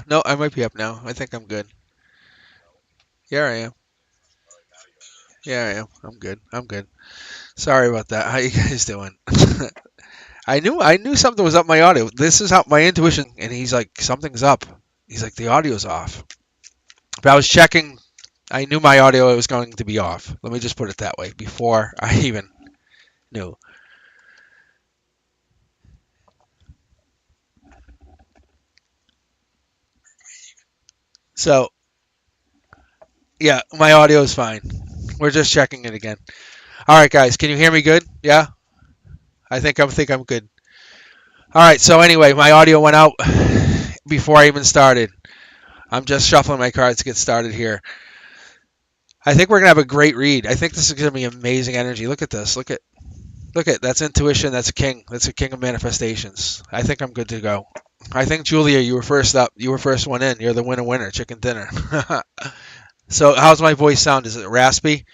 No, I might be up now. I think I'm good. Yeah, I am. Yeah, I am. I'm good. I'm good. Sorry about that. How you guys doing? I knew something was up my audio. This is how my intuition, and he's like, something's up. He's like, the audio's off. But I was checking. I knew my audio was going to be off. Let me just put it that way before I even knew. So yeah, my audio is fine. We're just checking it again. All right, guys, can you hear me good? Yeah, I think I'm good. All right. So anyway, my audio went out before I even started. I'm just shuffling my cards to get started here. I think we're gonna have a great read. I think this is gonna be amazing energy. Look at this. Look at that's intuition. That's a king. That's a king of manifestations. I think I'm good to go. I think Julia, you were first up. You were first one in. You're the winner, chicken dinner. So how's my voice sound? Is it raspy?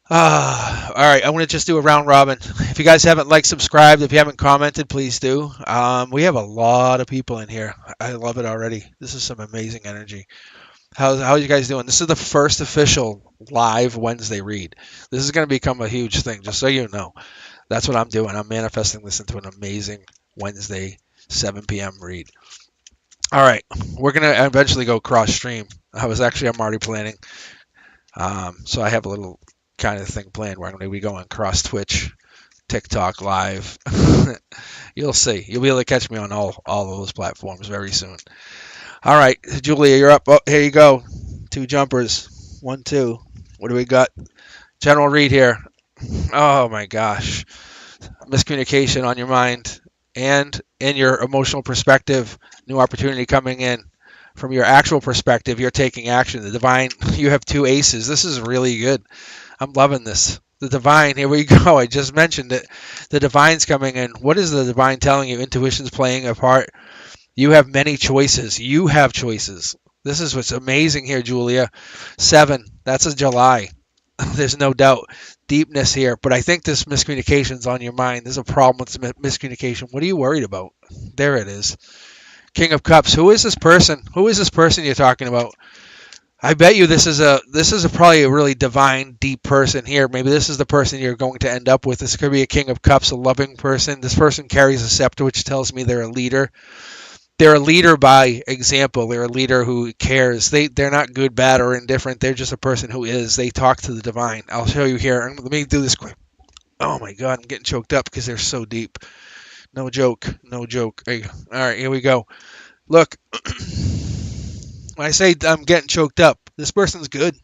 All right, I want to just do a round robin. If you guys haven't liked, subscribed, if you haven't commented, please do. We have a lot of people in here. I love it already. This is some amazing energy. How are you guys doing? This is the first official live Wednesday read. This is going to become a huge thing, just so you know. That's what I'm doing. I'm manifesting this into an amazing Wednesday 7 p.m. read. All right, we're going to eventually go cross stream. I'm already planning. So I have a little kind of thing planned where I'm going to be going cross Twitch, TikTok live. You'll see. You'll be able to catch me on all of those platforms very soon. All right, Julia, you're up. Oh, here you go. Two jumpers. 1, 2. What do we got? General read here. Oh my gosh. Miscommunication on your mind and in your emotional perspective, new opportunity coming in. From your actual perspective, you're taking action. The divine, you have two aces. This is really good. I'm loving this. The divine, here we go. I just mentioned it. The divine's coming in. What is the divine telling you? Intuition's playing a part. You have many choices. You have choices. This is what's amazing here, Julia. 7. That's a July. There's no doubt. Deepness here. But I think this miscommunication's on your mind. There's a problem with miscommunication. What are you worried about? There it is. King of Cups. Who is this person? Who is this person you're talking about? I bet you this is probably a really divine, deep person here. Maybe this is the person you're going to end up with. This could be a King of Cups, a loving person. This person carries a scepter, which tells me they're a leader. They're a leader by example. They're a leader who cares. They're not good, bad, or indifferent. They're just a person who is. They talk to the divine. I'll show you here. Let me do this quick. Oh my God, I'm getting choked up because they're so deep. No joke. No joke. All right, here we go. Look, when I say I'm getting choked up, this person's good.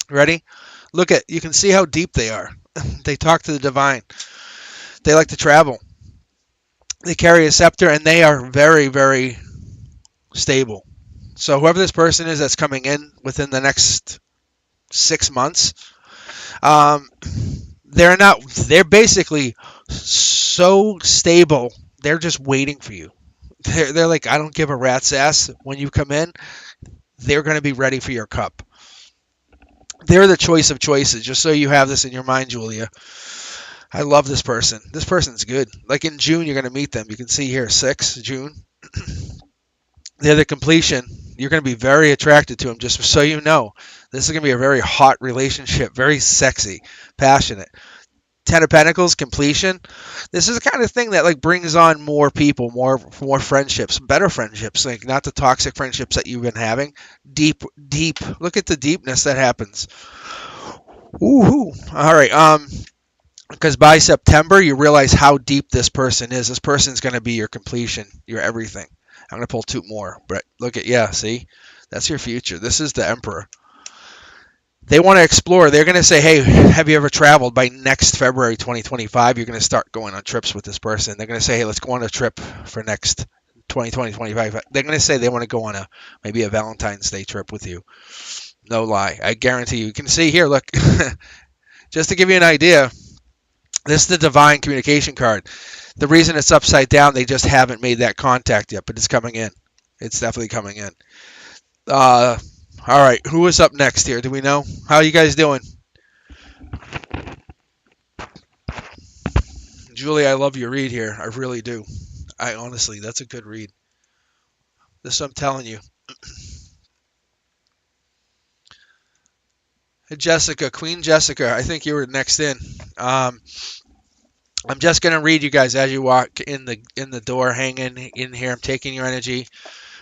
Ready? Look at, you can see how deep they are. They talk to the divine. They like to travel. They carry a scepter and they are very, very stable. So whoever this person is that's coming in within the next 6 months, um, they're basically so stable. They're just waiting for you. They're like, I don't give a rat's ass. When you come in, they're going to be ready for your cup. They're the choice of choices, just so you have this in your mind, Julia. I love this person. This person's good. Like in June, you're going to meet them. You can see here, 6 June. They're the completion. You're going to be very attracted to them, just so you know. This is going to be a very hot relationship, very sexy, passionate. 10 of Pentacles, completion. This is the kind of thing that like brings on more people, more friendships, better friendships, like not the toxic friendships that you've been having. Deep, deep. Look at the deepness that happens. Ooh. All right. Because by September you realize how deep this person is. This person's going to be your completion, your everything. I'm going to pull 2 more, but look at, yeah, see? That's your future. This is the Emperor. They want to explore. They're going to say, hey, have you ever traveled? By next February 2025, you're going to start going on trips with this person. They're going to say, hey, let's go on a trip for next 2025. They're going to say they want to go on maybe a Valentine's Day trip with you. No lie. I guarantee you. You can see here, look, just to give you an idea, this is the divine communication card. The reason it's upside down, they just haven't made that contact yet, but it's coming in. It's definitely coming in. All right, who is up next here? Do we know? How are you guys doing? Julie, I love your read here. I really do. I honestly, that's a good read. This is what I'm telling you. Hey, Jessica, Queen Jessica, I think you were next in. I'm just gonna read you guys as you walk in the door, hanging in here. I'm taking your energy.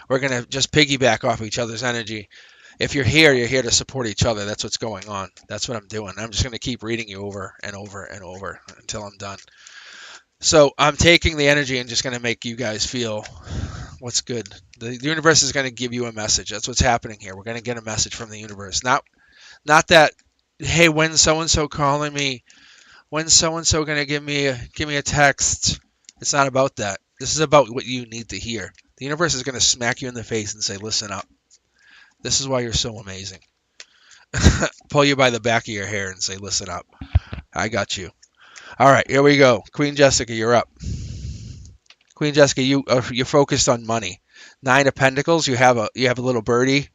We're gonna just piggyback off each other's energy. If you're here to support each other. That's what's going on. That's what I'm doing. I'm just gonna keep reading you over and over and over until I'm done. So I'm taking the energy and just gonna make you guys feel what's good. The universe is gonna give you a message. That's what's happening here. We're gonna get a message from the universe. Not that, hey, when's so and so calling me? When's so and so gonna give me a text? It's not about that. This is about what you need to hear. The universe is gonna smack you in the face and say, listen up. This is why you're so amazing. Pull you by the back of your hair and say, listen up. I got you. All right, here we go. Queen Jessica, you're up. Queen Jessica, you're focused on money. 9 of Pentacles. You have a little birdie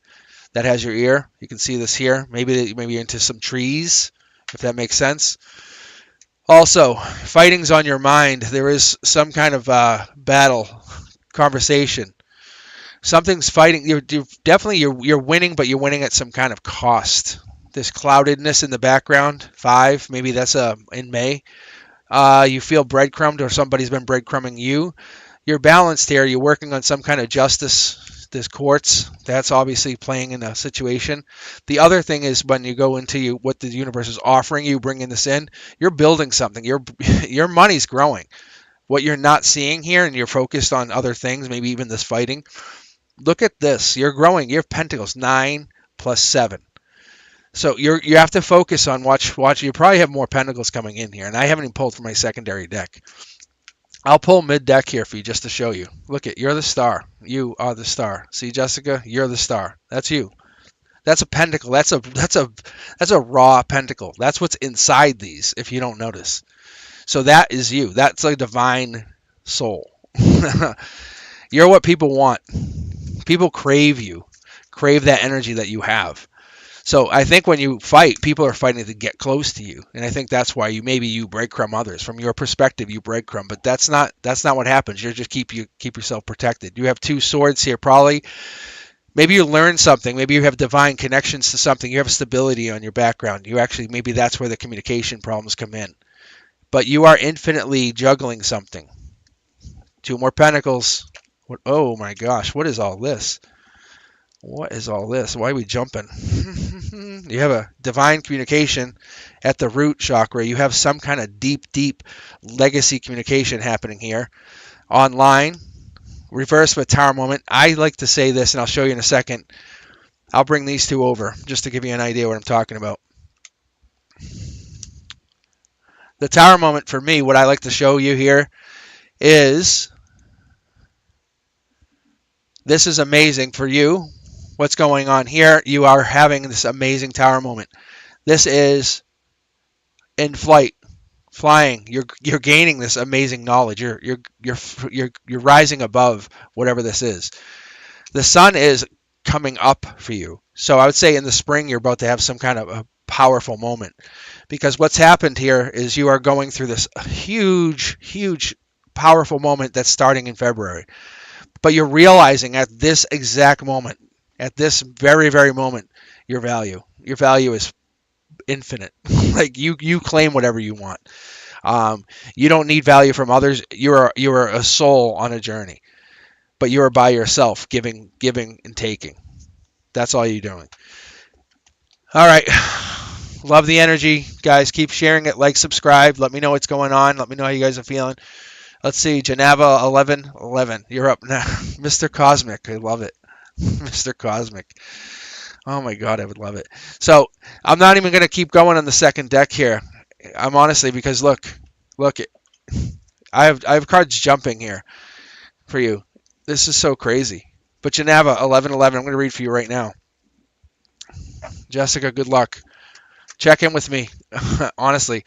that has your ear. You can see this here. Maybe you're into some trees, if that makes sense. Also, fighting's on your mind. There is some kind of battle, conversation. Something's fighting. You're definitely winning, but you're winning at some kind of cost. This cloudedness in the background. 5, maybe that's in May. You feel breadcrumbed, or somebody's been breadcrumbing you. You're balanced here. You're working on some kind of justice. This quartz, that's obviously playing in a situation. The other thing is when you go into what the universe is offering you, bringing this in, you're building something. Your money's growing. What you're not seeing here, and you're focused on other things, maybe even this fighting. Look at this. You're growing. You have Pentacles, 9 plus 7. So you have to focus on watch. You probably have more Pentacles coming in here, and I haven't even pulled from my secondary deck. I'll pull mid-deck here for you just to show you. Look you're the star. You are the star. See, Jessica, you're the star. That's you. That's a pentacle. That's a raw pentacle. That's what's inside these, if you don't notice. So that is you. That's a divine soul. You're what people want. People crave you. Crave that energy that you have. So I think when you fight, people are fighting to get close to you, and I think that's why you breadcrumb others. From your perspective, you breadcrumb, but that's not what happens. You just keep yourself protected. You have 2 swords here, probably. Maybe you learn something. Maybe you have divine connections to something. You have stability on your background. Maybe that's where the communication problems come in. But you are infinitely juggling something. 2 more Pentacles. Oh my gosh, what is all this? What is all this? Why are we jumping? You have a divine communication at the root chakra. You have some kind of deep legacy communication happening here. Online, reverse with Tower moment. I like to say this, and I'll show you in a second. I'll bring these 2 over just to give you an idea what I'm talking about. The Tower moment for me, what I like to show you here is this is amazing for you. What's going on here? You are having this amazing Tower moment. This is in flight, flying. You're gaining this amazing knowledge. You're rising above whatever this is. The sun is coming up for you. So I would say in the spring you're about to have some kind of a powerful moment, because what's happened here is you are going through this huge powerful moment that's starting in February. But you're realizing at this exact moment, at this very moment, your value is infinite. Like you claim whatever you want. You don't need value from others. You're a soul on a journey, but you are by yourself, giving and taking. That's all you're doing. All right. Love the energy, guys. Keep sharing it. Like, subscribe. Let me know what's going on. Let me know how you guys are feeling. Let's see, Janva 11. You're up now. Mr. Cosmic, I love it. Mr. Cosmic. Oh my God, I would love it. So I'm not even going to keep going on the second deck here. I'm honestly, because look, I have cards jumping here for you. This is so crazy. But Janva 11. I'm going to read for you right now. Jessica, good luck. Check in with me, honestly.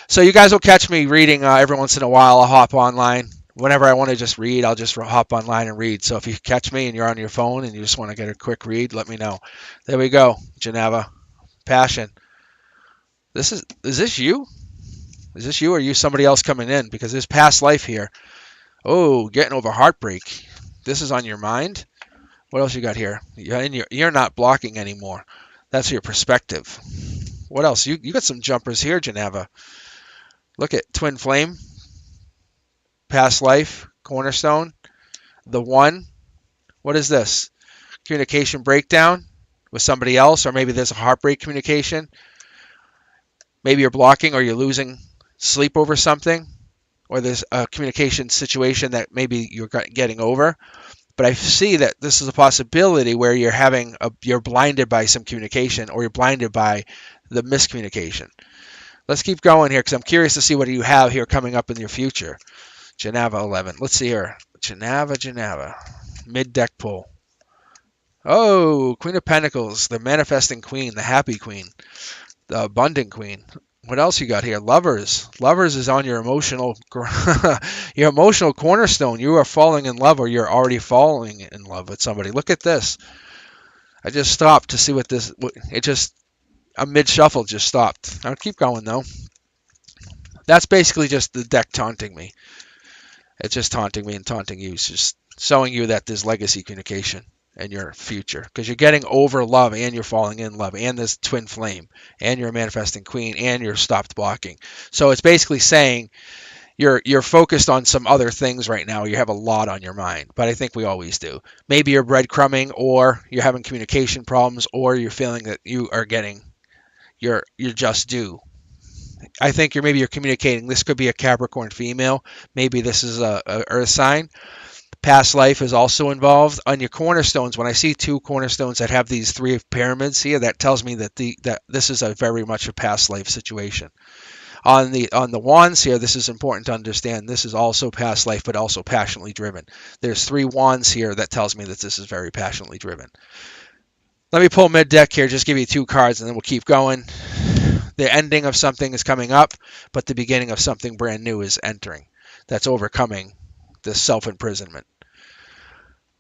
So you guys will catch me reading every once in a while. I'll hop online. Whenever I want to just read, I'll just hop online and read. So if you catch me and you're on your phone and you just want to get a quick read, let me know. There we go, Janva. Passion. Is this you? Is this you, or are you somebody else coming in? Because there's past life here. Oh, getting over heartbreak. This is on your mind. What else you got here? You're not blocking anymore. That's your perspective. What else? You got some jumpers here, Janva. Look at twin flame, past life, cornerstone, the one. What is this? Communication breakdown with somebody else, or maybe there's a heartbreak communication. Maybe you're blocking or you're losing sleep over something, or there's a communication situation that maybe you're getting over. But I see that this is a possibility where you're blinded by some communication, or you're blinded by the miscommunication. Let's keep going here because I'm curious to see what you have here coming up in your future. Janva 11. Let's see here. Janva. Mid-deck pull. Oh, Queen of Pentacles, the manifesting queen, the happy queen, the abundant queen. What else you got here? Lovers. Lovers is on your emotional your emotional cornerstone. You are falling in love, or you're already falling in love with somebody. Look at this. I just stopped to see what this. A mid shuffle just stopped. I'll keep going though. That's basically just the deck taunting me. It's just taunting me and taunting you. It's just showing you that there's legacy communication in your future, because you're getting over love, and you're falling in love, and this twin flame, and you're a manifesting queen, and you're stopped blocking. So it's basically saying you're focused on some other things right now. You have a lot on your mind, but I think we always do. Maybe you're breadcrumbing, or you're having communication problems, or you're feeling that you are getting you're just due. I think maybe you're communicating. This could be a Capricorn female. Maybe this is a earth sign. Past life is also involved. On your cornerstones, when I see two cornerstones that have these three pyramids here, that tells me that this is a very much a past life situation. On the wands here, this is important to understand. This is also past life, but also passionately driven. There's three wands here that tells me that this is very passionately driven. Let me pull mid deck here, just give you two cards, and then we'll keep going. The ending of something is coming up, but the beginning of something brand new is entering. That's overcoming this self-imprisonment.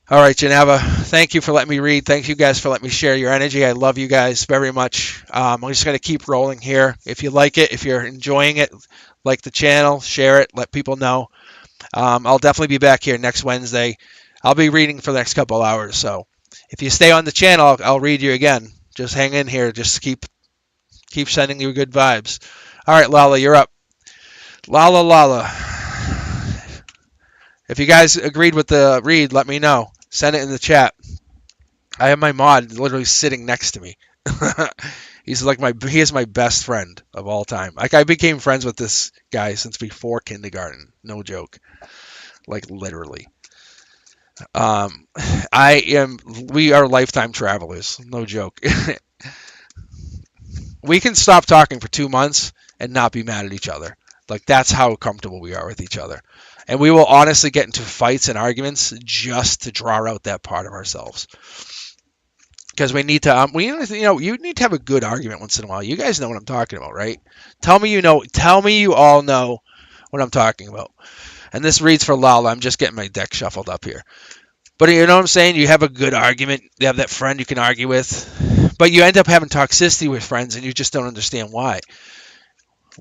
All right, Janva, thank you for letting me read. Thank you guys for letting me share your energy. I love you guys very much. I'm just going to keep rolling here. If you like it, if you're enjoying it, like the channel, share it, let people know. I'll definitely be back here next Wednesday. I'll be reading for the next couple hours, so if you stay on the channel, I'll read you again. Just hang in here. Just keep sending you good vibes. All right, Lala, you're up. Lala. If you guys agreed with the read, let me know. Send it in the chat. I have my mod literally sitting next to me. He is my best friend of all time. Like, I became friends with this guy since before kindergarten. No joke. Like, literally. We are lifetime travelers. No joke. We can stop talking for 2 months and not be mad at each other. Like, that's how comfortable we are with each other. And we will honestly get into fights and arguments just to draw out that part of ourselves. Because we need to, you need to have a good argument once in a while. You guys know what I'm talking about, right? Tell me you all know what I'm talking about. And this reads for Lala. I'm just getting my deck shuffled up here. But you know what I'm saying? You have a good argument. You have that friend you can argue with. But you end up having toxicity with friends, and you just don't understand why.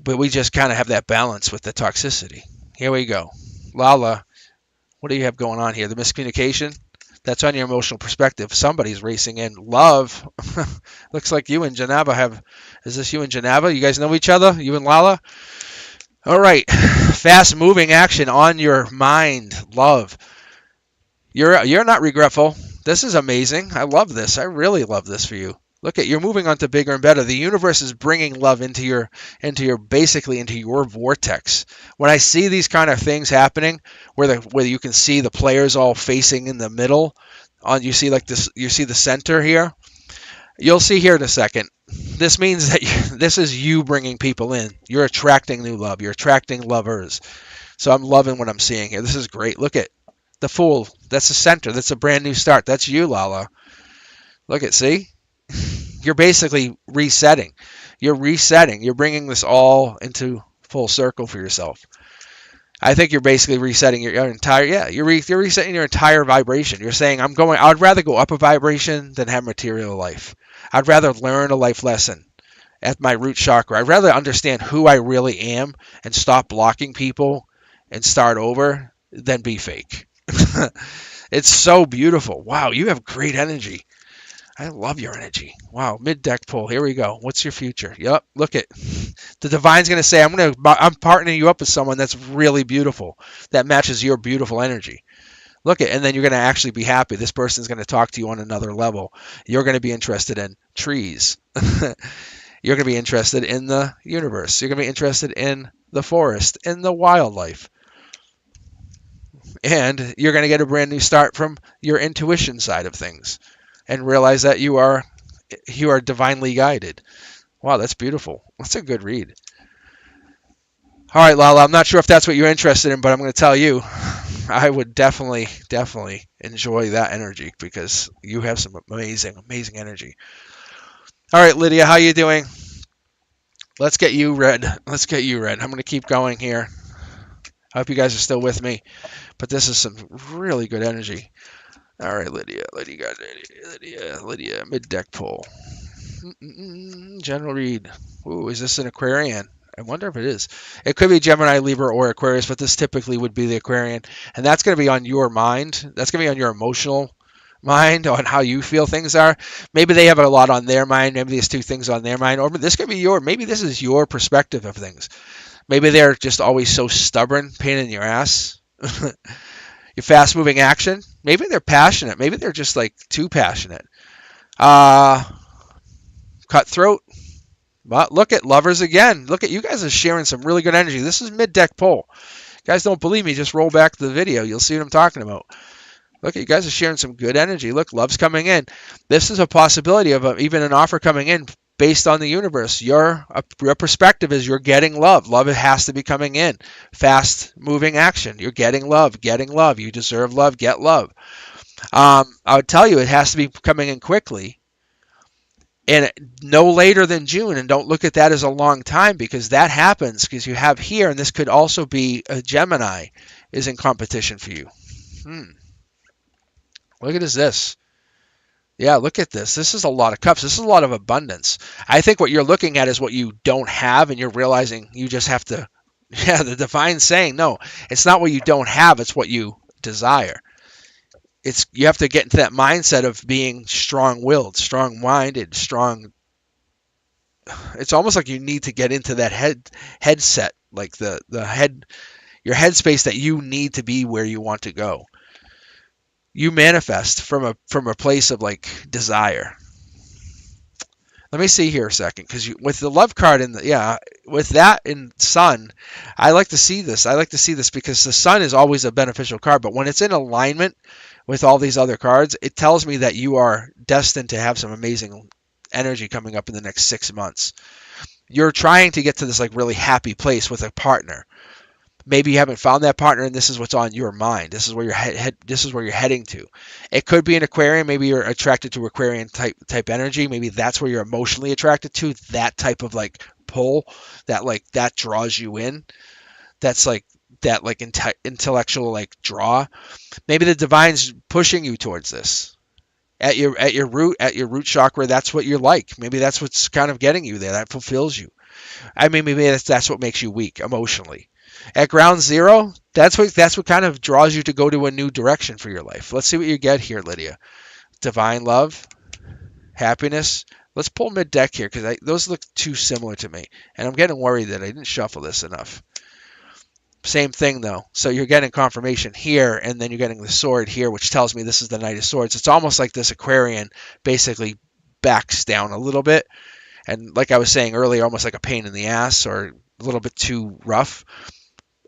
But we just kind of have that balance with the toxicity. Here we go. Lala, what do you have going on here? The miscommunication? That's on your emotional perspective. Somebody's racing in. Love. Looks like you and Janva have... Is this you and Janva? You guys know each other? You and Lala? All right. Fast-moving action on your mind. Love. You're not regretful. This is amazing. I love this. I really love this for you. Look at, you're moving on to bigger and better. The universe is bringing love into your vortex. When I see these kind of things happening, where you can see the players all facing in the middle, you see the center here. You'll see here in a second. This means that this is you bringing people in. You're attracting new love. You're attracting lovers. So I'm loving what I'm seeing here. This is great. Look at the Fool. That's the center. That's a brand new start. That's you, Lala. Look at, see? You're basically resetting. You're resetting. You're bringing this all into full circle for yourself. I think you're basically resetting your entire, you're resetting your entire vibration. You're saying, I'd rather go up a vibration than have material life. I'd rather learn a life lesson at my root chakra. I'd rather understand who I really am and stop blocking people and start over than be fake. It's so beautiful. Wow, you have great energy. I love your energy. Wow, mid deck pull. Here we go. What's your future? Yep. Look at the divine's gonna say, I'm partnering you up with someone that's really beautiful, that matches your beautiful energy. Look at, and then you're gonna actually be happy. This person's gonna talk to you on another level. You're gonna be interested in trees. You're gonna be interested in the universe. You're gonna be interested in the forest, in the wildlife, and you're gonna get a brand new start from your intuition side of things, and realize that you are divinely guided. Wow, that's beautiful. That's a good read. All right, Lala, I'm not sure if that's what you're interested in, but I'm going to tell you, I would definitely, definitely enjoy that energy because you have some amazing, amazing energy. All right, Lydia, how you doing? Let's get you red. Let's get you red. I'm going to keep going here. I hope you guys are still with me, but this is some really good energy. All right, Lydia, Lydia, mid deck pull. General read. Ooh, is this an Aquarian? I wonder if it is. It could be Gemini, Libra, or Aquarius, but this typically would be the Aquarian. And that's going to be on your mind. That's going to be on your emotional mind, on how you feel things are. Maybe they have a lot on their mind. Maybe there's two things on their mind. Or this could be maybe this is your perspective of things. Maybe they're just always so stubborn, pain in your ass. Your fast moving action. Maybe they're passionate. Maybe they're just like too passionate. Cutthroat. But look at lovers again. Look at you guys are sharing some really good energy. This is mid deck pull. Guys, don't believe me? Just roll back the video. You'll see what I'm talking about. Look, you guys are sharing some good energy. Look, love's coming in. This is a possibility of even an offer coming in based on the universe. Your perspective is you're getting love. Love has to be coming in. Fast moving action. You're getting love. Getting love. You deserve love. Get love. I would tell you it has to be coming in quickly. And no later than June, and don't look at that as a long time because that happens because you have here, and this could also be a Gemini is in competition for you. Look at this. Yeah, look at this. This is a lot of cups. This is a lot of abundance. I think what you're looking at is what you don't have, and you're realizing you just have to, yeah, the divine saying, no, it's not what you don't have, it's what you desire. You have to get into that mindset of being strong-willed, strong-minded, strong. It's almost like you need to get into that headset, like the head, your headspace that you need to be where you want to go. You manifest from a place of like desire. Let me see here a second, because with the love card with that in sun, I like to see this. I like to see this because the sun is always a beneficial card, but when it's in alignment with all these other cards, it tells me that you are destined to have some amazing energy coming up in the next 6 months. You're trying to get to this like really happy place with a partner. Maybe you haven't found that partner, and this is what's on your mind. This is where this is where you're heading to. It could be an Aquarian. Maybe you're attracted to Aquarian type energy. Maybe that's where you're emotionally attracted to. That type of like pull that draws you in. That's like that like intellectual like draw. Maybe the divine's pushing you towards this. At your root chakra, that's what you're like. Maybe that's what's kind of getting you there. That fulfills you. I mean, maybe that's what makes you weak emotionally. At ground zero, that's what kind of draws you to go to a new direction for your life. Let's see what you get here, Lydia. Divine love, happiness. Let's pull mid deck here because those look too similar to me, and I'm getting worried that I didn't shuffle this enough. Same thing though. So you're getting confirmation here, and then you're getting the sword here, which tells me this is the Knight of Swords. It's almost like this Aquarian basically backs down a little bit, and like I was saying earlier, almost like a pain in the ass or a little bit too rough.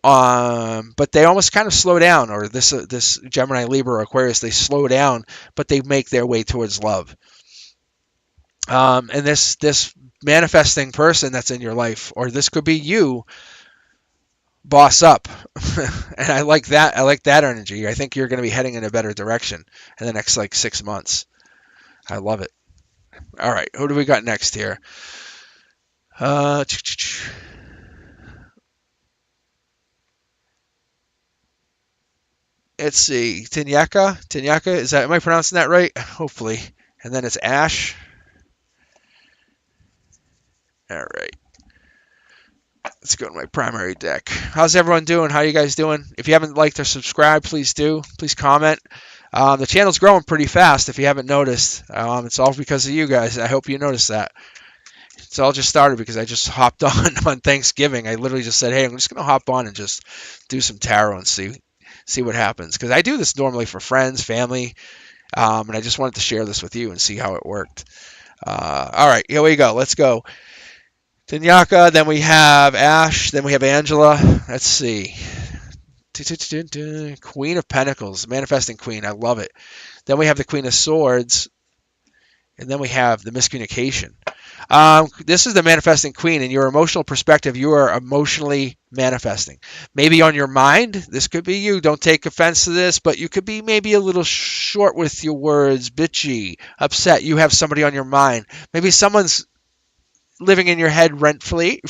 But they almost kind of slow down, or this Gemini, Libra, or Aquarius, they slow down, but they make their way towards love. And this manifesting person that's in your life, or this could be you, boss up. And I like that. I like that energy. I think you're going to be heading in a better direction in the next like 6 months. I love it. All right, who do we got next here? Let's see, Tanaka, am I pronouncing that right? Hopefully. And then it's Ash. All right. Let's go to my primary deck. How's everyone doing? How are you guys doing? If you haven't liked or subscribed, please do. Please comment. The channel's growing pretty fast if you haven't noticed. It's all because of you guys. I hope you noticed that. It's all just started because I just hopped on Thanksgiving. I literally just said, hey, I'm just going to hop on and just do some tarot and see what happens. Because I do this normally for friends, family, and I just wanted to share this with you and see how it worked. All right, here we go. Let's go. Tanaka, then we have Ash, then we have Angela. Let's see. Queen of Pentacles, manifesting queen. I love it. Then we have the Queen of Swords, and then we have the miscommunication. This is the manifesting queen. In your emotional perspective, you are emotionally manifesting. Maybe on your mind, this could be you. Don't take offense to this, but you could be maybe a little short with your words, bitchy, upset. You have somebody on your mind. Maybe someone's living in your head rent-free,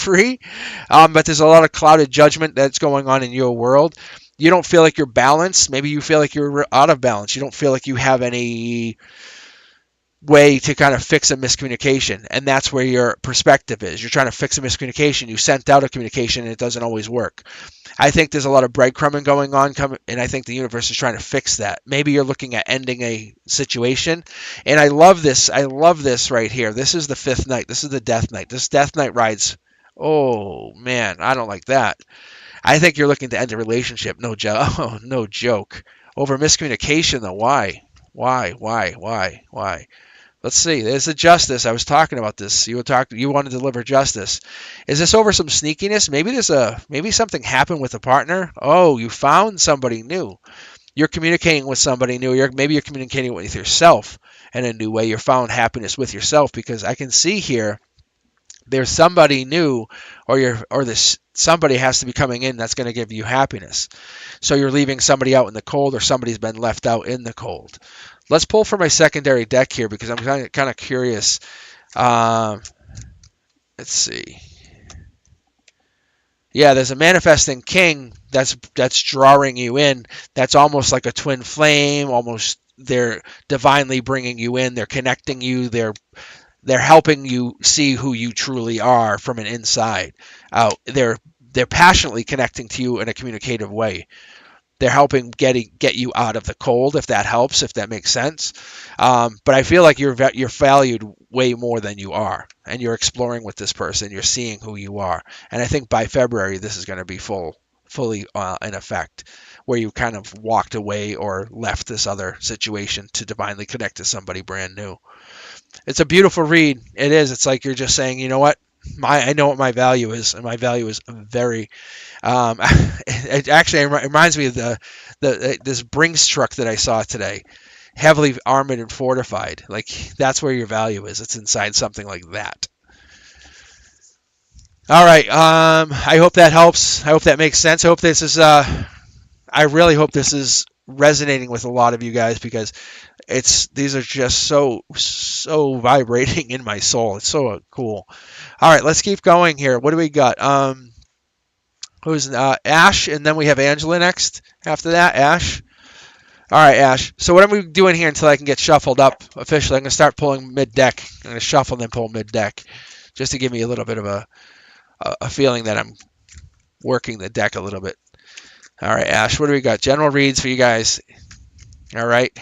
but there's a lot of clouded judgment that's going on in your world. You don't feel like you're balanced. Maybe you feel like you're out of balance. You don't feel like you have any way to kind of fix a miscommunication, and that's where your perspective is. You're trying to fix a miscommunication. You sent out a communication, and it doesn't always work. I think there's a lot of breadcrumbing going on, and I think the universe is trying to fix that. Maybe you're looking at ending a situation, and I love this. I love this right here. This is the fifth night. This is the death night. This death night rides. Oh man, I don't like that. I think you're looking to end a relationship. No joke. No joke. Over miscommunication, though. Why? Why? Let's see. There's the justice. I was talking about this. You want to deliver justice. Is this over some sneakiness? Maybe something happened with a partner. Oh, you found somebody new. You're communicating with somebody new. Maybe you're communicating with yourself in a new way. You found happiness with yourself, because I can see here there's somebody new, or this somebody has to be coming in that's going to give you happiness. So you're leaving somebody out in the cold, or somebody's been left out in the cold. Let's pull for my secondary deck here, because I'm kind of curious. Let's see. Yeah, there's a manifesting king that's drawing you in. That's almost like a twin flame. Almost, they're divinely bringing you in. They're connecting you. They're helping you see who you truly are from an inside out. They're passionately connecting to you in a communicative way. They're helping get you out of the cold, if that helps, if that makes sense. But I feel like you're valued way more than you are, and you're exploring with this person. You're seeing who you are, and I think by February this is going to be fully in effect, where you kind of walked away or left this other situation to divinely connect to somebody brand new. It's a beautiful read. It is. It's like you're just saying, you know what? I know what my value is, and my value is very. It actually reminds me of this Brinks truck that I saw today, heavily armored and fortified. Like, that's where your value is. It's inside something like that. All right. I hope that helps. I hope that makes sense. I hope this is. I really hope this is resonating with a lot of you guys, because these are just so vibrating in my soul. It's so cool. All right, let's keep going here. What do we got? Who's Ash, and then we have Angela next. After that, Ash. All right, Ash. So what am we doing here until I can get shuffled up officially? I'm going to start pulling mid-deck. I'm going to shuffle and then pull mid-deck, just to give me a little bit of a feeling that I'm working the deck a little bit. All right, Ash, what do we got? General reads for you guys. All right.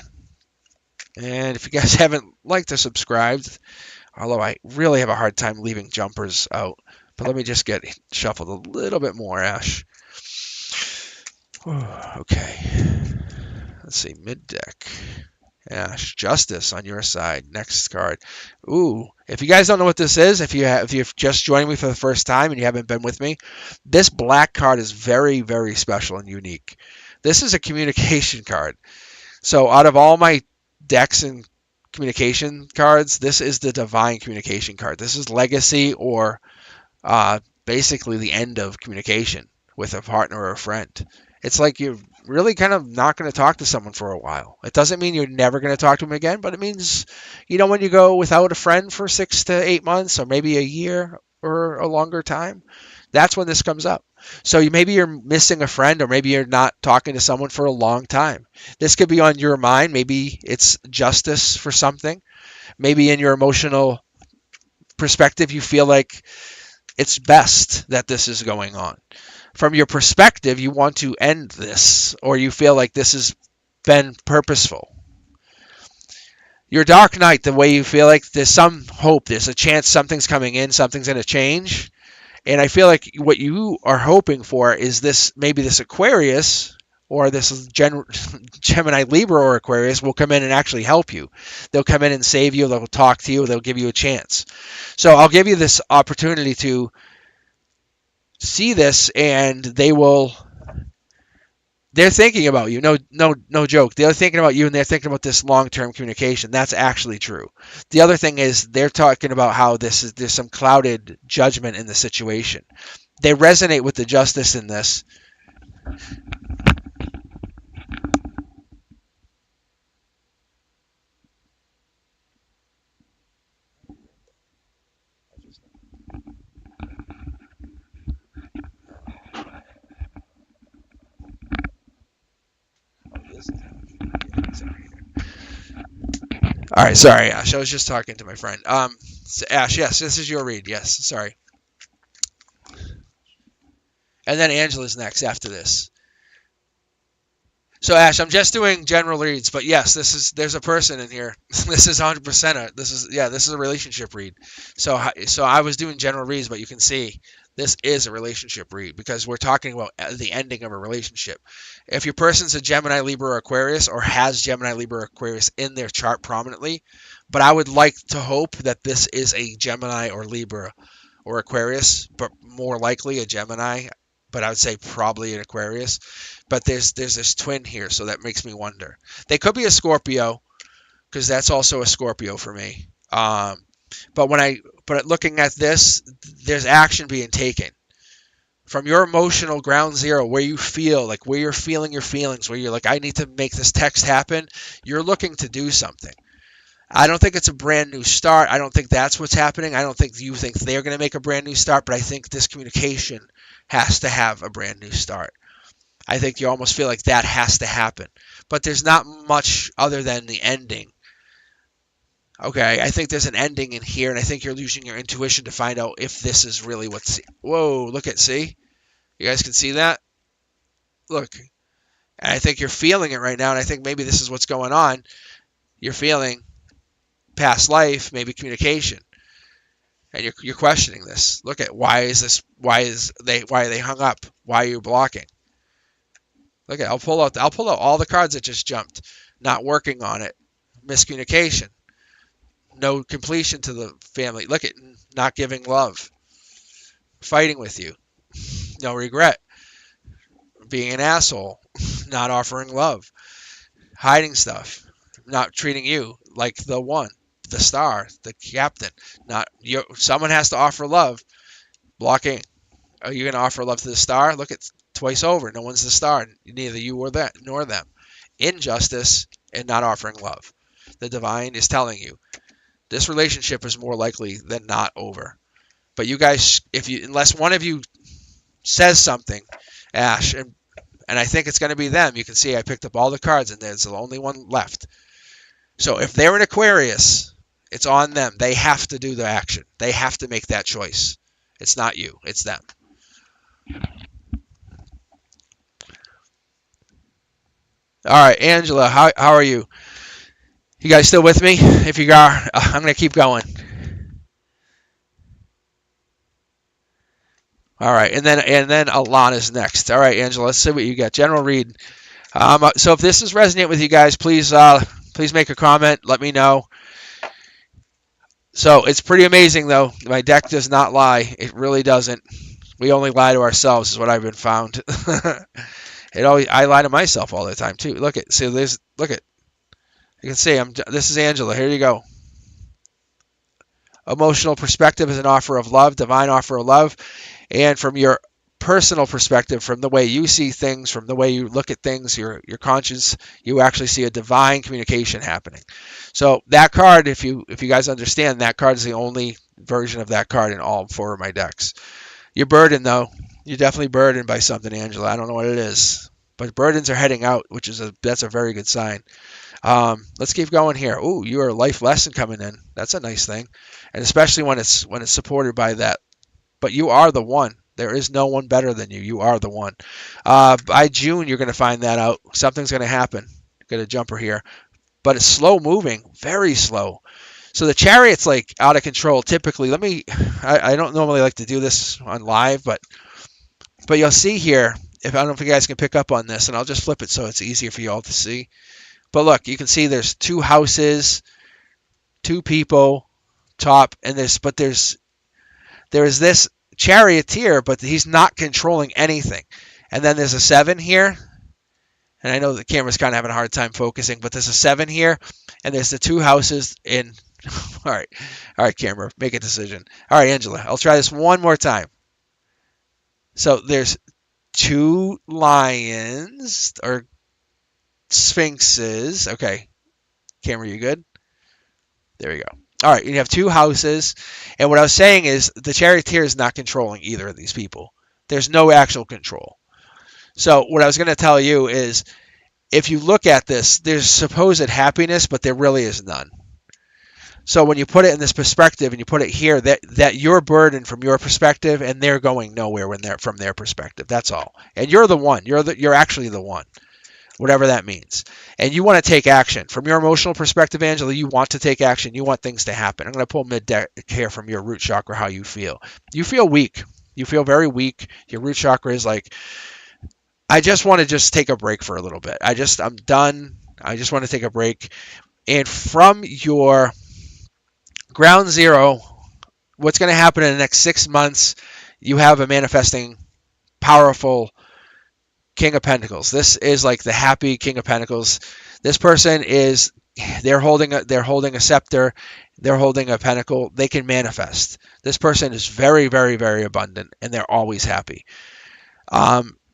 And if you guys haven't liked or subscribed, although I really have a hard time leaving jumpers out, but let me just get shuffled a little bit more, Ash. Okay. Let's see, mid-deck. Ash, justice on your side. Next card. Ooh, if you guys don't know what this is, if you're just joining me for the first time and you haven't been with me, this black card is very, very special and unique. This is a communication card. So out of all my decks and communication cards, this is the divine communication card. This is legacy, or basically the end of communication with a partner or a friend. It's like you're really kind of not going to talk to someone for a while. It doesn't mean you're never going to talk to them again, but it means, when you go without a friend for 6 to 8 months, or maybe a year or a longer time, that's when this comes up. So maybe you're missing a friend, or maybe you're not talking to someone for a long time. This could be on your mind. Maybe it's justice for something. Maybe in your emotional perspective, you feel like it's best that this is going on. From your perspective, you want to end this, or you feel like this is been purposeful. Your dark night, the way you feel like there's some hope, there's a chance something's coming in, something's going to change. And I feel like what you are hoping for is this, maybe this Aquarius or this Gemini, Libra, or Aquarius will come in and actually help you. They'll come in and save you. They'll talk to you. They'll give you a chance. So I'll give you this opportunity to see this, and they're thinking about you. No joke. They're thinking about you, and they're thinking about this long-term communication. That's actually true. The other thing is they're talking about how there's some clouded judgment in the situation. They resonate with the justice in this. All right, sorry, Ash. I was just talking to my friend. Ash, yes, this is your read. Yes, sorry. And then Angela's next after this. So Ash, I'm just doing general reads, but yes, there's a person in here. This is 100%. This is a relationship read. So I was doing general reads, but you can see this is a relationship read because we're talking about the ending of a relationship. If your person's a Gemini, Libra, or Aquarius, or has Gemini, Libra, or Aquarius in their chart prominently, but I would like to hope that this is a Gemini or Libra or Aquarius, but more likely a Gemini, but I would say probably an Aquarius. But there's this twin here, so that makes me wonder. They could be a Scorpio, because that's also a Scorpio for me. But looking at this, there's action being taken from your emotional ground zero, where you feel like, where you're feeling your feelings, where you're like, I need to make this text happen. You're looking to do something. I don't think it's a brand new start. I don't think that's what's happening. I don't think you think they're going to make a brand new start, but I think this communication has to have a brand new start. I think you almost feel like that has to happen. But there's not much other than the ending. Okay, I think there's an ending in here, and I think you're using your intuition to find out if this is really what's... Whoa, look at, see? You guys can see that? Look. And I think you're feeling it right now, and I think maybe this is what's going on. You're feeling past life, maybe communication. And you're questioning this. Look at, why are they hung up? Why are you blocking? Look at, I'll pull out all the cards that just jumped. Not working on it. Miscommunication. No completion to the family. Look at, not giving love. Fighting with you. No regret. Being an asshole. Not offering love. Hiding stuff. Not treating you like the one, the star, the captain. Someone has to offer love. Blocking. Are you going to offer love to the star? Look at, twice over. No one's the star. Neither you or that nor them. Injustice and not offering love. The divine is telling you this relationship is more likely than not over. But you guys, unless one of you says something, Ash, and I think it's going to be them. You can see I picked up all the cards, and there's the only one left. So if they're an Aquarius, it's on them. They have to do the action. They have to make that choice. It's not you. It's them. All right, Angela, how are you? You guys still with me? If you are, I'm going to keep going. All right, and then Alana's next. All right, Angela, let's see what you got. General read. So if this is resonant with you guys, please make a comment. Let me know. So it's pretty amazing, though. My deck does not lie. It really doesn't. We only lie to ourselves, is what I've been found. I lie to myself all the time too. Look at, see, look at. You can see this is Angela. Here you go. Emotional perspective is an offer of love, divine offer of love, and from your personal perspective, from the way you see things, from the way you look at things, your conscience, you actually see a divine communication happening. So that card, if you guys understand, that card is the only version of that card in all four of my decks. You're burdened, though. You're definitely burdened by something, Angela. I don't know what it is, but burdens are heading out, which is that's a very good sign. Let's keep going here. Ooh, you are a life lesson coming in. That's a nice thing, and especially when it's supported by that. But you are the one. There is no one better than you. You are the one. By June, you're going to find that out. Something's going to happen. got a jumper here, but it's slow moving, very slow. So the Chariot's like out of control. Typically, I don't normally like to do this on live, but you'll see here. If I don't know if you guys can pick up on this, and I'll just flip it so it's easier for you all to see. But look, you can see there's 2 houses, 2 people, top, and there's this Charioteer, but he's not controlling anything. And then there's a 7 here, and I know the camera's kind of having a hard time focusing, but there's a 7 here, and there's the 2 houses in. All right, camera, make a decision. All right, Angela, I'll try this one more time. So there's 2 lions or sphinxes. Okay, camera, you good? There we go. All right, you have 2 houses, and what I was saying is the Charioteer is not controlling either of these people. There's no actual control. So what I was going to tell you is, if you look at this, there's supposed happiness, but there really is none. So when you put it in this perspective and you put it here, that you're burdened from your perspective, and they're going nowhere when they're from their perspective. That's all. And you're the one. You're actually the one, whatever that means. And you want to take action from your emotional perspective, Angela. You want to take action. You want things to happen. I'm going to pull mid-deck here from your root chakra. How you feel? You feel weak. You feel very weak. Your root chakra is like, I just want to take a break for a little bit. I'm done. I just want to take a break. And from your ground zero, what's going to happen in the next 6 months, you have a manifesting, powerful King of Pentacles. This is like the happy King of Pentacles. This person is, they're holding a scepter, they're holding a pentacle. They can manifest. This person is very, very, very abundant, and they're always happy.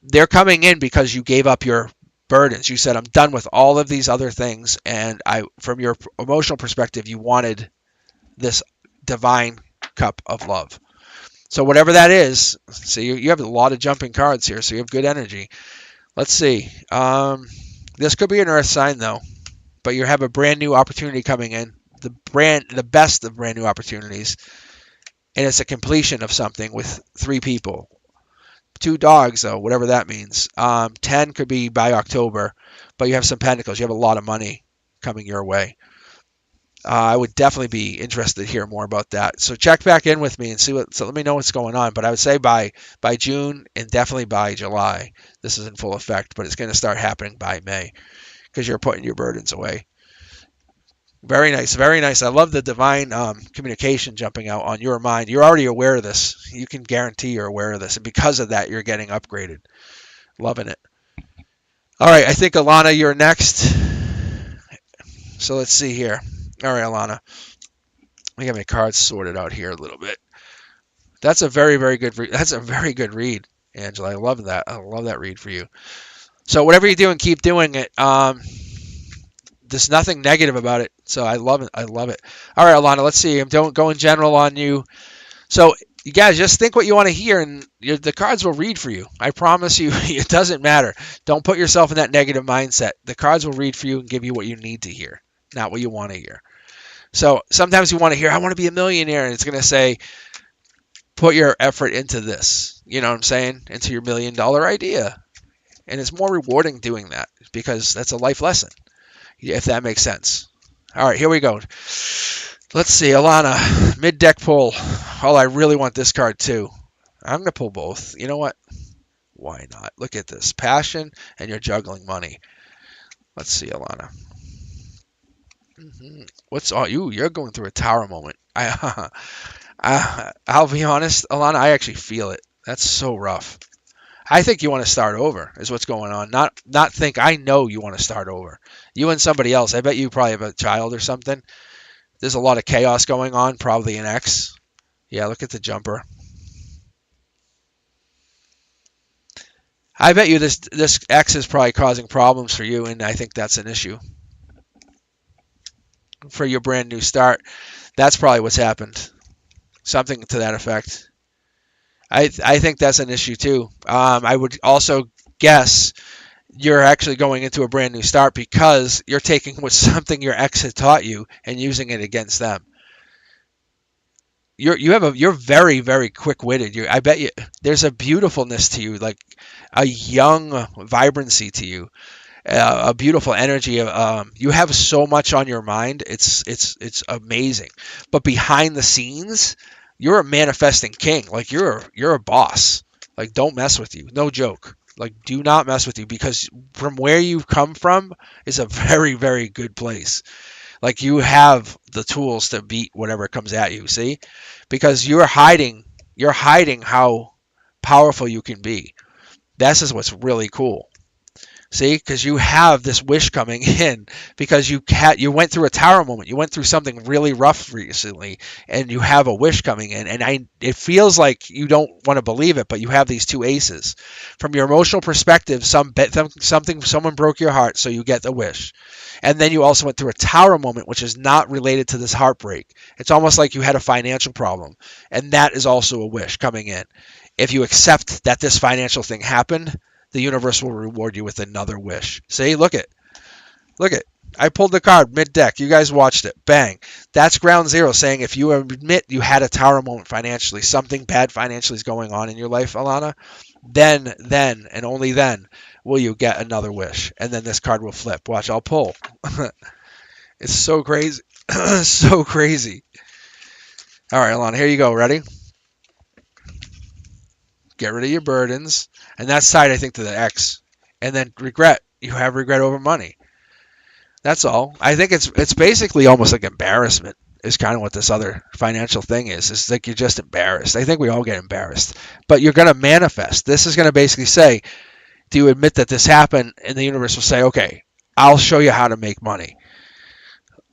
They're coming in because you gave up your burdens. You said, I'm done with all of these other things, and from your emotional perspective, you wanted this divine cup of love. So whatever that is, so you have a lot of jumping cards here, so you have good energy. Let's see. This could be an earth sign, though, but you have a brand new opportunity coming in, the best of brand new opportunities, and it's a completion of something with 3 people. 2 dogs, though, whatever that means. 10 could be by October, but you have some pentacles. You have a lot of money coming your way. I would definitely be interested to hear more about that. So check back in with me and see so let me know what's going on. But I would say by June and definitely by July, this is in full effect. But it's going to start happening by May because you're putting your burdens away. Very nice, very nice. I love the divine communication jumping out on your mind. You're already aware of this. You can guarantee you're aware of this. And because of that, you're getting upgraded. Loving it. All right, I think, Alana, you're next. So let's see here. All right, Alana. Let me get my cards sorted out here a little bit. That's a very, very good read. That's a very good read, Angela. I love that. I love that read for you. So whatever you're doing, keep doing it. There's nothing negative about it. So I love it. I love it. All right, Alana, let's see. I'm going general on you. So you guys just think what you want to hear, and the cards will read for you. I promise you, it doesn't matter. Don't put yourself in that negative mindset. The cards will read for you and give you what you need to hear, not what you want to hear. So sometimes you want to hear, I want to be a millionaire, and it's going to say, put your effort into this. You know what I'm saying? Into your $1 million idea. And it's more rewarding doing that because that's a life lesson, if that makes sense. All right, here we go. Let's see, Alana, mid-deck pull. Oh, I really want this card too. I'm going to pull both. You know what? Why not? Look at this. Passion, and you're juggling money. Let's see, Alana. What's all you? You're going through a tower moment. I'll be honest, Alana, I actually feel it. That's so rough. I think you want to start over is what's going on. Not think. I know you want to start over. You and somebody else. I bet you probably have a child or something. There's a lot of chaos going on. Probably an ex. Yeah, look at the jumper. I bet you this ex is probably causing problems for you, and I think that's an issue. For your brand new start, that's probably what's happened. Something to that effect. I think that's an issue too. I would also guess you're actually going into a brand new start because you're taking something your ex had taught you and using it against them. You're very, very quick-witted. I bet you there's a beautifulness to you, like a young vibrancy to you. a beautiful energy. You have so much on your mind. It's amazing. But behind the scenes, you're a manifesting king. Like you're a boss. Like don't mess with you. No joke. Like do not mess with you because from where you've come from is a very very good place. Like you have the tools to beat whatever comes at you. See, because you're hiding how powerful you can be. This is what's really cool. See, because you have this wish coming in because you went through a tower moment, you went through something really rough recently, and you have a wish coming in, and it feels like you don't want to believe it, but you have these two aces. From your emotional perspective, someone broke your heart, so you get the wish, and then you also went through a tower moment, which is not related to this heartbreak. It's almost like you had a financial problem, and that is also a wish coming in. If you accept that this financial thing happened, the universe will reward you with another wish. See, look it. I pulled the card mid deck. You guys watched it. Bang. That's ground zero saying if you admit you had a tower moment financially, something bad financially is going on in your life, Alana, then, and only then will you get another wish. And then this card will flip. Watch, I'll pull. It's so crazy. So crazy. All right, Alana, here you go. Ready? Get rid of your burdens. And that's tied, I think, to the X. And then regret. You have regret over money. That's all. I think it's basically almost like embarrassment is kind of what this other financial thing is. It's like you're just embarrassed. I think we all get embarrassed. But you're going to manifest. This is going to basically say, do you admit that this happened? And the universe will say, okay, I'll show you how to make money.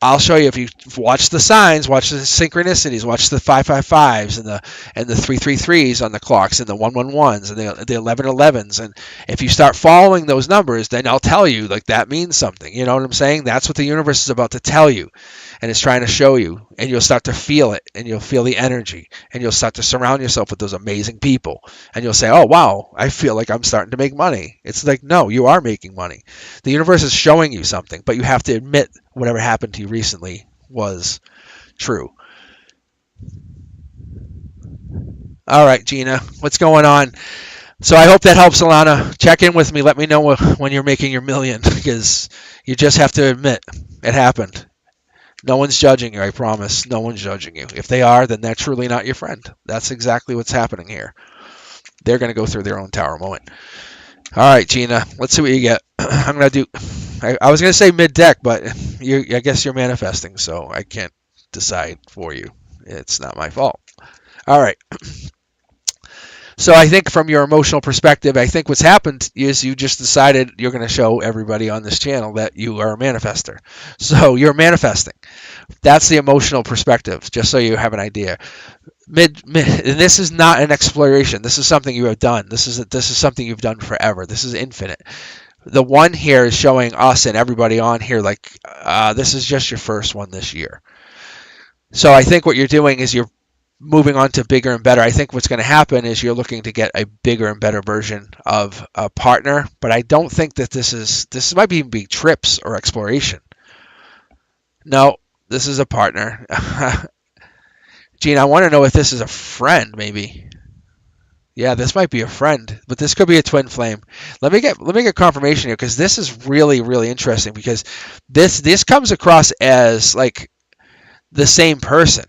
I'll show you if you watch the signs, watch the synchronicities, watch the 555s and the 333s on the clocks and the 111s and the 1111s. And if you start following those numbers, then I'll tell you like that means something. You know what I'm saying? That's what the universe is about to tell you. And it's trying to show you. And you'll start to feel it. And you'll feel the energy. And you'll start to surround yourself with those amazing people. And you'll say, oh, wow, I feel like I'm starting to make money. It's like, no, you are making money. The universe is showing you something, but you have to admit whatever happened to you recently was true. All right, Gina, what's going on? So I hope that helps, Alana. Check in with me. Let me know when you're making your million because you just have to admit it happened. No one's judging you, I promise. No one's judging you. If they are, then they're truly not your friend. That's exactly what's happening here. They're going to go through their own tower moment. All right, Gina, let's see what you get. I'm going to do. I was going to say mid deck, but I guess you're manifesting, so I can't decide for you. It's not my fault. All right. So I think from your emotional perspective, I think what's happened is you just decided you're going to show everybody on this channel that you are a manifester. So you're manifesting. That's the emotional perspective, just so you have an idea. And this is not an exploration. This is something you have done. This is something you've done forever. This is infinite. The one here is showing us and everybody on here like this is just your first one this year. So I think what you're doing is you're moving on to bigger and better. I think what's going to happen is you're looking to get a bigger and better version of a partner, but I don't think that this might even be trips or exploration. No, this is a partner. Gene, I want to know if this is a friend, maybe. Yeah, this might be a friend, but this could be a twin flame. Let me get confirmation here because this is really really interesting because this comes across as like the same person.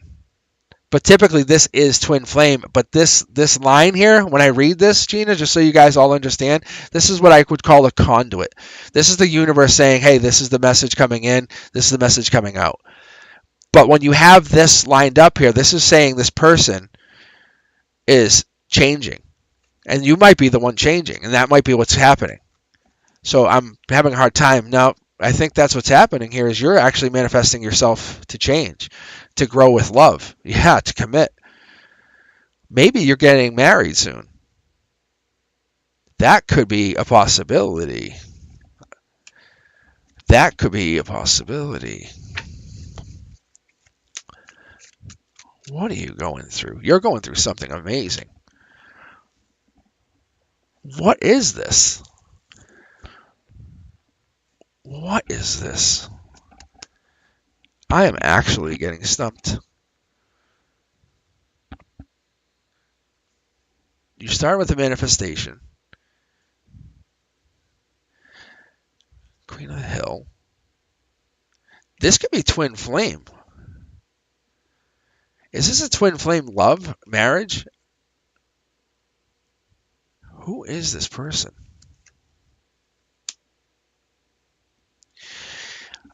But typically this is twin flame. But this line here, when I read this, Gina, just so you guys all understand, this is what I would call a conduit. This is the universe saying, hey, this is the message coming in, this is the message coming out. But when you have this lined up here, this is saying this person is changing. And you might be the one changing, and that might be what's happening. So I'm having a hard time. Now, I think that's what's happening here is you're actually manifesting yourself to change, to grow with love. Yeah, to commit. Maybe you're getting married soon. That could be a possibility. That could be a possibility. What are you going through? You're going through something amazing. What is this? What is this? I am actually getting stumped. You start with a manifestation. Queen of the Hill. This could be twin flame. Is this a twin flame love marriage? Who is this person?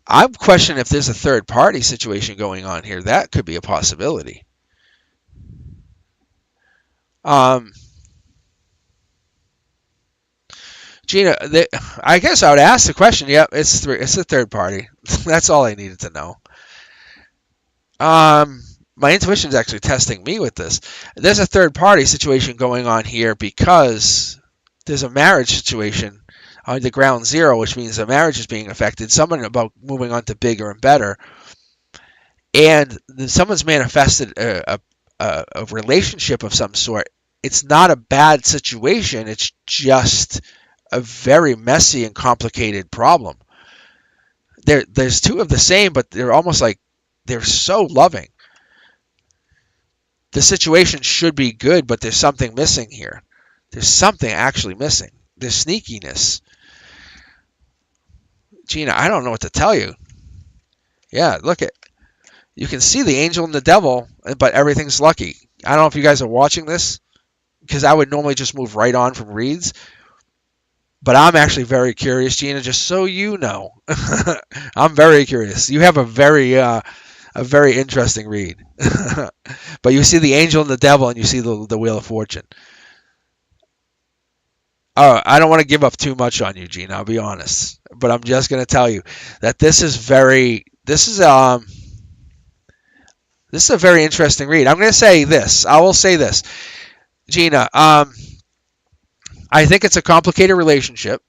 I'm questioning if there's a third party situation going on here. That could be a possibility. Gina, I guess I would ask the question. Yep, it's a third party. That's all I needed to know. My intuition is actually testing me with this. There's a third party situation going on here because there's a marriage situation on the ground zero, which means the marriage is being affected. Someone about moving on to bigger and better, and someone's manifested a relationship of some sort. It's not a bad situation. It's just a very messy and complicated problem. There's two of the same, but they're almost like they're so loving. The situation should be good, but there's something missing here. There's something actually missing. There's sneakiness. Gina, I don't know what to tell you. Yeah, look at. You can see the angel and the devil, but everything's lucky. I don't know if you guys are watching this, because I would normally just move right on from reads. But I'm actually very curious, Gina, just so you know. I'm very curious. You have a very interesting read. But you see the angel and the devil, and you see the Wheel of Fortune. Oh, I don't want to give up too much on you, Gina, I'll be honest. But I'm just going to tell you that this is a very interesting read. I'm going to say this. I will say this. Gina, I think it's a complicated relationship,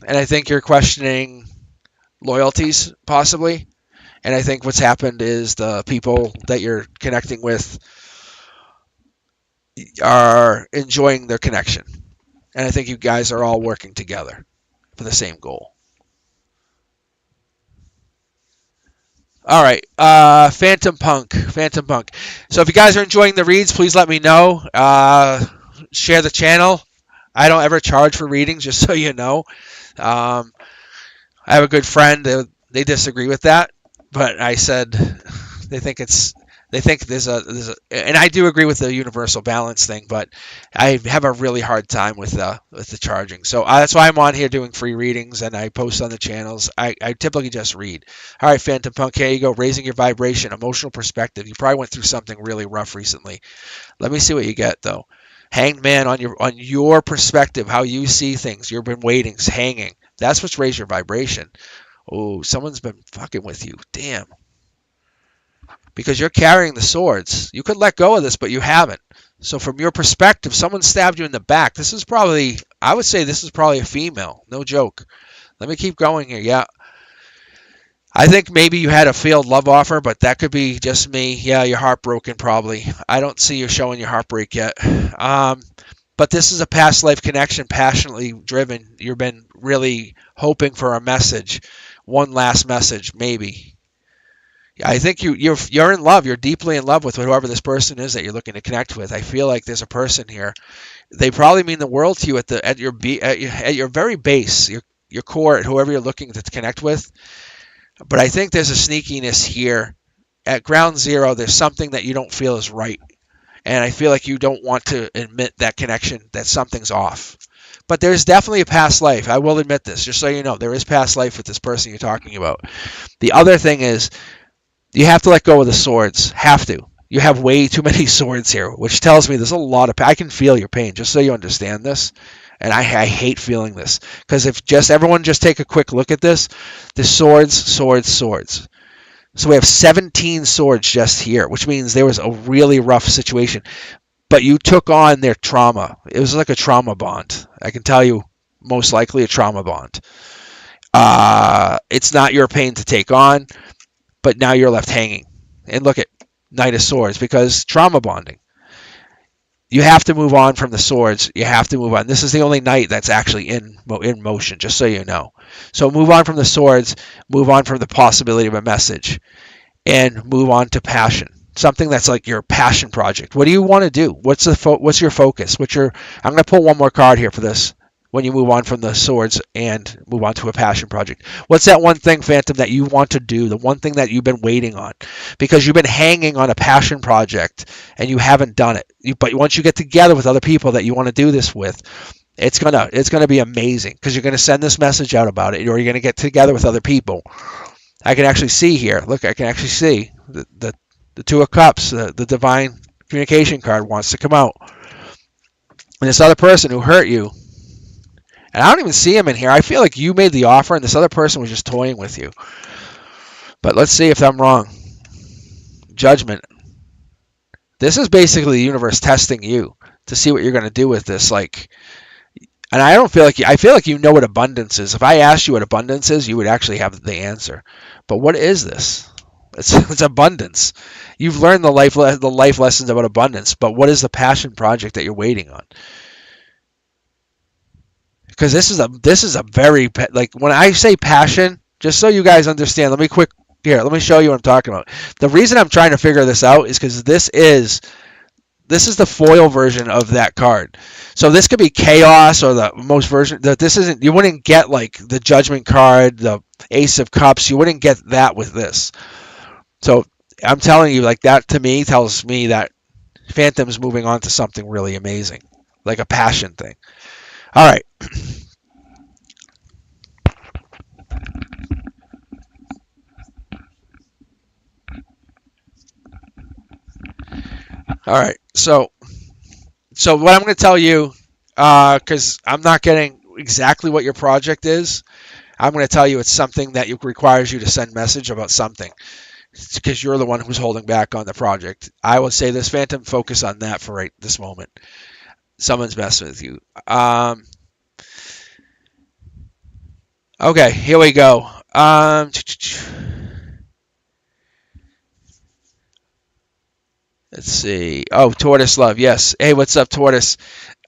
and I think you're questioning loyalties, possibly. And I think what's happened is the people that you're connecting with are enjoying their connection. And I think you guys are all working together for the same goal. All right, Phantom Punk. So if you guys are enjoying the reads, please let me know. Share the channel. I don't ever charge for readings, just so you know. I have a good friend. They disagree with that, but I said they think there's a, and I do agree with the universal balance thing, but I have a really hard time with the charging. So that's why I'm on here doing free readings, and I post on the channels. I typically just read. All right, Phantom Punk, here you go. Raising your vibration, emotional perspective. You probably went through something really rough recently. Let me see what you get though. Hanged Man, on your perspective, how you see things. You've been waiting, hanging. That's what's raised your vibration. Oh, someone's been fucking with you. Damn. Because you're carrying the swords. You could let go of this, but you haven't. So from your perspective, someone stabbed you in the back. I would say this is probably a female. No joke. Let me keep going here. Yeah. I think maybe you had a failed love offer, but that could be just me. Yeah, you're heartbroken probably. I don't see you showing your heartbreak yet. But this is a past life connection, passionately driven. You've been really hoping for a message, one last message, maybe. I think you're in love. You're deeply in love with whoever this person is that you're looking to connect with. I feel like there's a person here. They probably mean the world to you at your very base, your core, at whoever you're looking to connect with. But I think there's a sneakiness here. At ground zero, there's something that you don't feel is right. And I feel like you don't want to admit that connection, that something's off. But there's definitely a past life. I will admit this, just so you know. There is past life with this person you're talking about. The other thing is, you have to let go of the swords. Have to. You have way too many swords here, which tells me there's a lot of pain. I can feel your pain, just so you understand this. And I hate feeling this. Because if everyone just take a quick look at this, the swords. So we have 17 swords just here, which means there was a really rough situation. But you took on their trauma. It was like a trauma bond. I can tell you, most likely a trauma bond. It's not your pain to take on, but now you're left hanging. And look at Knight of Swords, because trauma bonding. You have to move on from the swords. You have to move on. This is the only knight that's actually in motion, just so you know. So move on from the swords, move on from the possibility of a message, and move on to passion. Something that's like your passion project. What do you want to do? What's your focus? I'm going to pull one more card here for this. when you move on from the swords and move on to a passion project? What's that one thing, Phantom, that you want to do? The one thing that you've been waiting on, because you've been hanging on a passion project and you haven't done it. But once you get together with other people that you want to do this with, it's gonna be amazing, because you're gonna send this message out about it, or you're gonna get together with other people. I can actually see here. Look, I can actually see the Two of Cups, the divine communication card wants to come out. And this other person who hurt you, and I don't even see him in here. I feel like you made the offer and this other person was just toying with you. But let's see if I'm wrong. Judgment. This is basically the universe testing you to see what you're going to do with this. And I don't feel like I feel like you know what abundance is. If I asked you what abundance is, you would actually have the answer. But what is this? It's abundance. You've learned the life lessons about abundance, but what is the passion project that you're waiting on? Because this is a very, like, when I say passion, just so you guys understand, let me show you what I'm talking about. The reason I'm trying to figure this out is because this is the foil version of that card. So this could be chaos or the most version. This isn't. You wouldn't get like the Judgment card, the Ace of Cups. You wouldn't get that with this. So I'm telling you, like, that to me tells me that Phantom's moving on to something really amazing, like a passion thing. All right. All right. So what I'm going to tell you, because I'm not getting exactly what your project is, I'm going to tell you it's something that requires you to send message about something, because you're the one who's holding back on the project. I will say this, Phantom, focus on that for right this moment. Someone's messing with you. Okay, here we go. Let's see. Oh, Tortoise Love. Yes. Hey, what's up, Tortoise?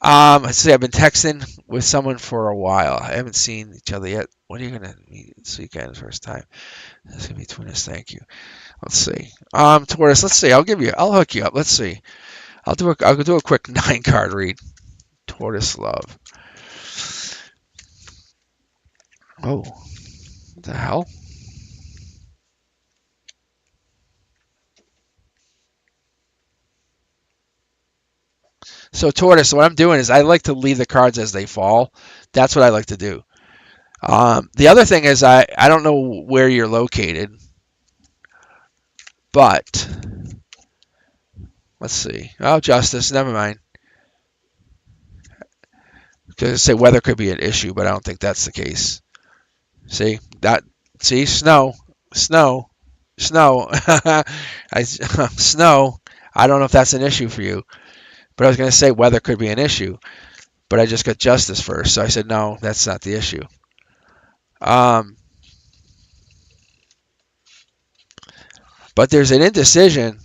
Let's see. I've been texting with someone for a while. I haven't seen each other yet. When are you gonna meet this weekend? First time. That's gonna be Tortoise. Thank you. Let's see. Tortoise. Let's see. I'll hook you up. Let's see. I'll do a quick 9-card read. Tortoise Love. Oh, what the hell? So Tortoise, what I'm doing is I like to leave the cards as they fall. That's what I like to do. The other thing is I don't know where you're located, but let's see. Oh, Justice, never mind. Because say weather could be an issue, but I don't think that's the case. See snow, snow, snow. Snow. I don't know if that's an issue for you, but I was going to say weather could be an issue, but I just got Justice first, so I said no, that's not the issue. But there's an indecision.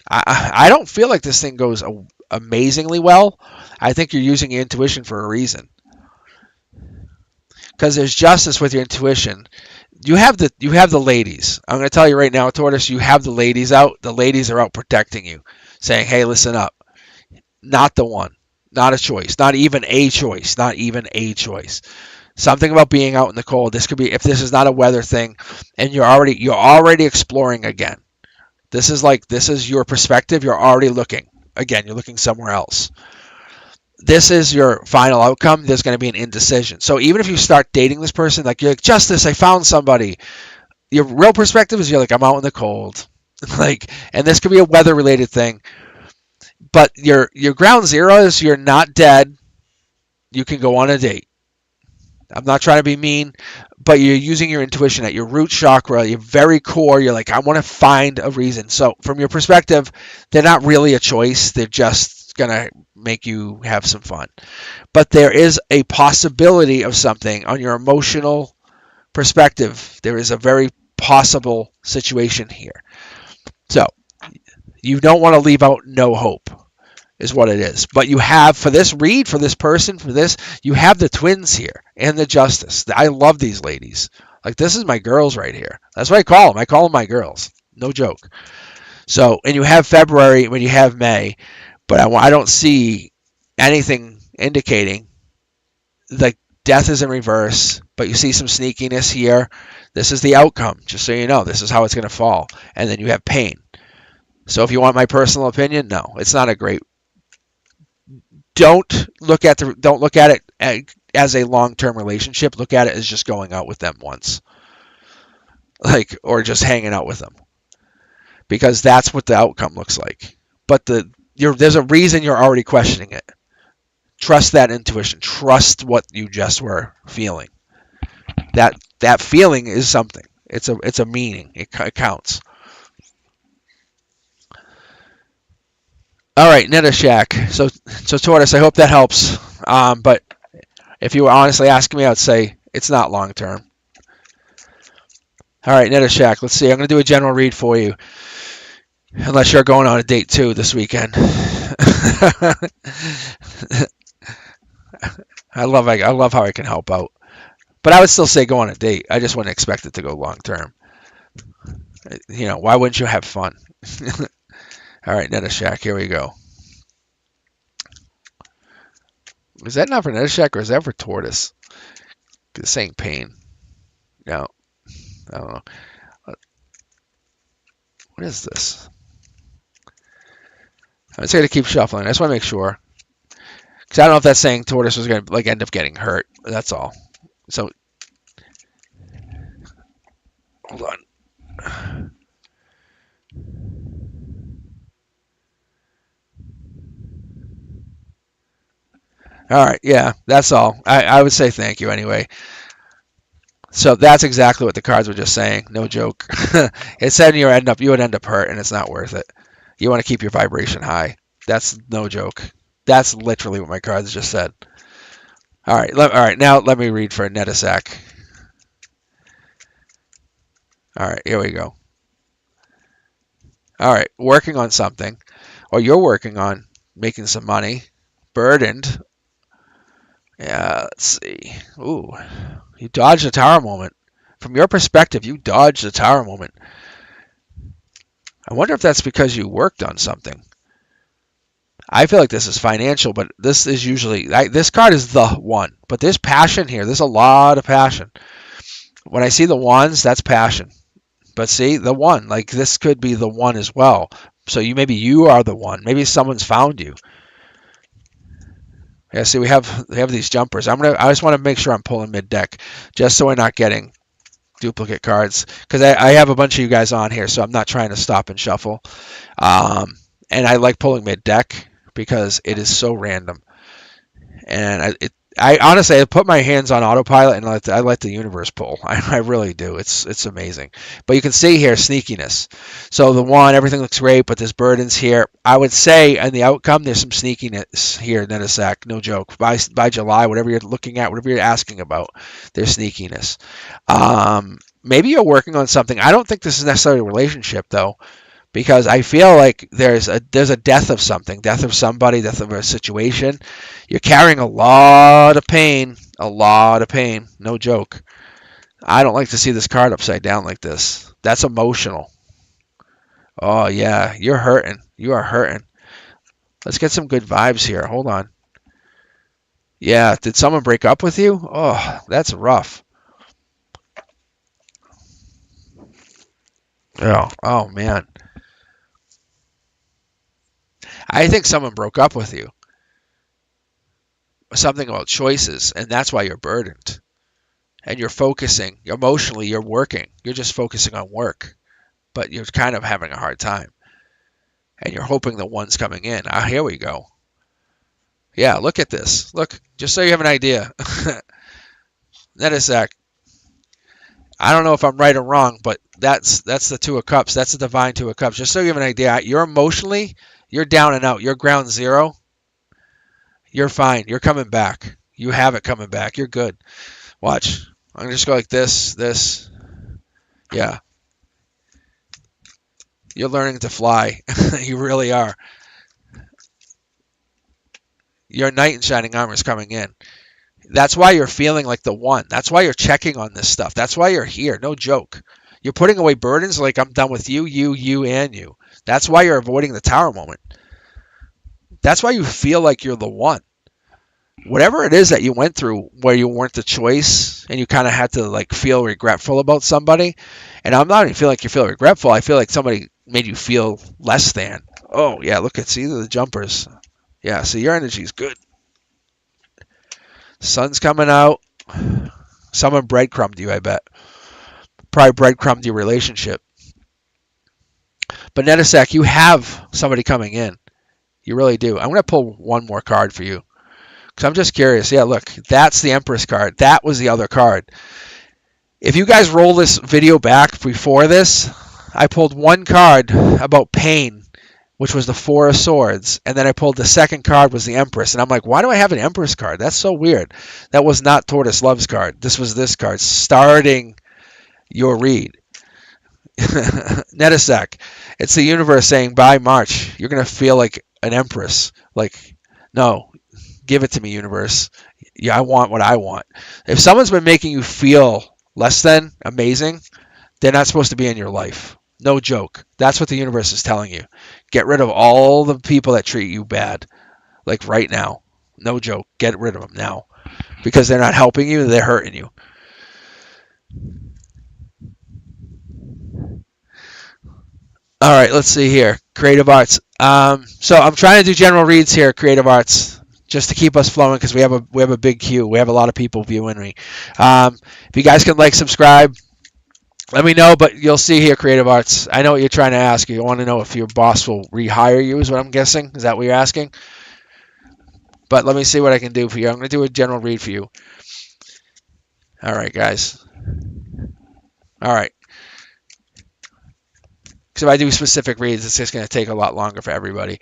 I don't feel like this thing goes amazingly well. I think you're using your intuition for a reason. Because there's justice with your intuition. You have the ladies. I'm going to tell you right now, Tortoise, you have the ladies out. The ladies are out protecting you, saying, hey, listen up. Not the one. Not a choice. Not even a choice. Not even a choice. Something about being out in the cold. This could be, if this is not a weather thing, and you're already exploring again. This is your perspective. You're already looking. Again, you're looking somewhere else. This is your final outcome. There's going to be an indecision. So even if you start dating this person, like you're like, Justice, I found somebody. Your real perspective is you're like, I'm out in the cold. And this could be a weather related thing. But your ground zero is you're not dead. You can go on a date. I'm not trying to be mean, but you're using your intuition at your root chakra, your very core. You're like, I want to find a reason. So from your perspective, they're not really a choice. They're just going to make you have some fun. But there is a possibility of something on your emotional perspective. There is a very possible situation here. So you don't want to leave out no hope. Is what it is. But you have, for this read, for this person, for this, you have the twins here and the Justice. I love these ladies. Like, this is my girls right here. That's what I call them. I call them my girls. No joke. So, and you have February when you have May, but I don't see anything indicating like Death is in reverse, but you see some sneakiness here. This is the outcome, just so you know. This is how it's going to fall. And then you have pain. So if you want my personal opinion, no, it's not a great. Don't look at it as a long-term relationship. Look at it as just going out with them once, or just hanging out with them, because that's what the outcome looks like. But there's a reason you're already questioning it. Trust that intuition. Trust what you just were feeling. That feeling is something. It's a meaning. It counts. All right, Netashak. So Taurus, I hope that helps. But if you were honestly asking me, I would say it's not long term. All right, Netashak. Let's see. I'm going to do a general read for you, unless you're going on a date too this weekend. I love how I can help out. But I would still say go on a date. I just wouldn't expect it to go long term. Why wouldn't you have fun? All right, Netashak, here we go. Is that not for Netashak or is that for Tortoise? It's saying pain. No, I don't know. What is this? I'm just going to keep shuffling. I just want to make sure. Because I don't know if that's saying Tortoise was going to end up getting hurt. That's all. So, hold on. All right, yeah, that's all. I would say thank you anyway. So that's exactly what the cards were just saying. No joke. It said you would end up hurt, and it's not worth it. You want to keep your vibration high. That's no joke. That's literally what my cards just said. All right, now let me read for Netasak. All right, here we go. All right, working on something, or you're working on making some money, burdened. Yeah, let's see. Ooh, you dodged the tower moment. From your perspective, you dodged the tower moment. I wonder if that's because you worked on something. I feel like this is financial, but this is usually, this card is the one. But there's passion here. There's a lot of passion. When I see the ones, that's passion. But see, the one, this could be the one as well. So maybe you are the one. Maybe someone's found you. Yeah, see, we have these jumpers. I just want to make sure I'm pulling mid deck, just so we're not getting duplicate cards. Because I have a bunch of you guys on here, so I'm not trying to stop and shuffle. And I like pulling mid deck because it is so random. And I honestly, I put my hands on autopilot and I let the universe pull. I really do. It's amazing. But you can see here sneakiness. So the one, everything looks great, but there's burdens here. I would say in the outcome, there's some sneakiness here, Netasak. No joke. By July, whatever you're looking at, whatever you're asking about, there's sneakiness. Maybe you're working on something. I don't think this is necessarily a relationship though, because I feel like there's a death of something, death of somebody, death of a situation. You're carrying a lot of pain, no joke. I don't like to see this card upside down like this. That's emotional. Oh yeah, you're hurting. You are hurting. Let's get some good vibes here. Hold on. Yeah, did someone break up with you? Oh, that's rough. Oh man. I think someone broke up with you. Something about choices, and that's why you're burdened. And you're focusing, emotionally, you're working. You're just focusing on work, but you're kind of having a hard time. And you're hoping the one's coming in. Ah, here we go. Yeah, look at this. Look, just so you have an idea. Netasak. I don't know if I'm right or wrong, but that's the Two of Cups. That's the divine Two of Cups. Just so you have an idea, you're emotionally, you're down and out. You're ground zero. You're fine. You're coming back. You have it coming back. You're good. Watch. I'm going to just go like this. Yeah. You're learning to fly. You really are. Your knight in shining armor is coming in. That's why you're feeling like the one. That's why you're checking on this stuff. That's why you're here. No joke. You're putting away burdens like I'm done with you, and you. That's why you're avoiding the tower moment. That's why you feel like you're the one. Whatever it is that you went through where you weren't the choice and you kind of had to like feel regretful about somebody, and I'm not even feeling like you feel regretful. I feel like somebody made you feel less than. Oh yeah, look at see the jumpers. Yeah, see your energy's good. Sun's coming out. Someone breadcrumbed you, I bet. Probably breadcrumbed your relationship. But Netisek, you have somebody coming in. You really do. I'm going to pull one more card for you. Because I'm just curious. Yeah, look, that's the Empress card. That was the other card. If you guys roll this video back before this, I pulled one card about pain, which was the Four of Swords. And then I pulled the second card was the Empress. And I'm like, why do I have an Empress card? That's so weird. That was not Tortoise Love's card. This was this card, starting your read. Netisek, it's the universe saying by March, you're going to feel like an Empress. Like, no, give it to me, universe. Yeah, I want what I want. If someone's been making you feel less than amazing, they're not supposed to be in your life. No joke. That's what the universe is telling you. Get rid of all the people that treat you bad. Like right now. No joke. Get rid of them now. Because they're not helping you, they're hurting you. All right, let's see here. Creative Arts. So I'm trying to do general reads here, Creative Arts, just to keep us flowing because we have a big queue. We have a lot of people viewing me. If you guys can like, subscribe, let me know. But you'll see here, Creative Arts. I know what you're trying to ask. You want to know if your boss will rehire you, is what I'm guessing. Is that what you're asking? But let me see what I can do for you. I'm going to do a general read for you. All right, guys. All right. Because if I do specific reads, it's just going to take a lot longer for everybody.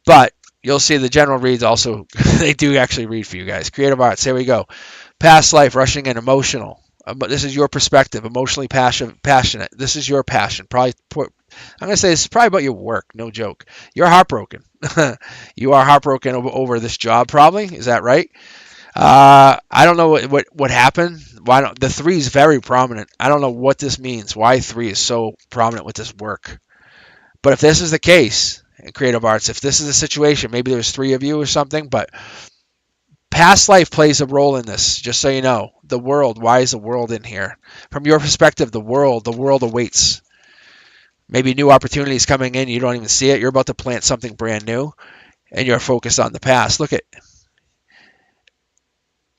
But you'll see the general reads also, they do actually read for you guys. Creative Arts, here we go. Past life, rushing and emotional. But this is your perspective, emotionally passionate. This is your passion. Probably, I'm going to say this is probably about your work, no joke. You're heartbroken. You are heartbroken over this job, probably. Is that right? I don't know what happened. Why don't the 3 is very prominent. I don't know what this means. Why 3 is so prominent with this work. But if this is the case in Creative Arts, if this is the situation, maybe there's 3 of you or something, but past life plays a role in this, just so you know. The world, why is the world in here? From your perspective, the world awaits. Maybe new opportunities coming in, you don't even see it. You're about to plant something brand new, and you're focused on the past. Look at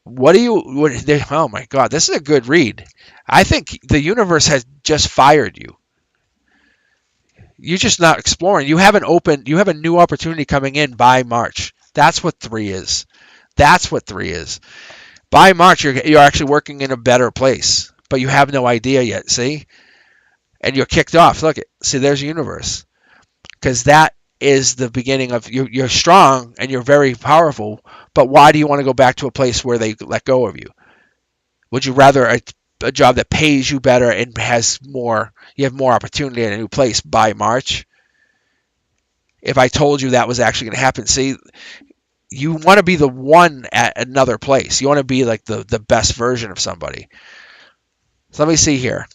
oh my God, this is a good read. I think the universe has just fired you. You're just not exploring. You have a new opportunity coming in by March. That's what 3 is. That's what 3 is. By March, you're actually working in a better place, but you have no idea yet, see? And you're kicked off. Look, see, there's the universe. Because that is the beginning of, you're strong and you're very powerful, but why do you want to go back to a place where they let go of you? Would you rather a job that pays you better and you have more opportunity in a new place by March? If I told you that was actually going to happen, see, you want to be the one at another place. You want to be like the best version of somebody. So let me see here.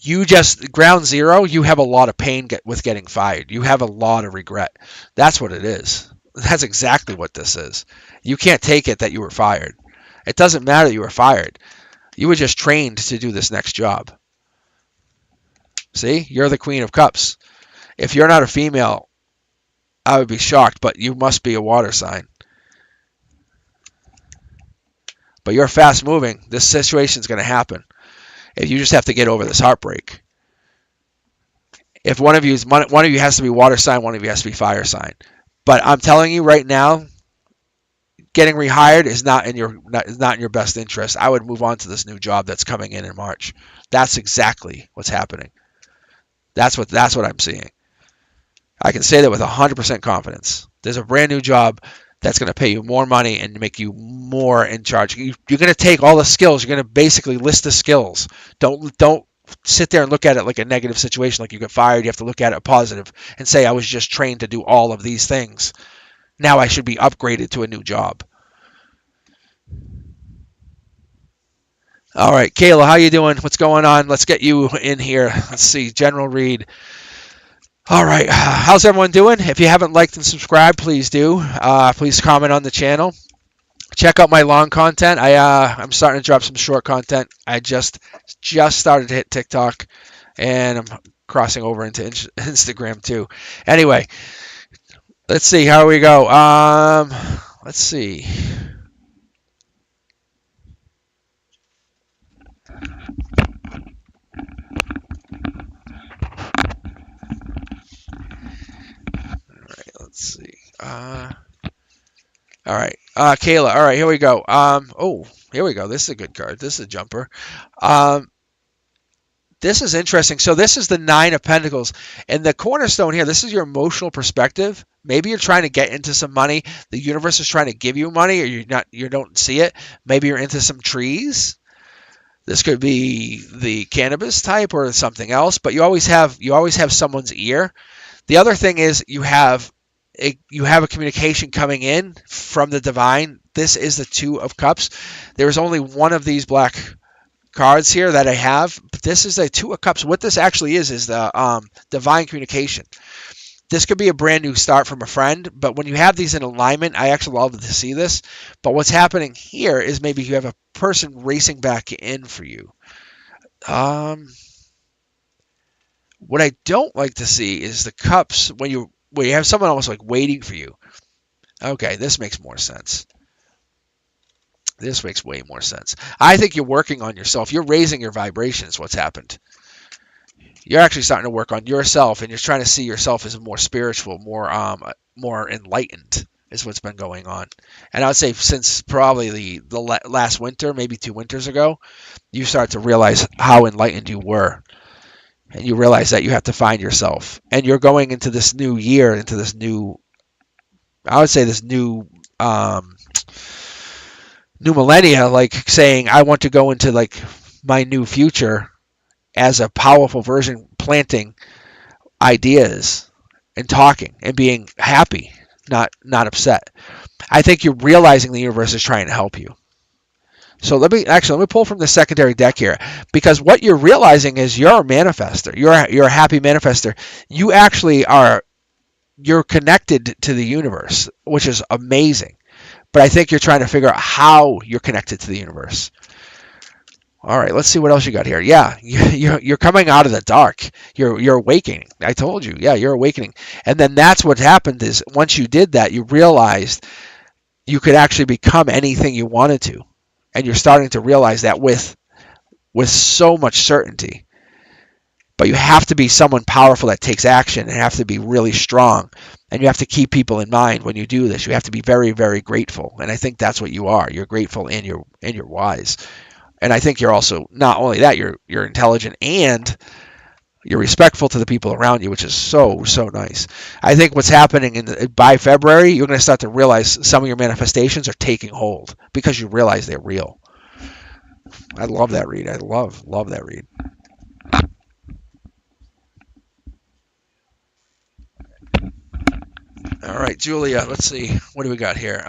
You just, ground zero, you have a lot of pain with getting fired. You have a lot of regret. That's what it is. That's exactly what this is. You can't take it that you were fired. It doesn't matter that you were fired. You were just trained to do this next job. See? You're the Queen of Cups. If you're not a female, I would be shocked, but you must be a water sign. But you're fast moving. This situation's going to happen. If you just have to get over this heartbreak. If one of you has to be water sign, one of you has to be fire sign. But I'm telling you right now, getting rehired is not in your best interest. I would move on to this new job that's coming in March. That's exactly what's happening. That's what I'm seeing. I can say that with 100% confidence. There's a brand new job that's going to pay you more money and make you more in charge. You're going to take all the skills. You're going to basically list the skills. Don't sit there and look at it like a negative situation, like you get fired. You have to look at it positive and say, I was just trained to do all of these things. Now I should be upgraded to a new job. All right, Kayla, how you doing? What's going on? Let's get you in here. Let's see, general read. All right, how's everyone doing? If you haven't liked and subscribed, please do. Please comment on the channel. Check out my long content. I'm starting to drop some short content. I just started to hit TikTok, and I'm crossing over into Instagram too. Anyway, let's see how we go. Let's see. Let's see. All right. Kayla. All right, here we go. Oh, here we go. This is a good card. This is a jumper. Um, this is interesting. So this is the Nine of Pentacles, and the cornerstone here. This is your emotional perspective. Maybe you're trying to get into some money. The universe is trying to give you money, or you're not. You don't see it. Maybe you're into some trees. This could be the cannabis type or something else. But you always have someone's ear. The other thing is you have a communication coming in from the divine. This is the Two of Cups. There is only one of these black cards here that I have, but this is a Two of Cups. What this actually is the divine communication. This could be a brand new start from a friend, but when you have these in alignment, I actually love to see this. But what's happening here is maybe you have a person racing back in for you. Um, what I don't like to see is the cups when you have someone almost like waiting for you. Okay, this makes more sense. This makes way more sense. I think you're working on yourself. You're raising your vibrations. What's happened? You're actually starting to work on yourself, and you're trying to see yourself as more spiritual, more enlightened. Is what's been going on. And I would say since probably the last winter, maybe 2 winters ago, you start to realize how enlightened you were, and you realize that you have to find yourself. And you're going into this new year, into this new, I would say this new millennia, like saying I want to go into like my new future as a powerful version, planting ideas and talking and being happy, not upset. I think you're realizing the universe is trying to help you. So let me pull from the secondary deck here, because what you're realizing is you're a manifester. You're a happy manifester. You actually are. You're connected to the universe, which is amazing. But I think you're trying to figure out how you're connected to the universe. All right, let's see what else you got here. Yeah, you're coming out of the dark. You're awakening. I told you. Yeah, you're awakening. And then that's what happened is once you did that, you realized you could actually become anything you wanted to. And you're starting to realize that with so much certainty. But you have to be someone powerful that takes action, and have to be really strong. And you have to keep people in mind when you do this. You have to be very, very grateful. And I think that's what you are. You're grateful and you're wise. And I think you're also not only that, you're intelligent and you're respectful to the people around you, which is so nice. I think what's happening by February, you're going to start to realize some of your manifestations are taking hold because you realize they're real. I love that read. I love that read. All right, Julia. Let's see. What do we got here?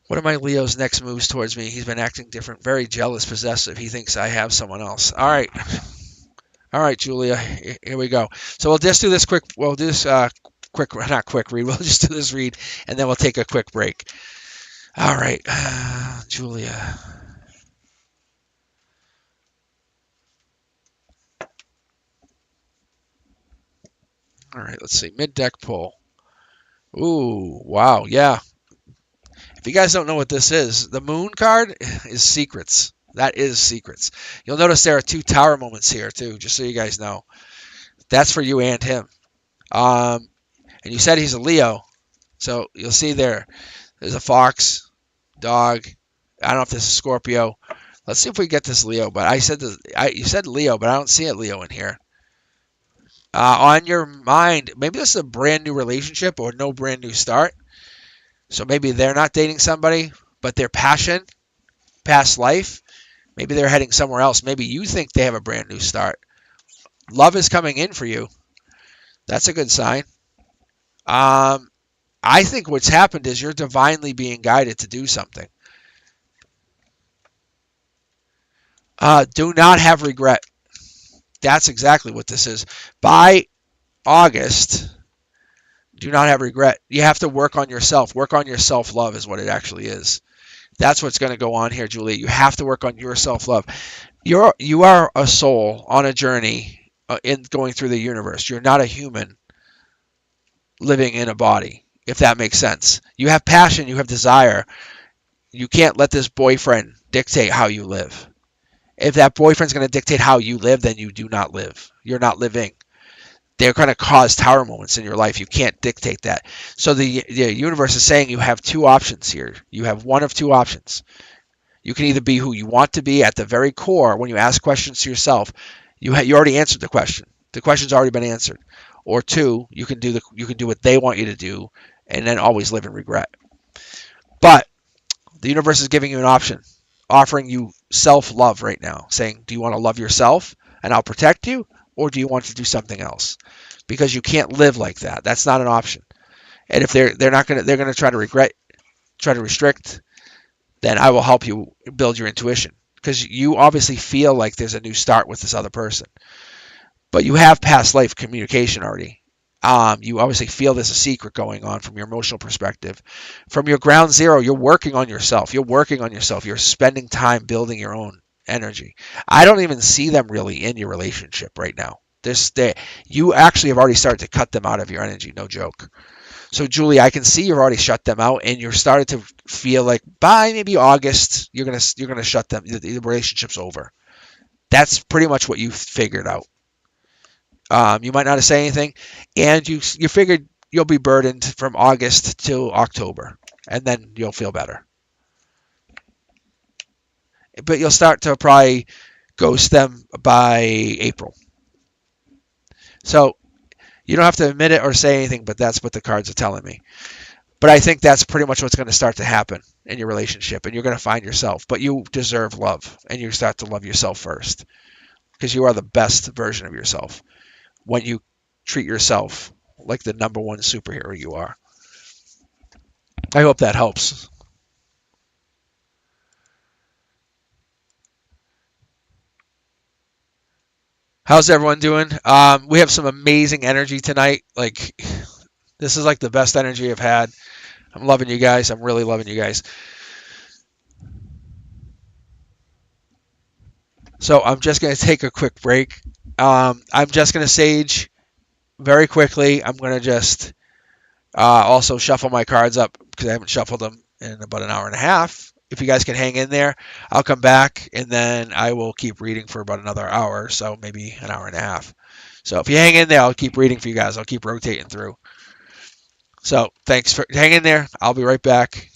What are my Leo's next moves towards me? He's been acting different, very jealous, possessive. He thinks I have someone else. All right, Julia. Here we go. So we'll just do this quick. We'll do this quick, not quick read. We'll just do this read, and then we'll take a quick break. All right, Julia. All right, let's see. Mid deck pull. Ooh, wow, yeah. If you guys don't know what this is, the moon card is secrets. That is secrets. You'll notice there are two tower moments here too, just so you guys know. That's for you and him. And you said he's a Leo, so you'll see there's a fox, dog. I don't know if this is Scorpio. Let's see if we get this Leo. But you said Leo, but I don't see a Leo in here. On your mind, maybe this is a brand new relationship or no brand new start. So maybe they're not dating somebody, but their passion, past life, maybe they're heading somewhere else. Maybe you think they have a brand new start. Love is coming in for you. That's a good sign. I think what's happened is you're divinely being guided to do something. Do not have regret. That's exactly what this is. By August, Do not have regret. You have to work on yourself. Work on your self-love is what it actually is. That's what's going to go on here, Julie. You have to work on your self-love. You are a soul on a journey in going through the universe. You're not a human living in a body, if that makes sense. You have passion, you have desire. You can't let this boyfriend dictate how you live. If that boyfriend's going to dictate how you live, then you do not live. You're not living. They're going to cause tower moments in your life. You can't dictate that. So the universe is saying you have two options here. You have one of two options. You can either be who you want to be at the very core. When you ask questions to yourself, you already answered the question. The question's already been answered. Or two, you can do what they want you to do, and then always live in regret. But the universe is giving you an option, offering you self-love right now, saying, do you want to love yourself and I'll protect you, or do you want to do something else? Because you can't live like that. That's not an option. And if they're going to try to restrict, then I will help you build your intuition, because you obviously feel like there's a new start with this other person, but you have past life communication already. You obviously feel there's a secret going on from your emotional perspective. From your ground zero, you're working on yourself. You're working on yourself. You're spending time building your own energy. I don't even see them really in your relationship right now. You actually have already started to cut them out of your energy, no joke. So Julie, I can see you've already shut them out, and you're starting to feel like by maybe August you're gonna shut them. The relationship's over. That's pretty much what you figured out. You might not have said anything, and you figured you'll be burdened from August till October, and then you'll feel better. But you'll start to probably ghost them by April. So you don't have to admit it or say anything, but that's what the cards are telling me. But I think that's pretty much what's going to start to happen in your relationship, and you're going to find yourself. But you deserve love, and you start to love yourself first, because you are the best version of yourself when you treat yourself like the number one superhero you are. I hope that helps. How's everyone doing? We have some amazing energy tonight. Like, this is like the best energy I've had. I'm loving you guys. I'm really loving you guys. So I'm just going to take a quick break. I'm just going to sage very quickly. I'm going to just also shuffle my cards up because I haven't shuffled them in about an hour and a half. If you guys can hang in there, I'll come back and then I will keep reading for about another hour, so maybe an hour and a half. So if you hang in there, I'll keep reading for you guys. I'll keep rotating through. So thanks for hanging there. I'll be right back.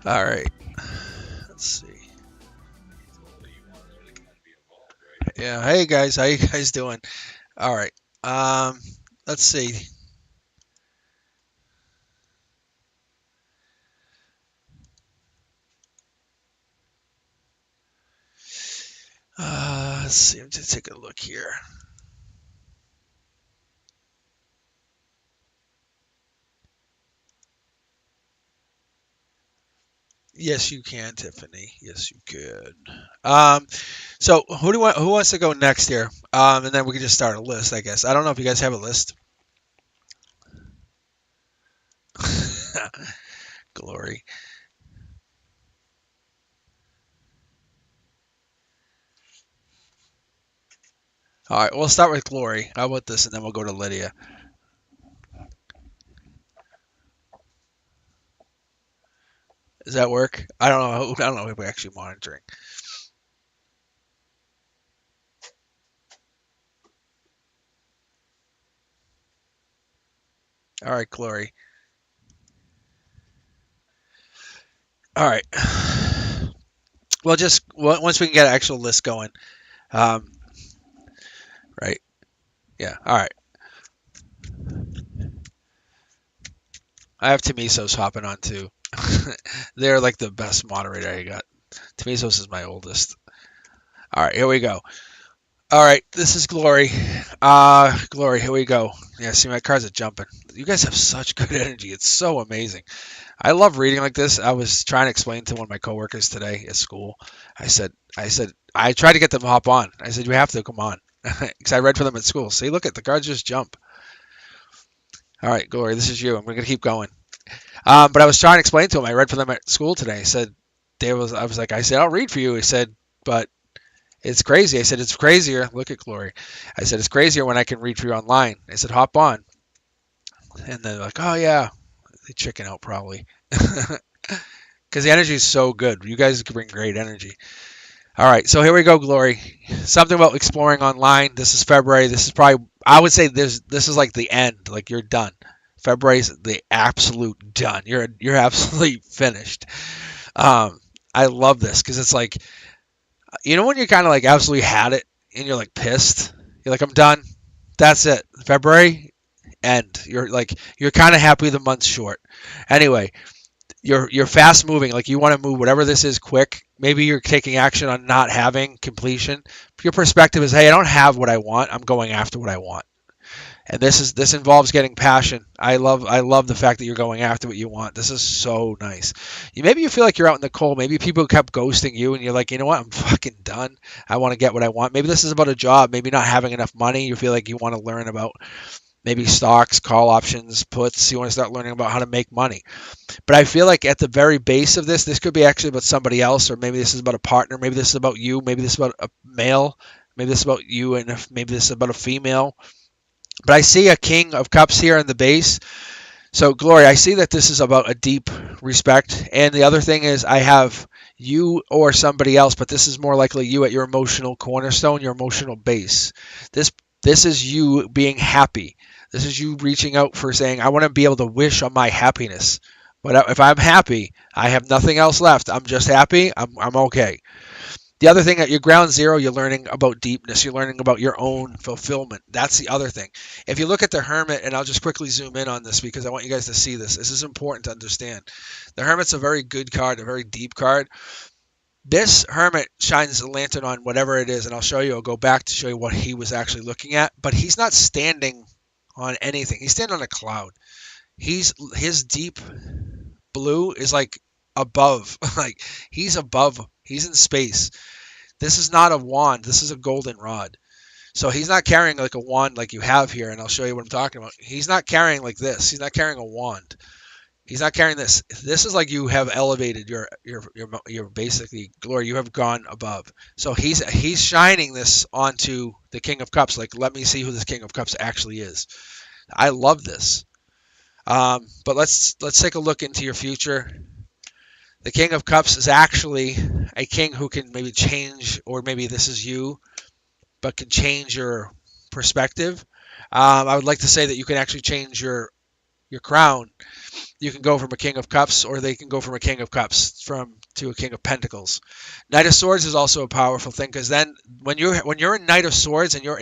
All right. Let's see. Yeah. Hey guys, how you guys doing? All right. Um, let's see. Let's see. I'm just take a look here. Yes, you can, Tiffany. Yes, you could. Um, so who do want? Who wants to go next here? And then we can just start a list, I guess. I don't know if you guys have a list. Glory. All right, we'll start with Glory. How about this, and then we'll go to Lydia. Does that work? I don't know. I don't know if we're actually monitoring. All right, Glory. All right. Well, just once we can get an actual list going. Um, right. Yeah. All right. I have Tamisos hopping on too. They're like the best moderator I got. Tamisos is my oldest. All right, here we go. All right, this is Glory. Glory, here we go. Yeah, see, my cards are jumping. You guys have such good energy. It's so amazing. I love reading like this. I was trying to explain to one of my coworkers today at school. I tried to get them to hop on. I said, you have to come on. Because I read for them at school. See, look at the cards just jump. All right, Glory, this is you. I'm going to keep going. But I was trying to explain to him. I read for them at school today. I said, I said, I'll read for you. He said, but it's crazy. I said, it's crazier. Look at Glory. I said, it's crazier when I can read for you online. I said, hop on. And they're like, oh, yeah. They chicken out probably. Because the energy is so good. You guys bring great energy. All right, so here we go, Glory. Something about exploring online. This is February. This is probably, I would say this is like the end. Like you're done. February's the absolute done. You're absolutely finished. I love this because it's like, when you're kind of like absolutely had it and you're like pissed. You're like, I'm done. That's it. February end. You're kind of happy the month's short. Anyway, you're fast moving. Like you want to move whatever this is quick. Maybe you're taking action on not having completion. Your perspective is, hey, I don't have what I want. I'm going after what I want. And this involves getting passion. I love the fact that you're going after what you want. This is so nice. Maybe you feel like you're out in the cold. Maybe people kept ghosting you, and you're like, you know what? I'm fucking done. I want to get what I want. Maybe this is about a job. Maybe not having enough money. You feel like you want to learn about maybe stocks, call options, puts. You want to start learning about how to make money. But I feel like at the very base of this could be actually about somebody else, or maybe this is about a partner. Maybe this is about you. Maybe this is about a male. Maybe this is about you, and maybe this is about a female. But I see a King of Cups here in the base. So, Glory, I see that this is about a deep respect. And the other thing is, I have you or somebody else, but this is more likely you at your emotional cornerstone, your emotional base. This this is you being happy. This is you reaching out for saying, I want to be able to wish on my happiness. But if I'm happy, I have nothing else left. I'm just happy. I'm okay. The other thing at your ground zero, you're learning about deepness. You're learning about your own fulfillment. That's the other thing. If you look at the Hermit, and I'll just quickly zoom in on this because I want you guys to see this. This is important to understand. The Hermit's a very good card, a very deep card. This Hermit shines a lantern on whatever it is, and I'll show you. I'll go back to show you what he was actually looking at. But he's not standing on anything. He's standing on a cloud. His deep blue is like above. Like he's above. He's in space. This is not a wand. This is a golden rod. So he's not carrying like a wand like you have here, and I'll show you what I'm talking about. He's not carrying like this. He's not carrying a wand. He's not carrying this. This is like you have elevated your basically glory. You have gone above. So he's shining this onto the King of Cups. Like, let me see who this King of Cups actually is. I love this. But let's take a look into your future. The King of Cups is actually a king who can maybe change, or maybe this is you, but can change your perspective. I would like to say that you can actually change your your crown, you can go from a King of Cups, or they can go from a King of Cups to a King of Pentacles. Knight of Swords is also a powerful thing, because then when you're a Knight of Swords and you're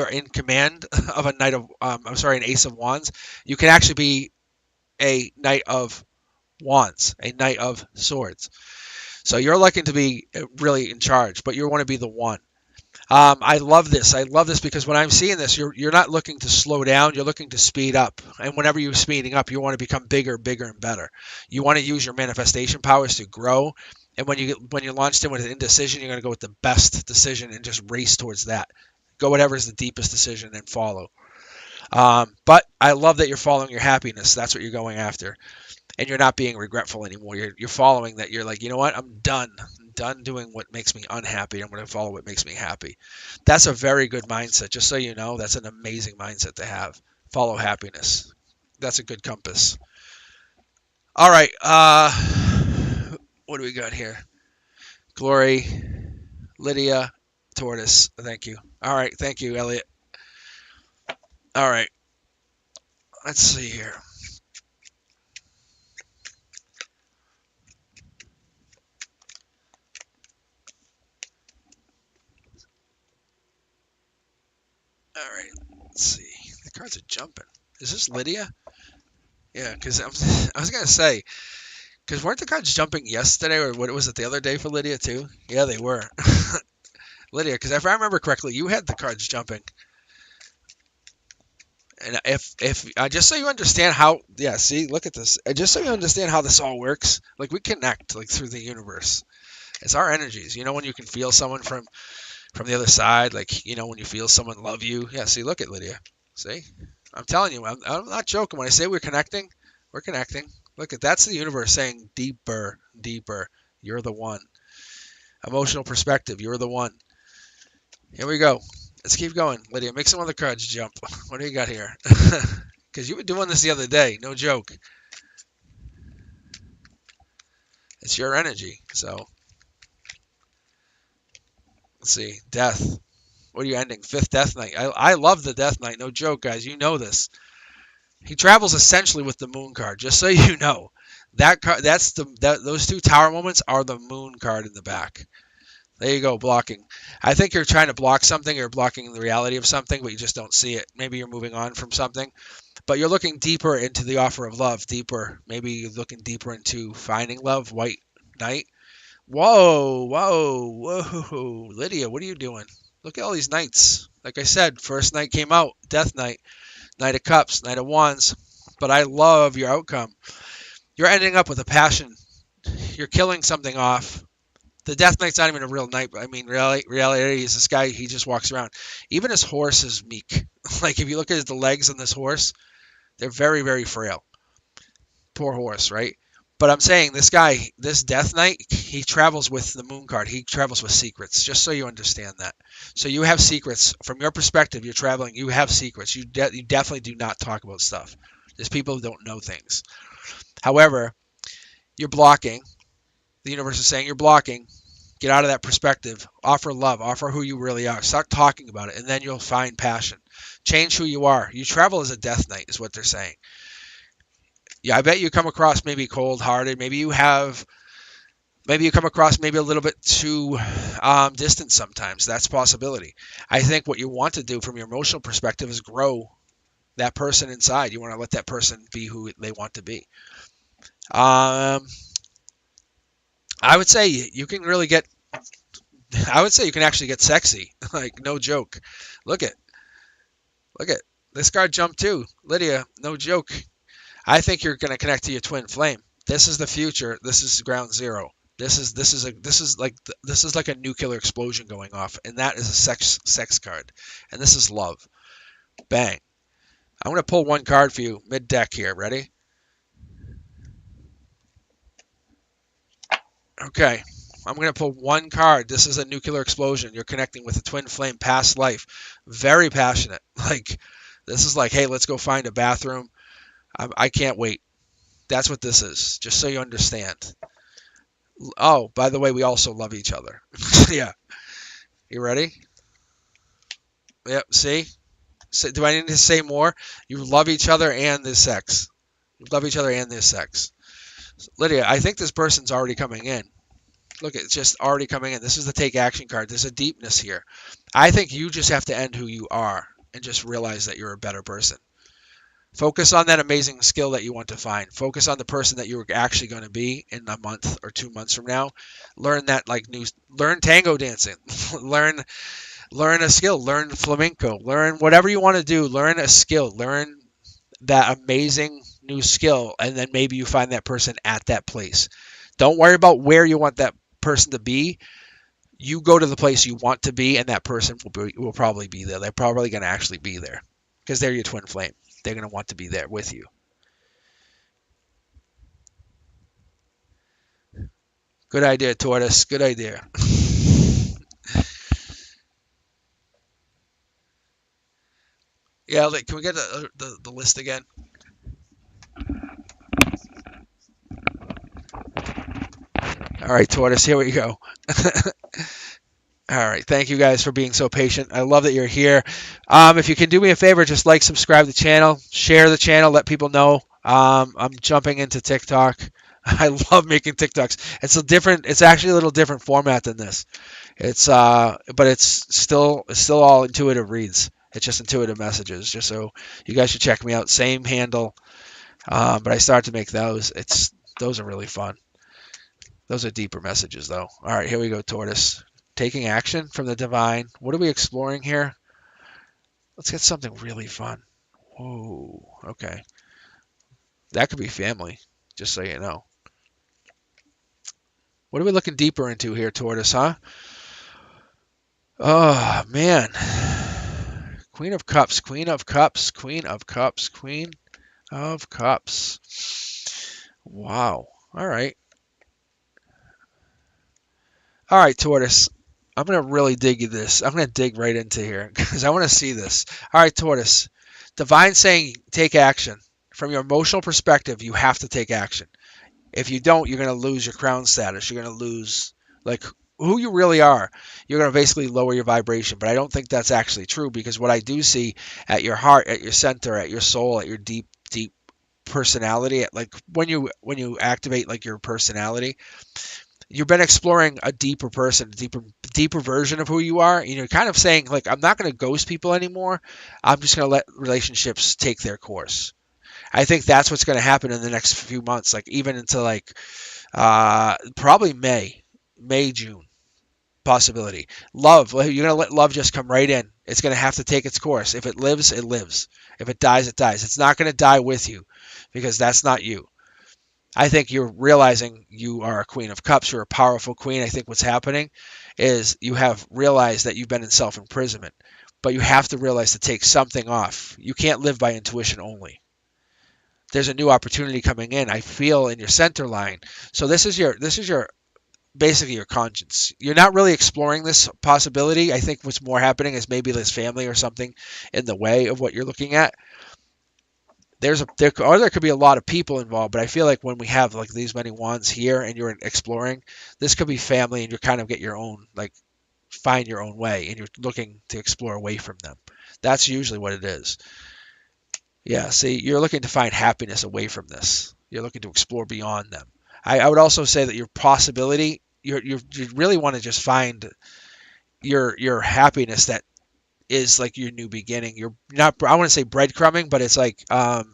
in command of a Knight of an Ace of Wands, you can actually be a Knight of Wands, a Knight of Swords. So you're looking to be really in charge, but you want to be the one. I love this. I love this because when I'm seeing this, you're not looking to slow down. You're looking to speed up. And whenever you're speeding up, you want to become bigger, bigger, and better. You want to use your manifestation powers to grow. And when you're launched in with an indecision, you're going to go with the best decision and just race towards that. Go whatever is the deepest decision and follow. But I love that you're following your happiness. That's what you're going after. And you're not being regretful anymore. You're following that. You're like, you know what? I'm done. I'm done doing what makes me unhappy. I'm going to follow what makes me happy. That's a very good mindset. Just so you know, that's an amazing mindset to have. Follow happiness. That's a good compass. All right. What do we got here? Glory, Lydia, Tortoise. Thank you. All right. Thank you, Elliot. All right. Let's see here. All right, let's see. The cards are jumping. Is this Lydia? Yeah, because I was gonna say, because weren't the cards jumping yesterday, or what was it the other day for Lydia too? Yeah, they were. Lydia, because if I remember correctly, you had the cards jumping. And if just so you understand how, yeah, see, look at this. Just so you understand how this all works, like we connect like through the universe. It's our energies. You know when you can feel someone from the other side, like you know when you feel someone love you. Yeah, see, look at Lydia. See, I'm telling you, I'm not joking when I say we're connecting. We're connecting. Look at that's the universe saying deeper, deeper. You're the one. Emotional perspective. You're the one. Here we go. Let's keep going, Lydia. Make some other cards jump. What do you got here? Because you were doing this the other day. No joke. It's your energy. So let's see. Death. What are you ending? Fifth Death Knight. I love the Death Knight. No joke, guys. You know this. He travels essentially with the Moon card. Just so you know, that card. Those two Tower moments are the Moon card in the back. There you go, blocking. I think you're trying to block something. You're blocking the reality of something, but you just don't see it. Maybe you're moving on from something, but you're looking deeper into the offer of love. Deeper. Maybe you're looking deeper into finding love. White Knight. Whoa, whoa, whoa. Lydia, what are you doing? Look at all these knights. Like I said, first knight came out. Death Knight. Knight of Cups. Knight of Wands. But I love your outcome. You're ending up with a passion. You're killing something off. The Death Knight's not even a real knight. I mean, reality is this guy, he just walks around. Even his horse is meek. Like, if you look at the legs on this horse, they're very, very frail. Poor horse, right? But I'm saying this guy, this Death Knight, he travels with the Moon card. He travels with secrets, just so you understand that. So you have secrets. From your perspective, you're traveling, you have secrets. You definitely do not talk about stuff. There's people who don't know things. However, you're blocking. The universe is saying you're blocking. Get out of that perspective. Offer love. Offer who you really are. Start talking about it, and then you'll find passion. Change who you are. You travel as a Death Knight, is what they're saying. Yeah, I bet you come across maybe cold-hearted. Maybe you come across maybe a little bit too distant sometimes. That's a possibility. I think what you want to do from your emotional perspective is grow that person inside. You want to let that person be who they want to be. I would say you can really get. I would say you can actually get sexy. Like, no joke. Look at this card jumped too, Lydia. No joke. I think you're going to connect to your twin flame. This is the future. This is ground zero. This is like a nuclear explosion going off, and that is a sex card, and this is love. Bang. I'm going to pull one card for you mid deck here. Ready? Okay. I'm going to pull one card. This is a nuclear explosion. You're connecting with a twin flame past life. Very passionate. Like, this is like, hey, let's go find a bathroom. I can't wait. That's what this is, just so you understand. Oh, by the way, we also love each other. Yeah. You ready? Yep, see? So, do I need to say more? You love each other and the sex. Love each other and their sex. Lydia, I think this person's already coming in. Look, it's just already coming in. This is the take action card. There's a deepness here. I think you just have to end who you are and just realize that you're a better person. Focus on that amazing skill that you want to find. Focus on the person that you're actually going to be in a month or 2 months from now. Learn that learn tango dancing. learn learn a skill. Learn flamenco. Learn whatever you want to do. Learn a skill. Learn that amazing new skill, and then maybe you find that person at that place. Don't worry about where you want that person to be. You go to the place you want to be, and that person will probably be there. They're probably going to actually be there because they're your twin flame. They're going to want to be there with you. Good idea, Tortoise. Good idea. Yeah, can we get the list again? All right, Tortoise, here we go. All right, thank you guys for being so patient. I love that you're here. If you can do me a favor, just like, subscribe to the channel, share the channel, let people know. I'm jumping into TikTok. I love making TikToks. It's actually a little different format than this. But it's still all intuitive reads. It's just intuitive messages. Just so you guys should check me out. Same handle, but I start to make those are really fun. Those are deeper messages, though. All right, here we go, Tortoise. Taking action from the divine. What are we exploring here? Let's get something really fun. Whoa, okay. That could be family, just so you know. What are we looking deeper into here, Tortoise, huh? Oh, man. Queen of Cups, Queen of Cups, Queen of Cups, Queen of Cups. Wow. All right. All right, Tortoise. I'm going to really dig into this. I'm going to dig right into here because I want to see this. All right, Tortoise. Divine saying take action. From your emotional perspective, you have to take action. If you don't, you're going to lose your crown status. You're going to lose like who you really are. You're going to basically lower your vibration. But I don't think that's actually true because what I do see at your heart, at your center, at your soul, at your deep, deep personality, at like when you activate like your personality, you've been exploring a deeper person, deeper version of who you are. And you're kind of saying like, I'm not going to ghost people anymore. I'm just going to let relationships take their course. I think that's what's going to happen in the next few months, like even into like probably May, June possibility. Love, you're going to let love just come right in. It's going to have to take its course. If it lives, it lives. If it dies, it dies. It's not going to die with you because that's not you. I think you're realizing you are a Queen of Cups. You're a powerful queen. I think what's happening is you have realized that you've been in self imprisonment, but you have to realize to take something off. You can't live by intuition only. There's a new opportunity coming in. I feel in your center line. So this is your basically your conscience. You're not really exploring this possibility. I think what's more happening is maybe this family or something in the way of what you're looking at. There could be a lot of people involved, but I feel like when we have like these many wands here and you're exploring, this could be family and you're kind of get your own like find your own way and you're looking to explore away from them. That's usually what it is. Yeah, see, you're looking to find happiness away from this. You're looking to explore beyond them. I would also say that your possibility, you really want to just find your happiness that is like your new beginning. You're not, I want to say breadcrumbing, but it's like the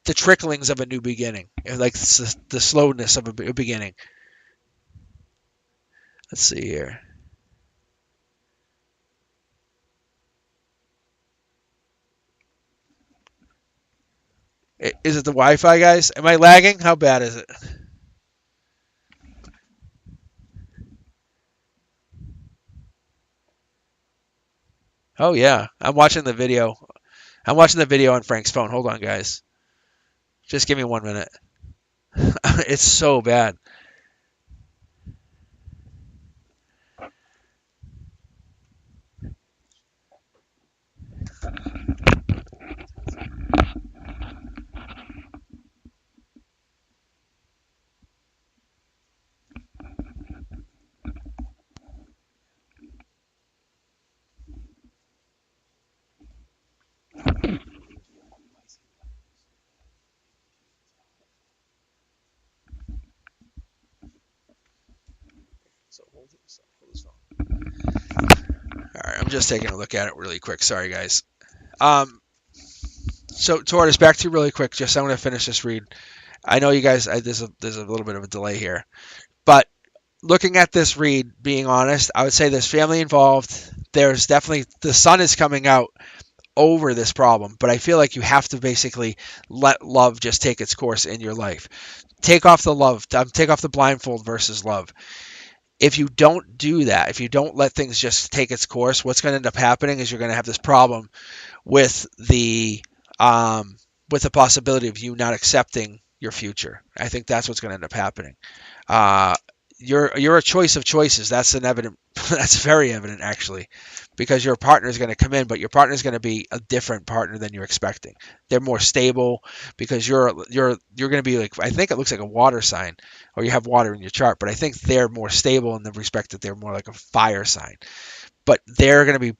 tricklings of a new beginning, like the slowness of a beginning. Let's see here. Is it the Wi-Fi, guys? Am I lagging? How bad is it? Oh yeah, I'm watching the video. I'm watching the video on Frank's phone. Hold on, guys. Just give me 1 minute. It's so bad. So hold this phone. All right, I'm just taking a look at it really quick. Sorry, guys. Um, so Tortoise, back to you really quick. Just I'm going to finish this read. I know you guys. There's a little bit of a delay here, but looking at this read, being honest, I would say there's family involved. There's definitely the sun is coming out over this problem, but I feel like you have to basically let love just take its course in your life. Take off the love, take off the blindfold versus love. If you don't do that, if you don't let things just take its course, what's going to end up happening is you're going to have this problem with um, the possibility of you not accepting your future. I think that's what's going to end up happening. Uh, you're a choice of choices. That's an evident. That's very evident actually, because your partner is going to come in, but your partner is going to be a different partner than you're expecting. They're more stable because you're going to be like, I think it looks like a water sign, or you have water in your chart, but I think they're more stable in the respect that they're more like a fire sign. But they're going to be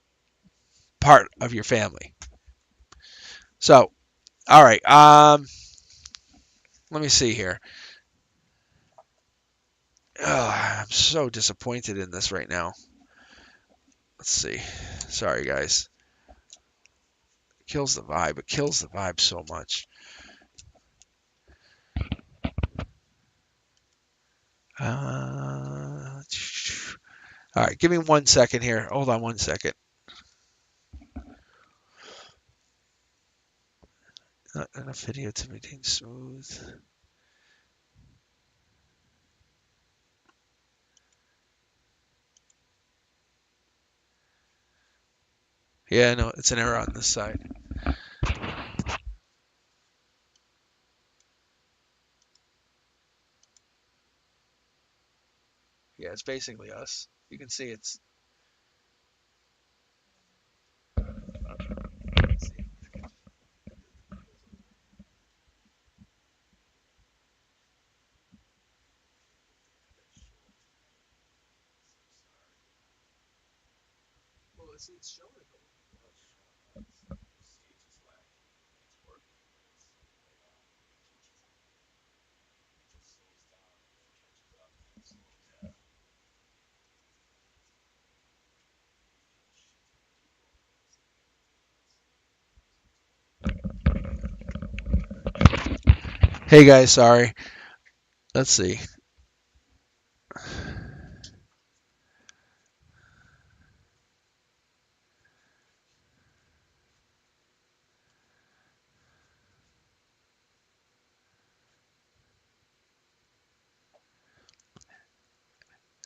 part of your family. So, all right. Let me see here. I'm so disappointed in this right now. Let's see. Sorry, guys. It kills the vibe. It kills the vibe so much. All right, give me 1 second here. Hold on 1 second. Not enough video to maintain smooth. Yeah, no, it's an error on this side. Yeah, it's basically us. You can see it's. Well, it's showing a couple people have see, it's just lacking. It's working. It just slows down and then catches up and then slows down. Hey guys, sorry. Let's see.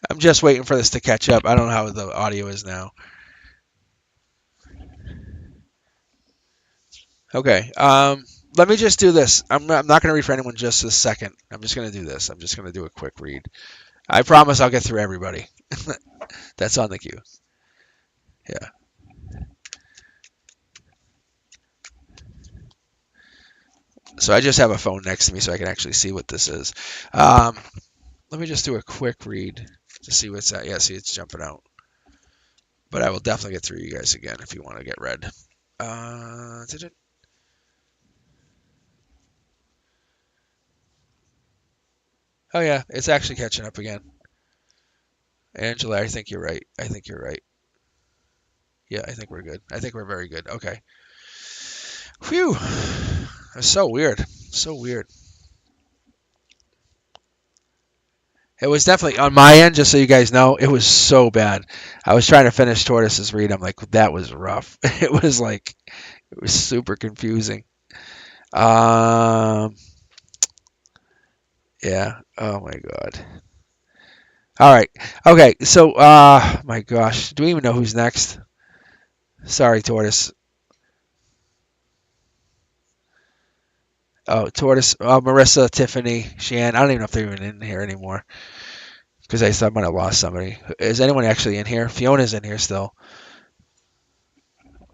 I'm just waiting for this to catch up. I don't know how the audio is now. Okay. Let me just do this. I'm not going to read for anyone just a second. I'm just going to do this. I'm just going to do a quick read. I promise I'll get through everybody. That's on the queue. Yeah. So I just have a phone next to me so I can actually see what this is. Let me just do a quick read to see what's at. Yeah, see, it's jumping out. But I will definitely get through you guys again if you want to get read. Did it? Oh, yeah, it's actually catching up again. Angela, I think you're right. I think you're right. Yeah, I think we're good. I think we're very good. Okay. Phew. That's so weird. So weird. It was definitely on my end, just so you guys know, it was so bad. I was trying to finish Tortoise's read. I'm like, that was rough. It was like, it was super confusing. Um, yeah. Oh my God. All right. Okay. So, my gosh, do we even know who's next? Sorry, Tortoise. Oh, Tortoise, Marissa, Tiffany, Shan. I don't even know if they're even in here anymore because I might have lost somebody. Is anyone actually in here? Fiona's in here still.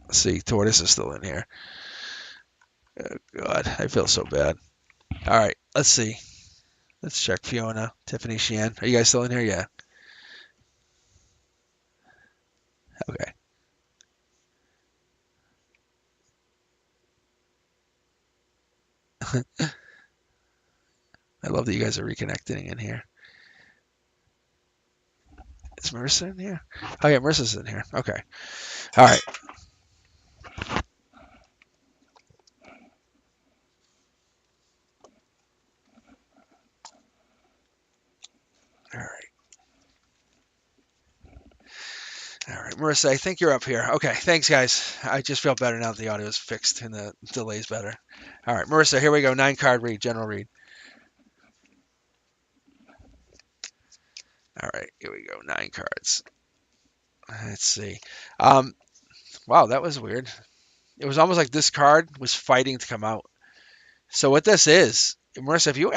Let's see, Tortoise is still in here. Oh, God, I feel so bad. All right, let's see. Let's check Fiona, Tiffany, Shan. Are you guys still in here? Yeah. Okay. I love that you guys are reconnecting in here. Is Marissa in here? Oh yeah, Marissa's in here. Okay. All right. All right. All right, Marissa, I think you're up here. Okay, thanks, guys. I just feel better now that the audio is fixed and the delay's better. All right, Marissa, here we go. 9 card read, general read. All right, here we go. 9 cards. Let's see. Um, wow, that was weird. It was almost like this card was fighting to come out. So what this is, Marissa, if you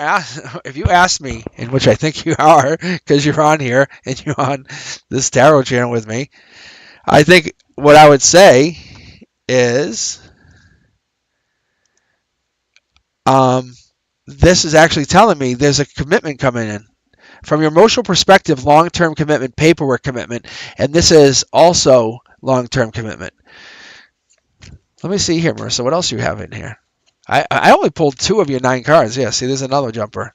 ask me, in which I think you are, because you're on here and you're on this tarot channel with me, I think what I would say is, um, this is actually telling me there's a commitment coming in. From your emotional perspective, long-term commitment, paperwork commitment, and this is also long-term commitment. Let me see here, Marissa. What else do you have in here? I only pulled 2 of your 9 cards. Yeah, see, there's another jumper.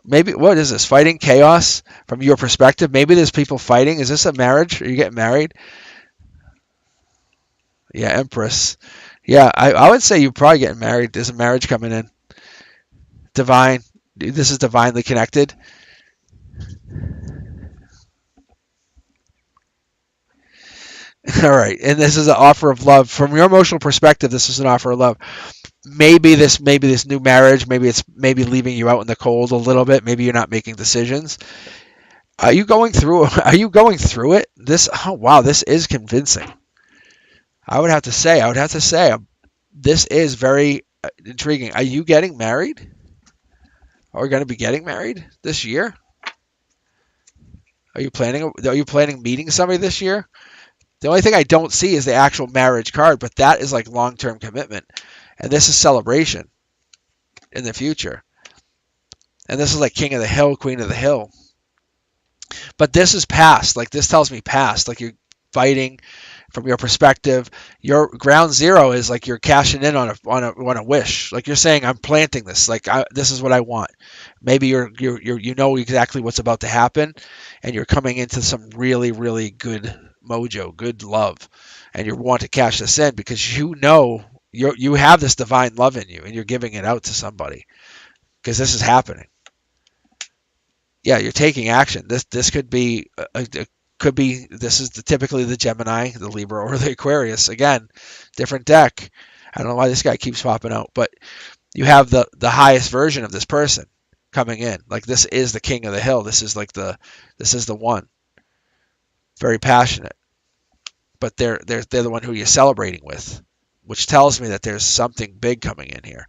Maybe, what is this? Fighting chaos from your perspective? Maybe there's people fighting. Is this a marriage? Are you getting married? Yeah, Empress. Yeah, I would say you're probably getting married. There's a marriage coming in. Divine. This is divinely connected. All right, and this is an offer of love from your emotional perspective. This is an offer of love. Maybe this new marriage. Maybe leaving you out in the cold a little bit. Maybe you're not making decisions. Are you going through? Are you going through it? This. Oh wow, this is convincing. I would have to say, this is very intriguing. Are you getting married? Are we going to be getting married this year? Are you planning meeting somebody this year? The only thing I don't see is the actual marriage card, but that is like long-term commitment. And this is celebration in the future. And this is like King of the Hill, Queen of the Hill. But this is past. Like this tells me past. Like you're fighting from your perspective. Your ground zero is like you're cashing in on a wish. Like you're saying, I'm planting this. Like this is what I want. Maybe you know exactly what's about to happen, and you're coming into some really really good mojo, good love, and you want to cash this in because you know you have this divine love in you, and you're giving it out to somebody because this is happening. Yeah, you're taking action. This could be this is typically the Gemini, the Libra, or the Aquarius. Again, different deck. I don't know why this guy keeps popping out, but you have the highest version of this person coming in. Like this is the king of the hill. This is the one. Very passionate, but they're the one who you're celebrating with, which tells me that there's something big coming in here.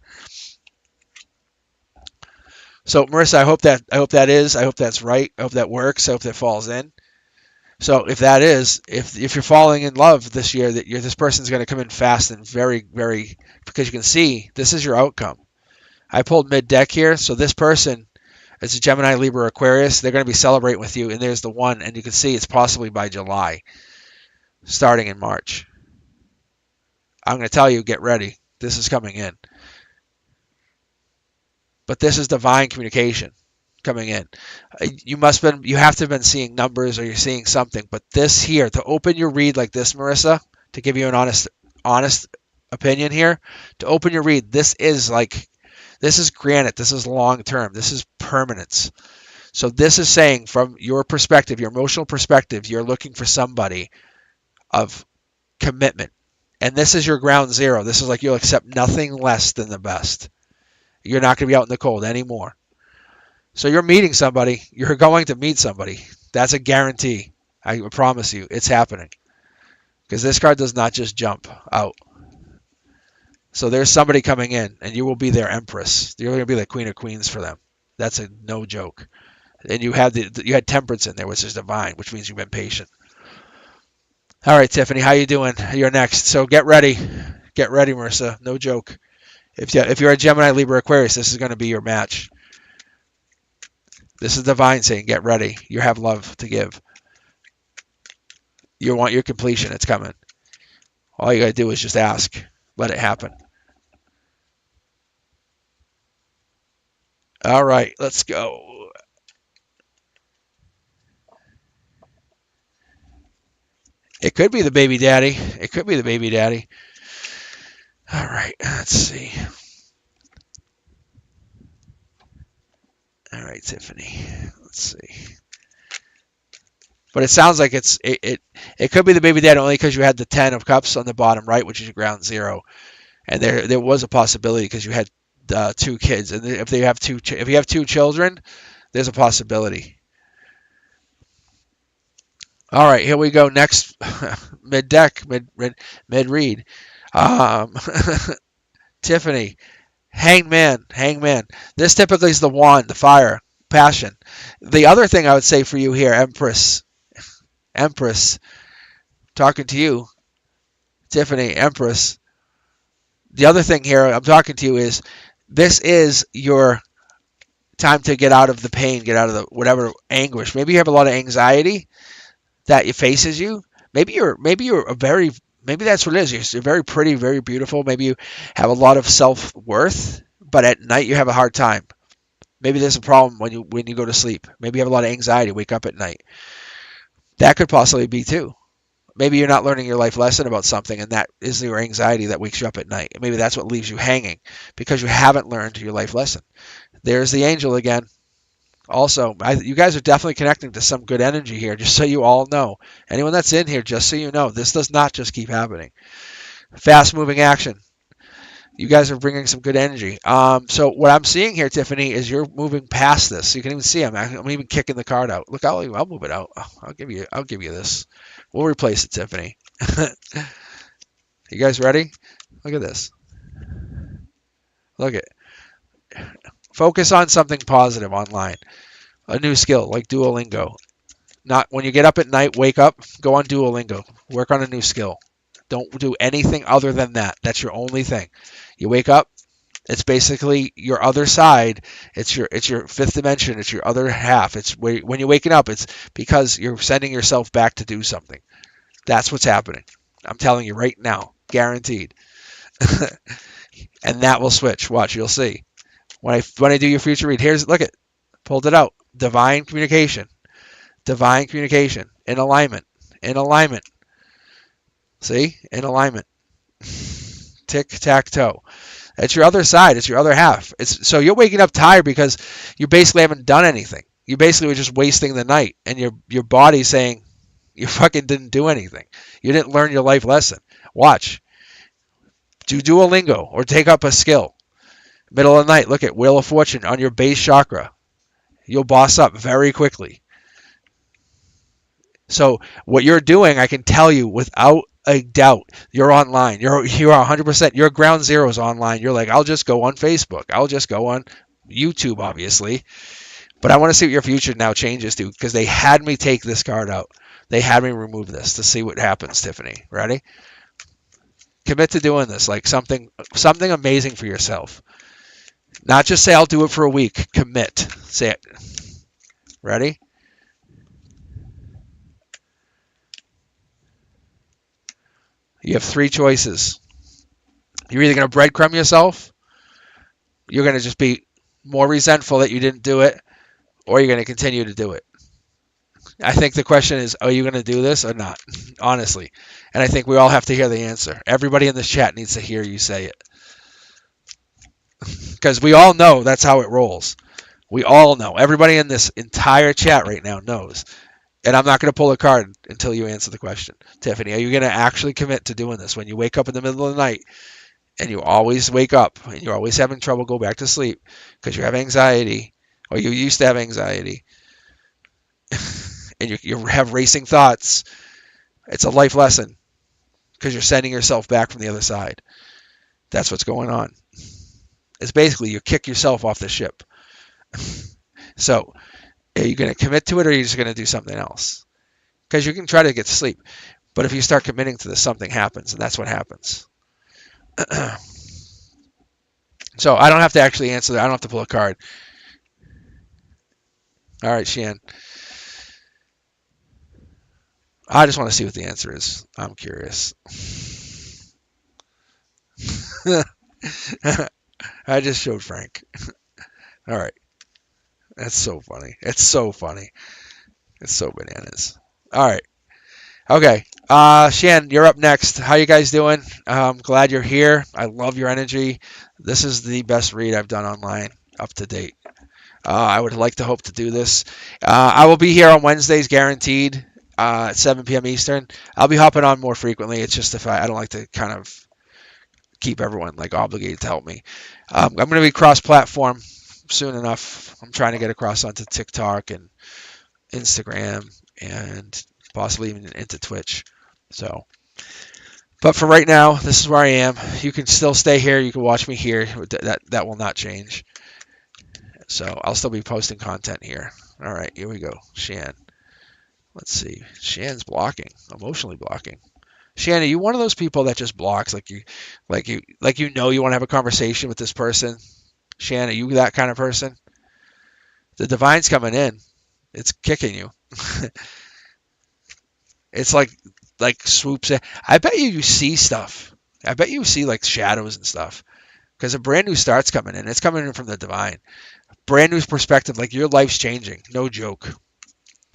So Marissa, I hope that's right. I hope that works. I hope that falls in. So if you're falling in love this year, this person's going to come in fast and very, very, because you can see this is your outcome. I pulled mid deck here, so this person is a Gemini, Libra, Aquarius. They're going to be celebrating with you, and there's the one, and you can see it's possibly by July, starting in March. I'm going to tell you, get ready. This is coming in, but this is divine communication coming in. You have to have been seeing numbers or you're seeing something, but this here to open your read like this, Marissa, to give you an honest opinion here, to open your read, this is granite, this is long term, this is permanence. So this is saying from your perspective, your emotional perspective, you're looking for somebody of commitment. And this is your ground zero. This is like you'll accept nothing less than the best. You're not going to be out in the cold anymore. So you're meeting somebody. You're going to meet somebody. That's a guarantee. I promise you, it's happening. Because this card does not just jump out. So there's somebody coming in, and you will be their empress. You're going to be the queen of queens for them. That's a no joke. And you had temperance in there, which is divine, which means you've been patient. All right, Tiffany, how you doing? You're next. So get ready. Get ready, Marissa. No joke. If you're a Gemini, Libra, Aquarius, this is going to be your match. This is divine saying, get ready. You have love to give. You want your completion. It's coming. All you got to do is just ask. Let it happen. All right, let's go. It could be the baby daddy. It could be the baby daddy. All right, let's see. All right, Tiffany. Let's see. But it sounds like it could be the baby daddy only because you had the 10 of cups on the bottom right, which is your ground zero, and there was a possibility because you had two kids, and if you have two children, there's a possibility. All right, here we go. Next, mid deck, mid read. Um, Tiffany, Hangman. This typically is the wand, the fire, passion. The other thing I would say for you here, Empress, talking to you, Tiffany, Empress. The other thing here I'm talking to you is this is your time to get out of the pain, get out of the whatever anguish. Maybe you have a lot of anxiety that it faces you. Maybe you're a very maybe that's what it is. You're very pretty, very beautiful. Maybe you have a lot of self-worth, but at night you have a hard time. Maybe there's a problem when you go to sleep. Maybe you have a lot of anxiety, wake up at night. That could possibly be too. Maybe you're not learning your life lesson about something, and that is your anxiety that wakes you up at night. Maybe that's what leaves you hanging because you haven't learned your life lesson. There's the angel again. Also, you guys are definitely connecting to some good energy here, just so you all know. Anyone that's in here, just so you know, this does not just keep happening. Fast moving action. You guys are bringing some good energy. So what I'm seeing here, Tiffany, is you're moving past this. You can even see I'm even kicking the card out. Look, I'll move it out. I'll give you this. We'll replace it, Tiffany. You guys ready? Look at this. Look at. Focus on something positive online. A new skill like Duolingo. Not when you get up at night, wake up, go on Duolingo. Work on a new skill. Don't do anything other than that. That's your only thing. You wake up, it's basically your other side. It's your fifth dimension. It's your other half. It's when you're waking up, it's because you're sending yourself back to do something. That's what's happening. I'm telling you right now, guaranteed. And that will switch. Watch, you'll see. When I do your future read, look at, pulled it out. Divine communication. In alignment. See? In alignment. Tic tac toe. It's your other side. It's your other half. So you're waking up tired because you basically haven't done anything. You basically were just wasting the night, and your body's saying you fucking didn't do anything. You didn't learn your life lesson. Watch. Do Duolingo or take up a skill. Middle of the night, look at Wheel of Fortune on your base chakra. You'll boss up very quickly. So what you're doing, I can tell you without a doubt, you're online. You're 100%. Your ground zero is online. You're like, I'll just go on Facebook. I'll just go on YouTube, obviously. But I want to see what your future now changes to, because they had me take this card out. They had me remove this to see what happens, Tiffany. Ready? Commit to doing this, like something amazing for yourself. Not just say, I'll do it for a week. Commit. Say it. Ready? You have three choices. You're either going to breadcrumb yourself, you're going to just be more resentful that you didn't do it, or you're going to continue to do it. I think the question is, are you going to do this or not? Honestly. And I think we all have to hear the answer. Everybody in this chat needs to hear you say it. Because we all know that's how it rolls. We all know. Everybody in this entire chat right now knows. And I'm not going to pull a card until you answer the question. Tiffany, are you going to actually commit to doing this when you wake up in the middle of the night and you always wake up and you're always having trouble go back to sleep because you have anxiety, or you used to have anxiety, and you have racing thoughts? It's a life lesson because you're sending yourself back from the other side. That's what's going on. It's basically you kick yourself off the ship. So are you going to commit to it, or are you just going to do something else? Because you can try to get to sleep, but if you start committing to this, something happens, and that's what happens. So I don't have to actually answer that. I don't have to pull a card. All right, Shan. I just want to see what the answer is. I'm curious. I just showed Frank. All right. That's so funny. It's so funny. It's so bananas. All right. Okay. Shan, you're up next. How you guys doing? Glad you're here. I love your energy. This is the best read I've done online up to date. I would like to hope to do this. I will be here on Wednesdays, guaranteed, at 7 p.m. Eastern. I'll be hopping on more frequently. It's just if I don't like to kind of keep everyone like obligated to help me. I'm going to be cross-platform soon enough. I'm trying to get across onto TikTok and Instagram and possibly even into Twitch. So, but for right now, this is where I am. You can still stay here. You can watch me here. That will not change. So I'll still be posting content here. All right, here we go. Shan. Let's see. Shan's blocking, emotionally blocking. Shan, are you one of those people that just blocks, like you want to have a conversation with this person? Shan, are you that kind of person? The divine's coming in. It's kicking you. It's like swoops in. I bet you see stuff. I bet you see like shadows and stuff because a brand new start's coming in. It's coming in from the divine. Brand new perspective. Like your life's changing. No joke.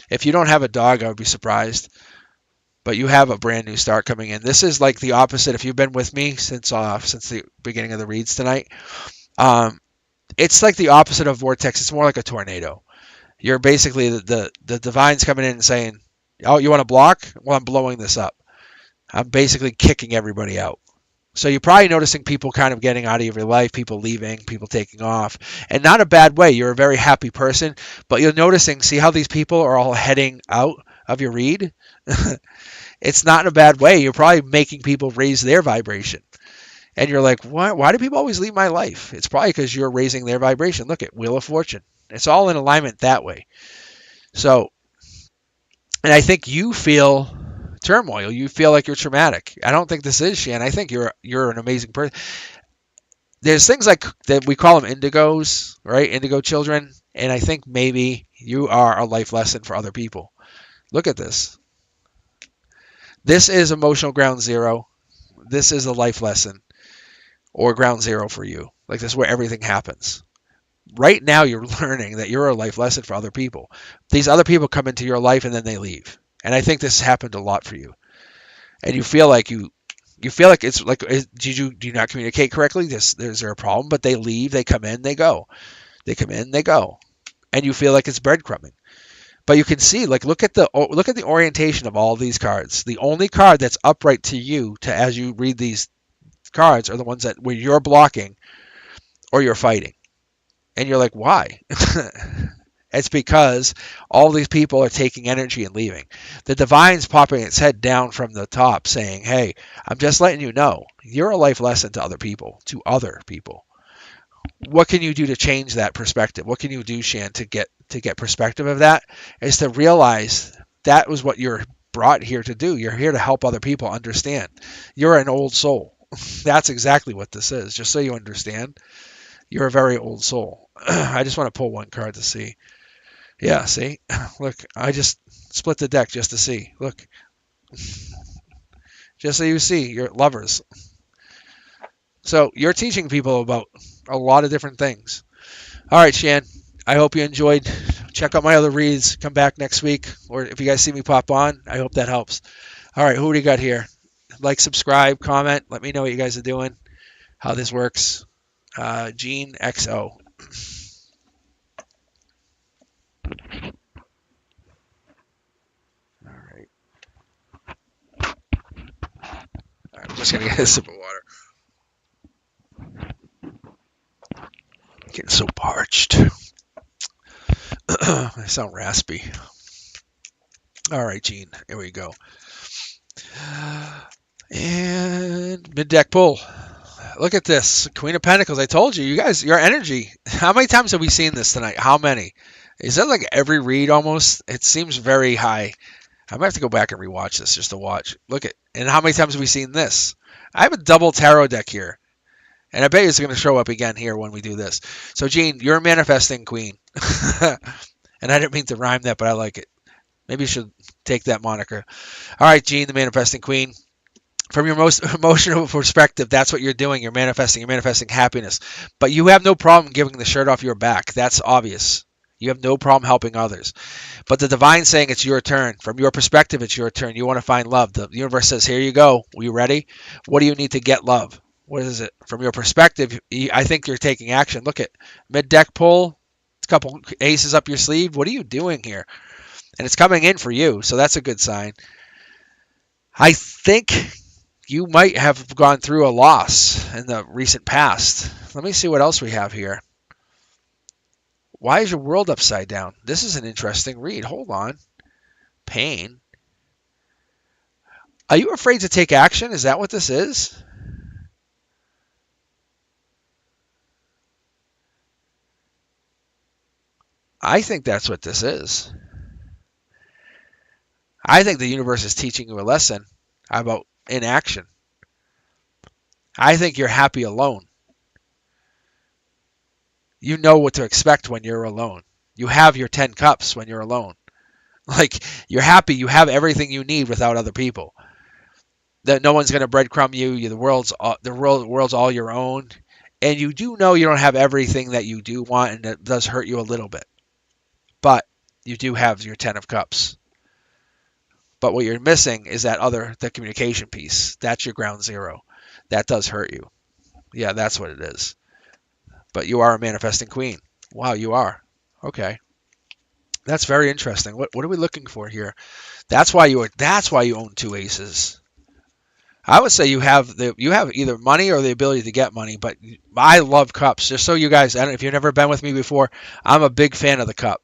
If you don't have a dog, I would be surprised. But you have a brand new start coming in. This is like the opposite. If you've been with me since the beginning of the reads tonight, it's like the opposite of vortex. It's more like a tornado. You're basically the divine's coming in and saying, "Oh, you want to block? Well, I'm blowing this up. I'm basically kicking everybody out." So you're probably noticing people kind of getting out of your life, people leaving, people taking off, and not a bad way. You're a very happy person, but you're noticing, see how these people are all heading out of your read? It's not in a bad way. You're probably making people raise their vibration. And you're like, why do people always leave my life? It's probably because you're raising their vibration. Look at Wheel of Fortune. It's all in alignment that way. So, and I think you feel turmoil. You feel like you're traumatic. I don't think this is Shan. I think you're an amazing person. There's things like that we call them indigos, right? Indigo children. And I think maybe you are a life lesson for other people. Look at this. This is emotional ground zero. This is a life lesson or ground zero for you. Like this is where everything happens. Right now you're learning that you're a life lesson for other people. These other people come into your life and then they leave. And I think this happened a lot for you. And you feel like it's like do you not communicate correctly? Is there a problem? But they leave, they come in, they go. They come in, they go. And you feel like it's breadcrumbing. But you can see, like, look at the orientation of all these cards. The only card that's upright to you, as you read these cards, are the ones where you're blocking or you're fighting, and you're like, why? It's because all these people are taking energy and leaving. The divine's popping its head down from the top, saying, "Hey, I'm just letting you know, you're a life lesson to other people. What can you do to change that perspective? What can you do, Shan, to get perspective of that? Is to realize that was what you're brought here to do. You're here to help other people understand. You're an old soul. That's exactly what this is. Just so you understand, you're a very old soul. I just want to pull one card to see. Yeah, see? Look, I just split the deck just to see. Look. Just so you see, you're lovers. So you're teaching people about a lot of different things. All right, Shan. I hope you enjoyed. Check out my other reads. Come back next week. Or if you guys see me pop on, I hope that helps. All right, who do you got here? Like, subscribe, comment. Let me know what you guys are doing, how this works. Gene XO. All right. I'm just going to get a sip of water. Getting so parched. I sound raspy. All right, Gene. Here we go. And mid-deck pull. Look at this. Queen of Pentacles. I told you. You guys, your energy. How many times have we seen this tonight? How many? Is that like every read almost? It seems very high. I might have to go back and rewatch this just to watch. Look at, and how many times have we seen this? I have a double tarot deck here. And I bet it's going to show up again here when we do this. So, Gene, you're a manifesting queen. And I didn't mean to rhyme that, but I like it. Maybe you should take that moniker. All right, Gene, the manifesting queen. From your most emotional perspective, that's what you're doing. You're manifesting. You're manifesting happiness. But you have no problem giving the shirt off your back. That's obvious. You have no problem helping others. But the divine's saying it's your turn. From your perspective, it's your turn. You want to find love. The universe says, here you go. Are you ready? What do you need to get love? What is it? From your perspective, I think you're taking action. Look at mid-deck pull. A couple aces up your sleeve. What are you doing here? And it's coming in for you, so that's a good sign. I think you might have gone through a loss in the recent past. Let me see what else we have here. Why is your world upside down? This is an interesting read. Hold on. Pain. Are you afraid to take action? Is that what this is? I think that's what this is. I think the universe is teaching you a lesson about inaction. I think you're happy alone. You know what to expect when you're alone. You have your 10 cups when you're alone. Like, you're happy, you have everything you need without other people. That no one's going to breadcrumb you. The world's all your own. And you do know you don't have everything that you do want, and it does hurt you a little bit. But you do have your 10 of cups. But what you're missing is the communication piece. That's your ground zero. That does hurt you. Yeah, that's what it is. But you are a manifesting queen. Wow, you are. Okay. That's very interesting. What are we looking for here? That's why you own two aces. I would say you have either money or the ability to get money, but I love cups. Just so you guys, I don't know if you've never been with me before, I'm a big fan of the cup.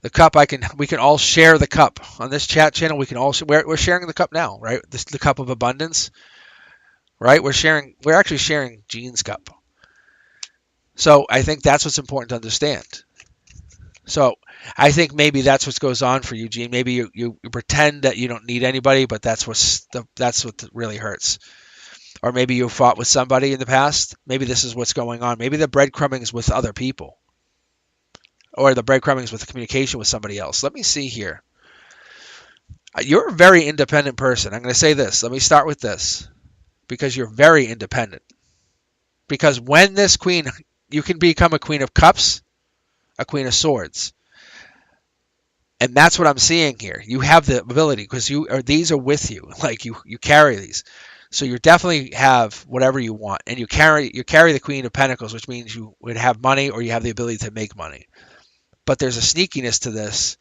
The cup, we can all share the cup on this chat channel. We can all we're sharing the cup now, right? The cup of abundance, right? We're actually sharing Jean's cup. So I think that's what's important to understand. So I think maybe that's what goes on for you, Gene. Maybe you pretend that you don't need anybody, but that's what really hurts. Or maybe you fought with somebody in the past. Maybe this is what's going on. Maybe the breadcrumbing is with other people, or the breadcrumbing is with the communication with somebody else. Let me see here. You're a very independent person. I'm going to say this. Let me start with this, because you're very independent. Because when this queen, you can become a queen of cups, a queen of swords. And that's what I'm seeing here. You have the ability, because these are with you. Like you carry these. So you definitely have whatever you want. And you carry the Queen of Pentacles, which means you would have money or you have the ability to make money. But there's a sneakiness to this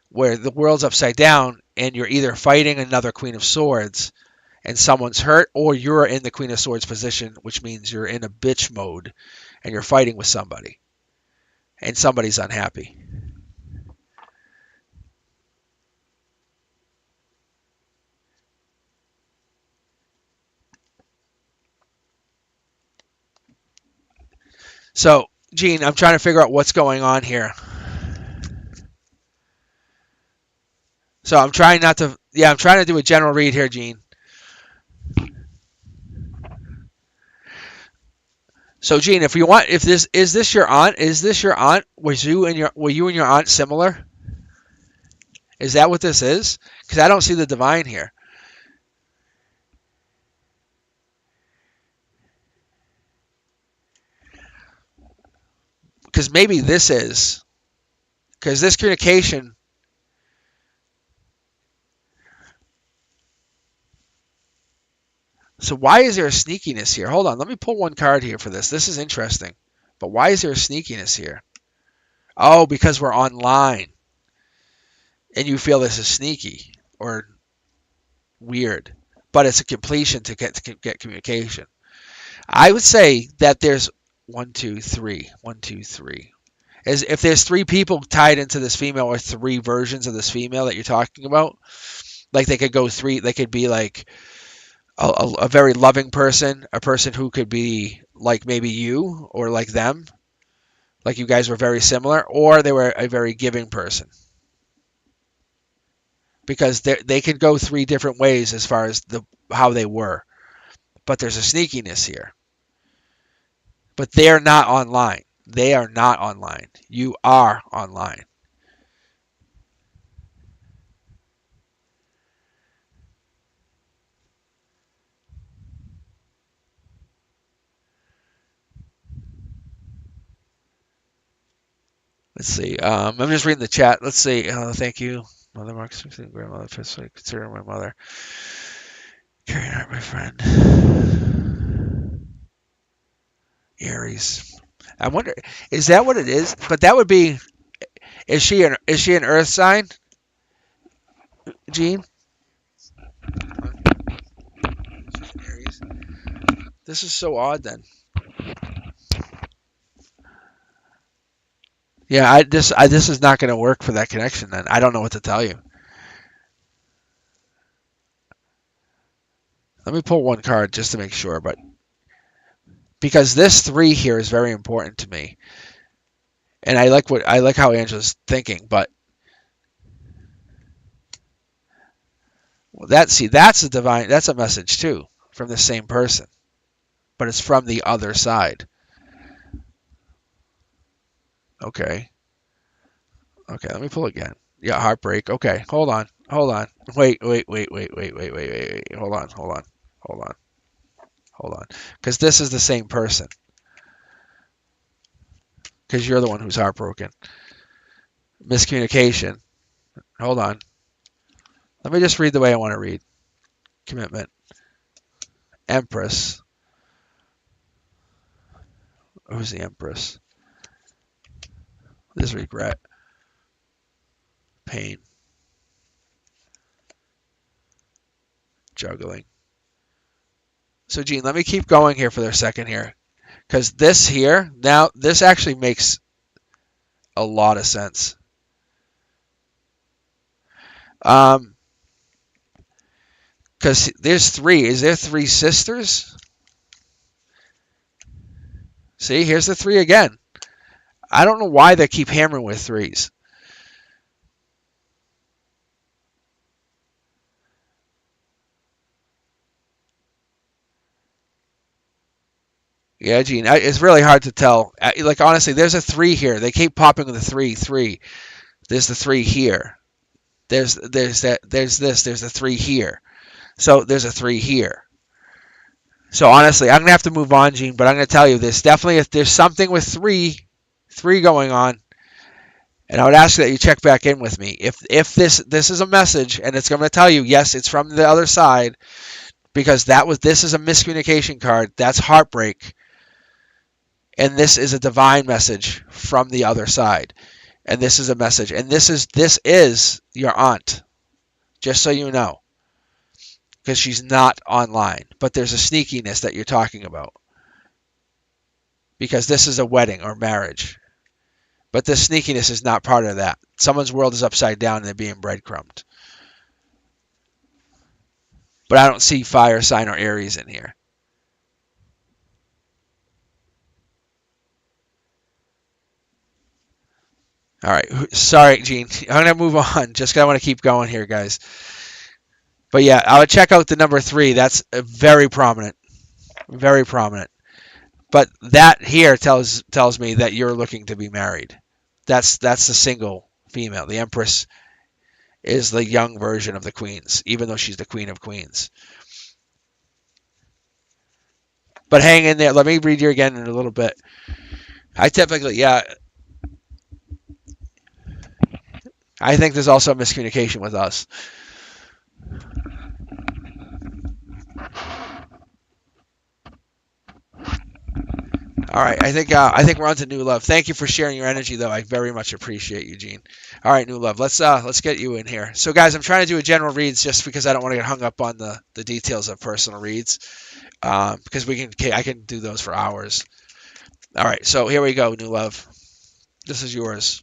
where the world's upside down and you're either fighting another Queen of Swords and someone's hurt, or you're in the Queen of Swords position, which means you're in a bitch mode and you're fighting with somebody. And somebody's unhappy. So, Gene, I'm trying to figure out what's going on here. So I'm trying not to. Yeah, I'm trying to do a general read here, Gene. So, Gene, if this is this your aunt? Is this your aunt? Were you and your aunt similar? Is that what this is? Because I don't see the divine here. Because maybe this is. Because this communication. So why is there a sneakiness here? Hold on, let me pull one card here for this. This is interesting. But why is there a sneakiness here? Oh, because we're online. And you feel this is sneaky or weird. But it's a completion to get communication. I would say that there's one, two, three. One, two, three. As if there's three people tied into this female, or three versions of this female that you're talking about, like they could go three. They could be like a very loving person, a person who could be like maybe you or like them, like you guys were very similar, or they were a very giving person. Because they could go three different ways as far as how they were, but there's a sneakiness here. But they're not online. They are not online. You are online. Let's see. I'm just reading the chat. Let's see. Thank you, Mother Marks, grandmother, consider my mother. Carrying out my friend. Aries. I wonder, is that what it is? But that would be. Is she an Earth sign, Gene? She's an Aries. This is so odd then. Yeah, this is not going to work for that connection then. I don't know what to tell you. Let me pull one card just to make sure, but because this 3 here is very important to me. And I like how Angela's thinking, but that's a message too from the same person, but it's from the other side. Okay. Okay, let me pull again. Yeah, heartbreak. Okay, hold on. Wait. Hold on. Because this is the same person. Because you're the one who's heartbroken. Miscommunication. Hold on. Let me just read the way I want to read. Commitment. Empress. Who's the Empress? This regret. Pain. Juggling. So, Gene, let me keep going here for a second here. Because this here, now, this actually makes a lot of sense. Because there's 3. Is there 3 sisters? See, here's the 3 again. I don't know why they keep hammering with 3s. Yeah, Gene, it's really hard to tell. Like, honestly, there's a 3 here. They keep popping with the 3. There's the 3 here. There's this. There's a 3 here. So there's a 3 here. So honestly, I'm gonna have to move on, Gene. But I'm gonna tell you, there's something with 3 going on, and I would ask that you check back in with me. If this is a message, and it's gonna tell you, yes, it's from the other side, because this is a miscommunication card. That's heartbreak. And this is a divine message from the other side. And this is a message. And this is your aunt. Just so you know. Because she's not online. But there's a sneakiness that you're talking about. Because this is a wedding or marriage. But the sneakiness is not part of that. Someone's world is upside down and they're being breadcrumbed. But I don't see fire sign or Aries in here. All right. Sorry, Gene. I'm going to move on. Just because I want to keep going here, guys. But yeah, I would check out the number 3. That's very prominent. Very prominent. But that here tells me that you're looking to be married. That's the single female. The Empress is the young version of the Queens, even though she's the Queen of Queens. But hang in there. Let me read you again in a little bit. I think there's also a miscommunication with us. All right, I think we're on to new love. Thank you for sharing your energy, though. I very much appreciate you, Gene. All right, new love. Let's get you in here. So, guys, I'm trying to do a general reads just because I don't want to get hung up on the details of personal reads, because I can do those for hours. All right, so here we go, new love. This is yours.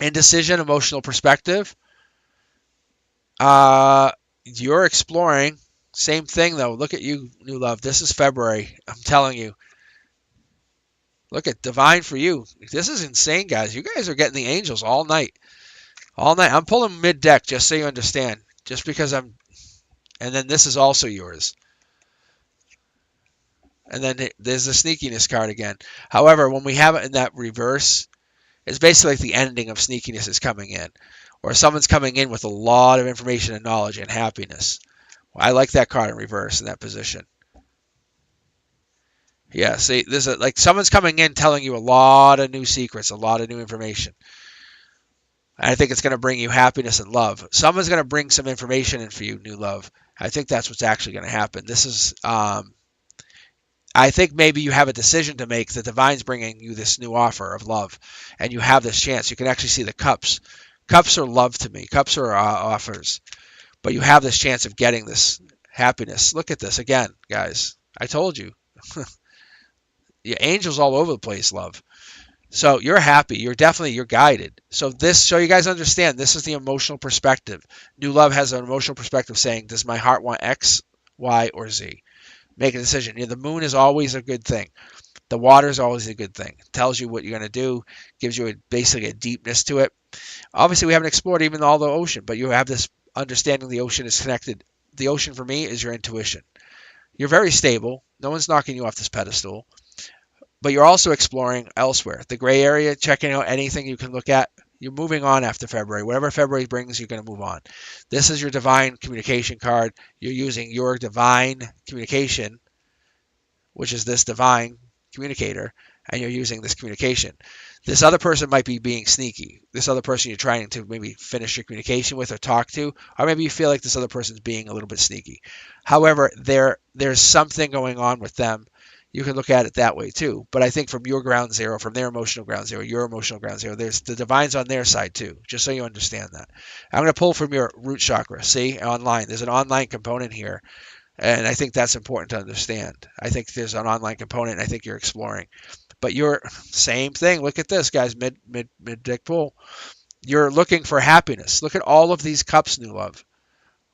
Indecision, emotional perspective. You're exploring. Same thing, though. Look at you, new love. This is February. I'm telling you. Look at divine for you. This is insane, guys. You guys are getting the angels all night. All night. I'm pulling mid-deck just so you understand. Just because I'm... And then this is also yours. And then there's the sneakiness card again. However, when we have it in that reverse, it's basically like the ending of sneakiness is coming in. Or someone's coming in with a lot of information and knowledge and happiness. I like that card in reverse in that position. Yeah, see, this is like someone's coming in telling you a lot of new secrets, a lot of new information. And I think it's going to bring you happiness and love. Someone's going to bring some information in for you, new love. I think that's what's actually going to happen. This is, I think maybe you have a decision to make. The divine's bringing you this new offer of love, and you have this chance. You can actually see the cups. Cups are love to me. Cups are offers, but you have this chance of getting this happiness. Look at this again, guys. I told you. Yeah, angels all over the place, love. So you're happy. You're guided. So you guys understand, this is the emotional perspective. New love has an emotional perspective saying, does my heart want X, Y, or Z? Make a decision. The moon is always a good thing. The water is always a good thing. It tells you what you're going to do, gives you basically a deepness to it. Obviously, we haven't explored even all the ocean, but you have this understanding the ocean is connected. The ocean for me is your intuition. You're very stable. No one's knocking you off this pedestal. But you're also exploring elsewhere. The gray area, checking out anything you can look at. You're moving on after February. Whatever February brings, you're going to move on. This is your divine communication card. You're using your divine communication, which is this divine communicator, and you're using this communication. This other person might be being sneaky. This other person you're trying to maybe finish your communication with or talk to, or maybe you feel like this other person's being a little bit sneaky. However, there's something going on with them. You can look at it that way too. But I think from your ground zero, from their emotional ground zero, your emotional ground zero, there's the divine's on their side too, just so you understand that. I'm going to pull from your root chakra. See, online. There's an online component here. And I think that's important to understand. I think there's an online component. I think you're exploring. But you're same thing. Look at this, guys. Mid dick pull. You're looking for happiness. Look at all of these cups, new love.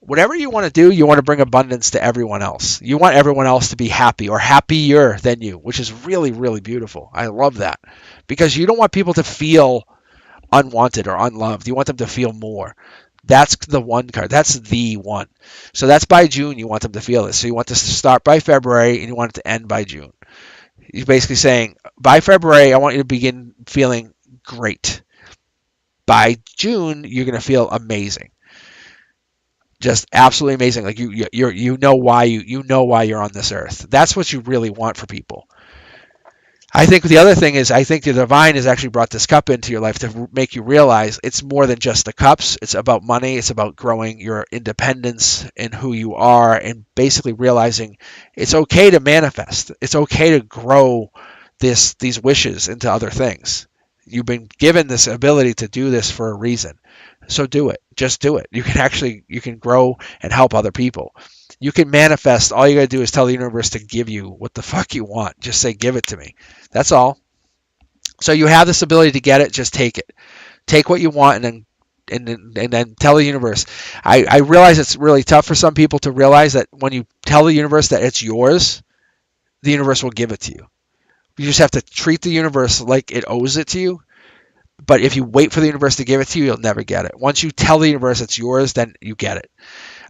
Whatever you want to do, you want to bring abundance to everyone else. You want everyone else to be happy or happier than you, which is really, really beautiful. I love that. Because you don't want people to feel unwanted or unloved. You want them to feel more. That's the one card. That's the one. So that's by June you want them to feel this. So you want this to start by February and you want it to end by June. He's basically saying, by February, I want you to begin feeling great. By June, you're going to feel amazing. Just absolutely amazing. Like you know why you're on this earth. That's what you really want for people. I think the other thing is, I think the divine has actually brought this cup into your life to make you realize it's more than just the cups. It's about money. It's about growing your independence in who you are and basically realizing it's okay to manifest. It's okay to grow these wishes into other things. You've been given this ability to do this for a reason. So do it. Just do it. You can grow and help other people. You can manifest. All you got to do is tell the universe to give you what the fuck you want. Just say, give it to me. That's all. So you have this ability to get it. Just take it. Take what you want and then tell the universe. I realize it's really tough for some people to realize that when you tell the universe that it's yours, the universe will give it to you. You just have to treat the universe like it owes it to you. But if you wait for the universe to give it to you, you'll never get it. Once you tell the universe it's yours, then you get it.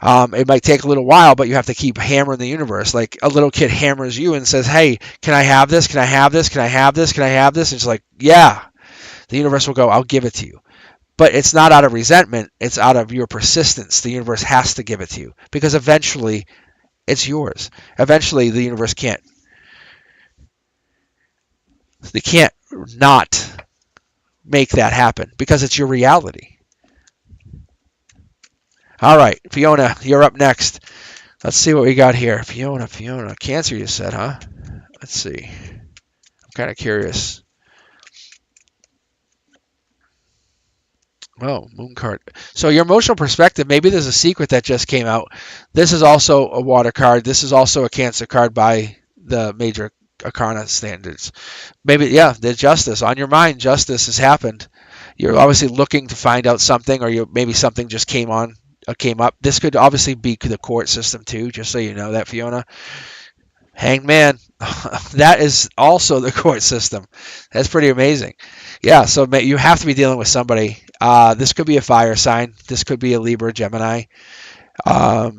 It might take a little while, but you have to keep hammering the universe. Like a little kid hammers you and says, hey, can I have this? Can I have this? Can I have this? Can I have this? And it's like, yeah. The universe will go, I'll give it to you. But it's not out of resentment. It's out of your persistence. The universe has to give it to you because eventually it's yours. Eventually the universe can't. They can't not make that happen because it's your reality. All right, Fiona, you're up next. Let's see what we got here. Fiona, Cancer you said, huh? Let's see. I'm kind of curious. Oh, moon card. So your emotional perspective, maybe there's a secret that just came out. This is also a water card. This is also a Cancer card by the major arcana standards. Maybe, yeah, there's justice. On your mind, justice has happened. You're obviously looking to find out something, or maybe something just came up. This could obviously be the court system too, just so you know that, Fiona. Hanged man, that is also the court system. That's pretty amazing. Yeah, so you have to be dealing with somebody. This could be a fire sign. This could be a Libra, Gemini. The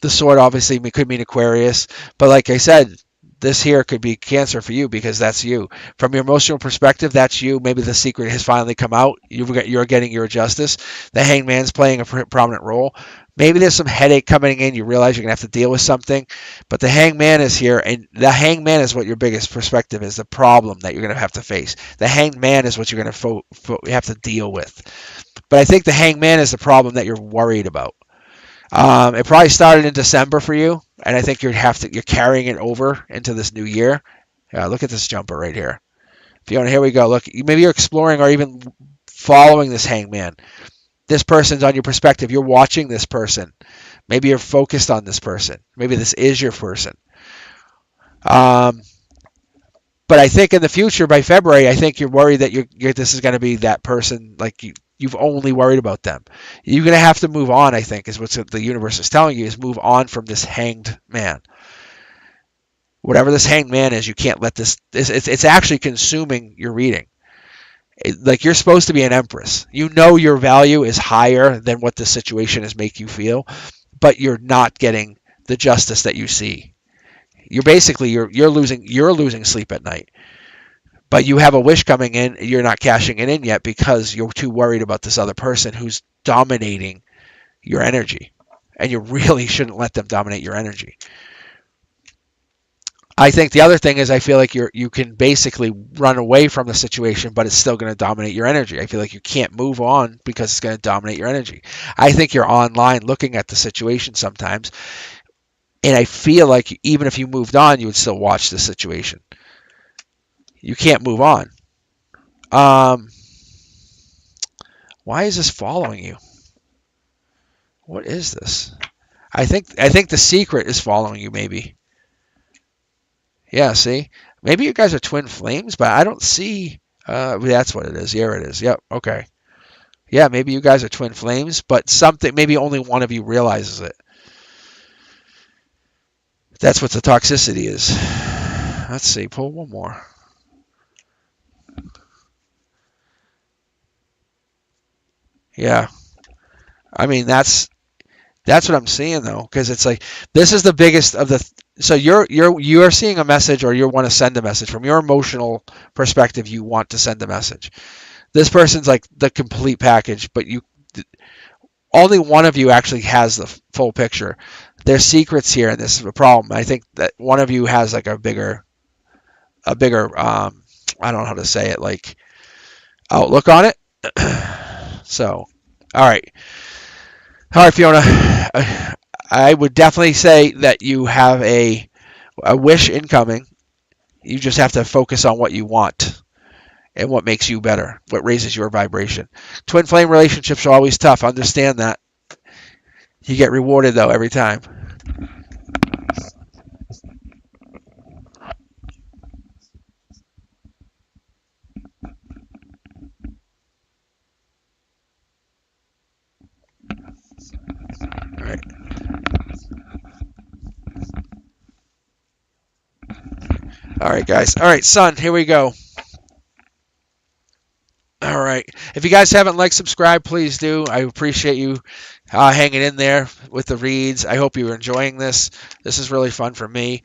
sword obviously could mean Aquarius. But like I said, this here could be Cancer for you because that's you. From your emotional perspective, that's you. Maybe the secret has finally come out. You're getting your justice. The hanged man's playing a prominent role. Maybe there's some headache coming in. You realize you're going to have to deal with something. But the hangman is here, and the hangman is what your biggest perspective is, the problem that you're going to have to face. The hanged man is what you're going to have to deal with. But I think the hangman is the problem that you're worried about. It probably started in December for you, and I think you're carrying it over into this new year. Yeah, look at this jumper right here. Fiona, here we go. Look, maybe you're exploring or even following this hangman. This person's on your perspective. You're watching this person. Maybe you're focused on this person. Maybe this is your person. Um, but I think in the future, by February, I think you're worried that this is going to be that person. Like you've only worried about them. You're going to have to move on. I think is what the universe is telling you, is move on from this hanged man. Whatever this hanged man is, you can't let this. It's actually consuming your reading. Like you're supposed to be an empress. You know your value is higher than what the situation is make you feel, but you're not getting the justice that you see. You're losing sleep at night. But you have a wish coming in, you're not cashing it in yet because you're too worried about this other person who's dominating your energy. And you really shouldn't let them dominate your energy. I think the other thing is I feel like you can basically run away from the situation, but it's still going to dominate your energy. I feel like you can't move on because it's going to dominate your energy. I think you're online looking at the situation sometimes, and I feel like even if you moved on, you would still watch the situation. You can't move on. Why is this following you? What is this? I think the secret is following you, maybe. Yeah, see? Maybe you guys are twin flames, but I don't see... that's what it is. Here it is. Yep, okay. Yeah, maybe you guys are twin flames, but maybe only one of you realizes it. That's what the toxicity is. Let's see, pull one more. Yeah. I mean, that's what I'm seeing though, because it's like this is the biggest of the. So you're seeing a message, or you want to send a message from your emotional perspective. You want to send a message. This person's like the complete package, but only one of you actually has the full picture. There's secrets here, and this is a problem. I think that one of you has like a bigger I don't know how to say it, like outlook on it. So, all right. All right, Fiona. I would definitely say that you have a wish incoming. You just have to focus on what you want and what makes you better, what raises your vibration. Twin flame relationships are always tough. Understand that. You get rewarded, though, every time. All right. All right, guys. All right, son, here we go. All right. If you guys haven't liked, subscribe, please do. I appreciate you hanging in there with the reads. I hope you're enjoying this. This is really fun for me.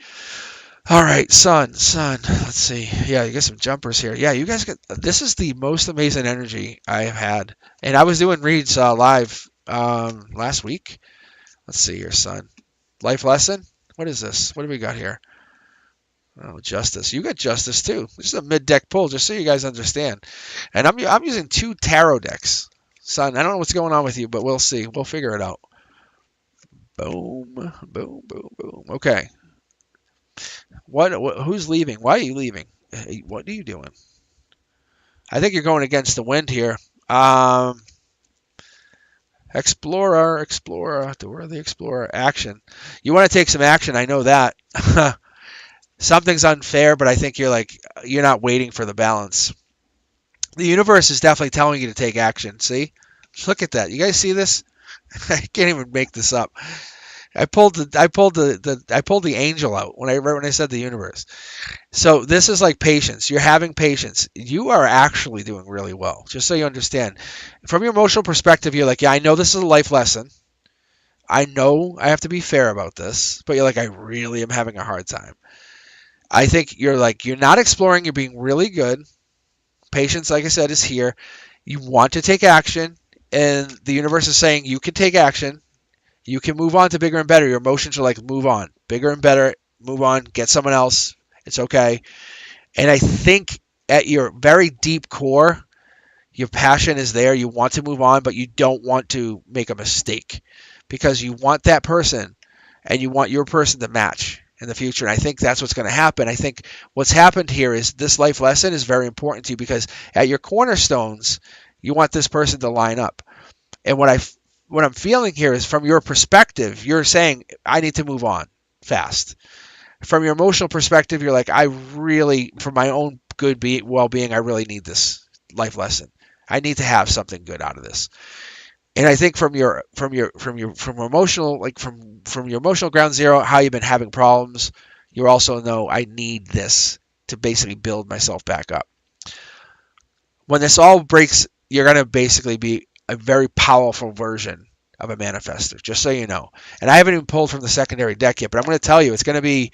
All right, son. Let's see. Yeah, you get some jumpers here. Yeah, you guys get. This is the most amazing energy I have had, and I was doing reads live last week. Let's see here, son. Life lesson. What is this? What do we got here? Oh, justice. You got justice too. This is a mid-deck pull, just so you guys understand. And I'm using 2 tarot decks, son. I don't know what's going on with you, but we'll see. We'll figure it out. Boom, boom, boom, boom. Okay. What? Who's leaving? Why are you leaving? What are you doing? I think you're going against the wind here. Explorer, where the explorer? Action. You want to take some action. I know that. Something's unfair, but I think you're not waiting for the balance. The universe is definitely telling you to take action. See? Just look at that. You guys see this? I can't even make this up. I pulled the angel out when I said the universe. So this is like patience. You're having patience. You are actually doing really well. Just so you understand. From your emotional perspective, you're like, yeah, I know this is a life lesson. I know I have to be fair about this, but you're like, I really am having a hard time. I think you're not exploring, you're being really good. Patience, like I said, is here. You want to take action, and the universe is saying you can take action. You can move on to bigger and better. Your emotions are like, move on, bigger and better, move on, get someone else. It's okay. And I think at your very deep core, your passion is there. You want to move on, but you don't want to make a mistake because you want that person and you want your person to match in the future. And I think that's what's going to happen. I think what's happened here is this life lesson is very important to you because at your cornerstones, you want this person to line up. And what I'm feeling here is from your perspective, you're saying I need to move on fast. From your emotional perspective, you're like, I really, for my own good well-being, I really need this life lesson. I need to have something good out of this. And I think from emotional, like from your emotional ground zero, how you've been having problems, you also know I need this to basically build myself back up. When this all breaks, you're gonna basically be a very powerful version of a manifester, just so you know. And I haven't even pulled from the secondary deck yet, but I'm going to tell you, it's going to be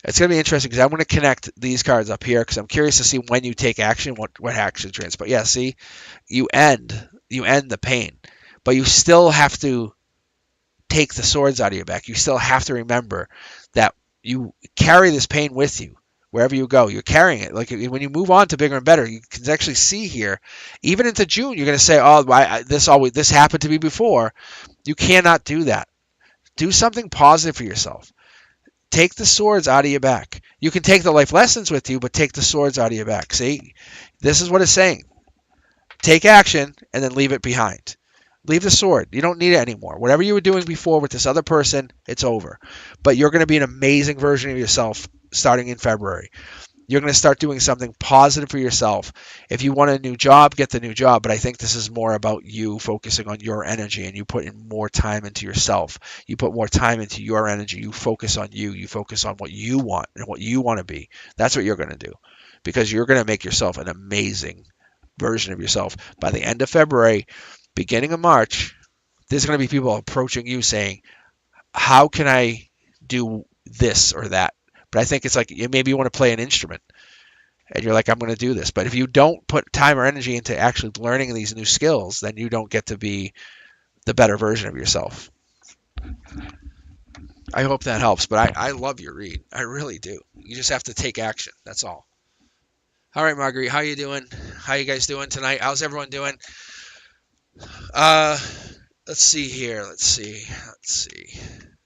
interesting because I'm going to connect these cards up here because I'm curious to see when you take action, what action transpires. But yeah, see, you end the pain, but you still have to take the swords out of your back. You still have to remember that you carry this pain with you wherever you go. You're carrying it. Like when you move on to bigger and better, you can actually see here, even into June, you're going to say, "Oh, this happened to me before." You cannot do that. Do something positive for yourself. Take the swords out of your back. You can take the life lessons with you, but take the swords out of your back. See, this is what it's saying. Take action and then leave it behind. Leave the sword. You don't need it anymore. Whatever you were doing before with this other person, it's over. But you're going to be an amazing version of yourself starting in February. You're going to start doing something positive for yourself. If you want a new job, get the new job. But I think this is more about you focusing on your energy and you put in more time into yourself. You put more time into your energy. You focus on you. You focus on what you want and what you want to be. That's what you're going to do because you're going to make yourself an amazing version of yourself. By the end of February, beginning of March, there's going to be people approaching you saying, how can I do this or that? But I think it's like maybe you want to play an instrument and you're like, I'm going to do this. But if you don't put time or energy into actually learning these new skills, then you don't get to be the better version of yourself. I hope that helps. But I love your read. I really do. You just have to take action. That's all. All right, Marguerite, how you doing? How you guys doing tonight? How's everyone doing? Uh, let's see here. Let's see.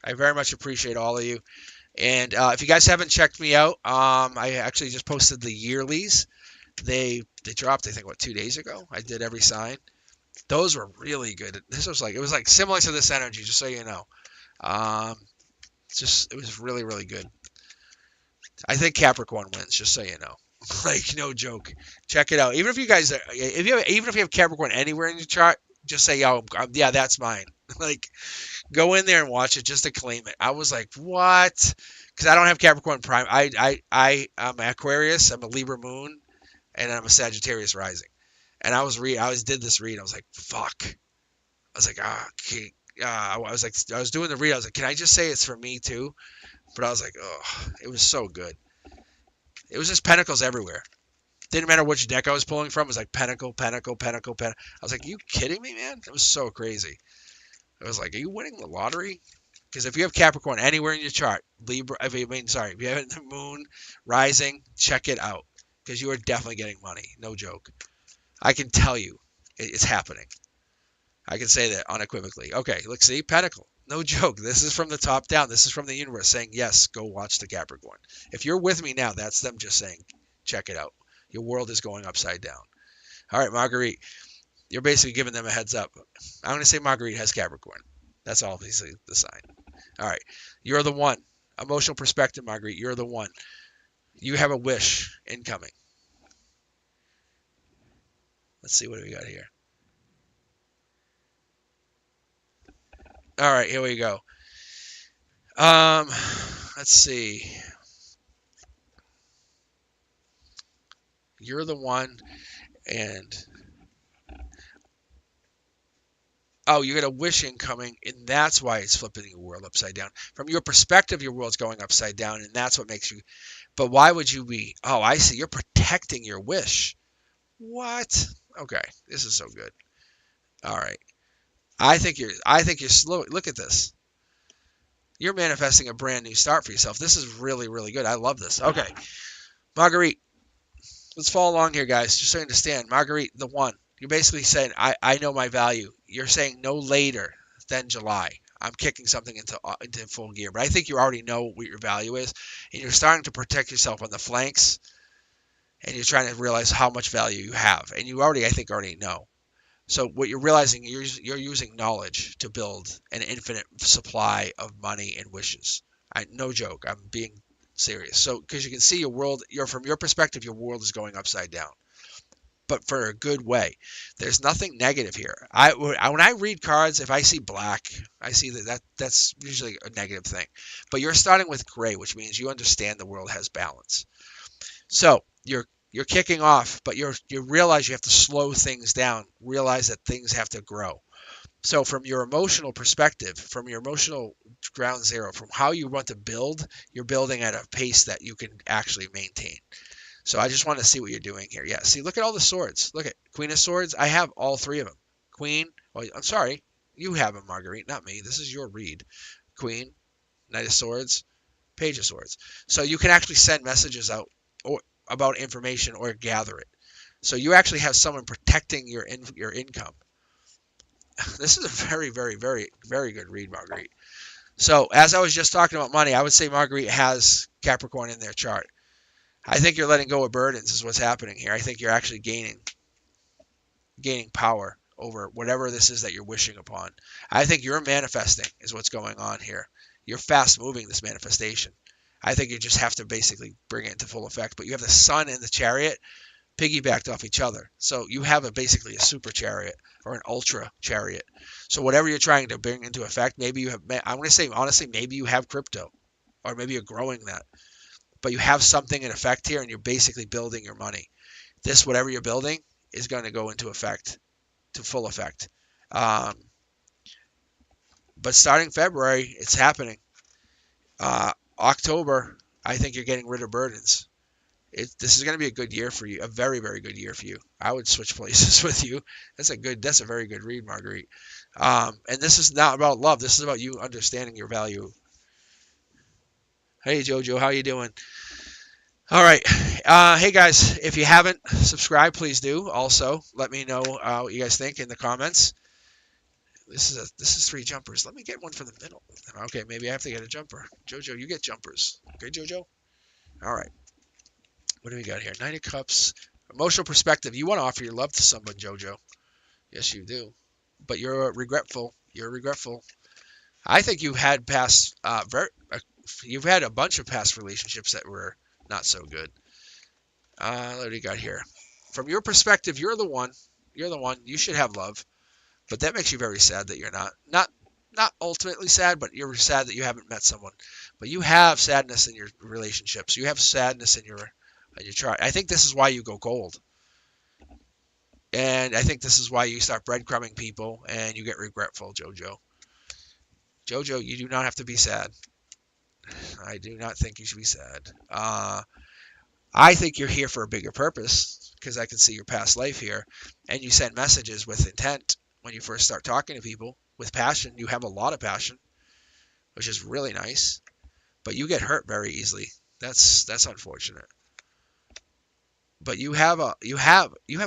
I very much appreciate all of you. And if you guys haven't checked me out, I actually just posted the yearlies. They dropped, I think, 2 days ago. I did every sign. Those were really good. This was it was like similar to this energy, just so you know. It was really, really good. I think Capricorn wins, just so you know. Like, no joke. Check it out. Even if you guys, even if you have Capricorn anywhere in your chart, just say, yeah, that's mine. Like, go in there and watch it just to claim it. I was like, what? Because I don't have Capricorn prime. I'm Aquarius. I'm a Libra moon, and I'm a Sagittarius rising. And I did this read. I was like, fuck. I was like, okay. I was doing the read. I was like, can I just say it's for me too? But I was like, oh, it was so good. It was just pentacles everywhere. Didn't matter which deck I was pulling from. It was like pentacle, pentacle, pentacle, pentacle. I was like, are you kidding me, man? It was so crazy. I was like, are you winning the lottery? Because if you have Capricorn anywhere in your chart, if you have the moon rising, check it out. Because you are definitely getting money. No joke. I can tell you it's happening. I can say that unequivocally. Okay, look, see, Pentacle. No joke. This is from the top down. This is from the universe saying, yes, go watch the Capricorn. If you're with me now, that's them just saying, check it out. Your world is going upside down. All right, Marguerite, you're basically giving them a heads up. I'm going to say Marguerite has Capricorn. That's obviously the sign. All right, you're the one. Emotional perspective, Marguerite, you're the one. You have a wish incoming. Let's see what do we got here. All right, here we go. Let's see. You're the one, and you get a wish incoming, and that's why it's flipping your world upside down. From your perspective, your world's going upside down, and that's what makes you. But why would you be? Oh, I see. You're protecting your wish. What? Okay, this is so good. All right. I think you're slow. Look at this. You're manifesting a brand new start for yourself. This is really, really good. I love this. Okay, Marguerite, let's follow along here, guys. Just so you understand, Marguerite, the one. You're basically saying, I know my value. You're saying no later than July. I'm kicking something into full gear. But I think you already know what your value is, and you're starting to protect yourself on the flanks, and you're trying to realize how much value you have. And you already, I think, already know. So what you're realizing, you're using knowledge to build an infinite supply of money and wishes. No joke. I'm being serious. So because you can see your world, from your perspective, your world is going upside down, but for a good way. There's nothing negative here. When I read cards, if I see black, I see that's usually a negative thing. But you're starting with gray, which means you understand the world has balance. So you're kicking off, but you realize you have to slow things down. Realize that things have to grow. So from your emotional perspective, from your emotional ground zero, from how you want to build, you're building at a pace that you can actually maintain. So I just want to see what you're doing here. Yeah, see, look at all the swords. Look at Queen of Swords. I have all three of them. Queen. Oh, I'm sorry. You have them, Marguerite, not me. This is your read. Queen, Knight of Swords, Page of Swords. So you can actually send messages out about information or gather it. So you actually have someone protecting your income. This is a very, very, very, very good read, Marguerite. So as I was just talking about money, I would say Marguerite has Capricorn in their chart. I think you're letting go of burdens is what's happening here. I think you're actually gaining power over whatever this is that you're wishing upon. I think you're manifesting is what's going on here. You're fast moving this manifestation. I think you just have to basically bring it into full effect. But you have the sun and the chariot piggybacked off each other. So you have basically a super chariot or an ultra chariot. So whatever you're trying to bring into effect, maybe you have, I'm going to say honestly, maybe you have crypto or maybe you're growing that. But you have something in effect here and you're basically building your money. This, whatever you're building, is going to go into effect, to full effect. But starting February, it's happening. October, I think you're getting rid of burdens. This is going to be a good year for you, a very, very good year for you. I would switch places with you. That's a very good read, Marguerite. And this is not about love. This is about you understanding your value. Hey, Jojo, how you doing? All right. Hey, guys, if you haven't subscribed, please do. Also, let me know what you guys think in the comments. This is 3 jumpers. Let me get one from the middle. Okay, maybe I have to get a jumper. Jojo, you get jumpers. Okay, Jojo? All right. What do we got here? 9 of Cups. Emotional perspective. You want to offer your love to someone, Jojo. Yes, you do. But you're regretful. You're regretful. I think you've had you've had a bunch of past relationships that were not so good. What do you got here? From your perspective, you're the one. You're the one. You should have love. But that makes you very sad that you're not. Not ultimately sad, but you're sad that you haven't met someone. But you have sadness in your relationships. You have sadness in your chart. I think this is why you go cold. And I think this is why you start breadcrumbing people and you get regretful, Jojo. Jojo, you do not have to be sad. I do not think you should be sad. I think you're here for a bigger purpose because I can see your past life here. And you send messages with intent when you first start talking to people with passion. You have a lot of passion, which is really nice. But you get hurt very easily. That's unfortunate. But you have a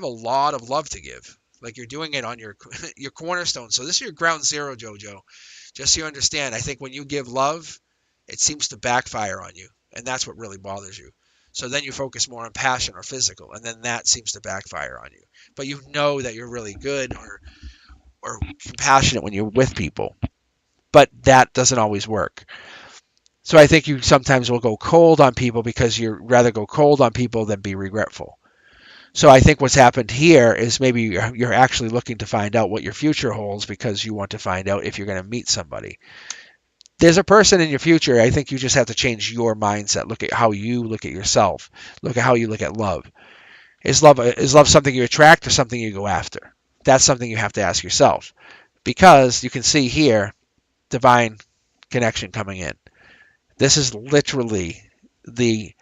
lot of love to give. Like you're doing it on your cornerstone. So this is your ground zero, Jojo. Just so you understand, I think when you give love, it seems to backfire on you. And that's what really bothers you. So then you focus more on passion or physical, and then that seems to backfire on you. But you know that you're really good or compassionate when you're with people. But that doesn't always work. So I think you sometimes will go cold on people because you'd rather go cold on people than be regretful. So I think what's happened here is maybe you're actually looking to find out what your future holds because you want to find out if you're going to meet somebody. There's a person in your future. I think you just have to change your mindset. Look at how you look at yourself. Look at how you look at love. Is love something you attract or something you go after? That's something you have to ask yourself. Because you can see here, divine connection coming in. This is literally the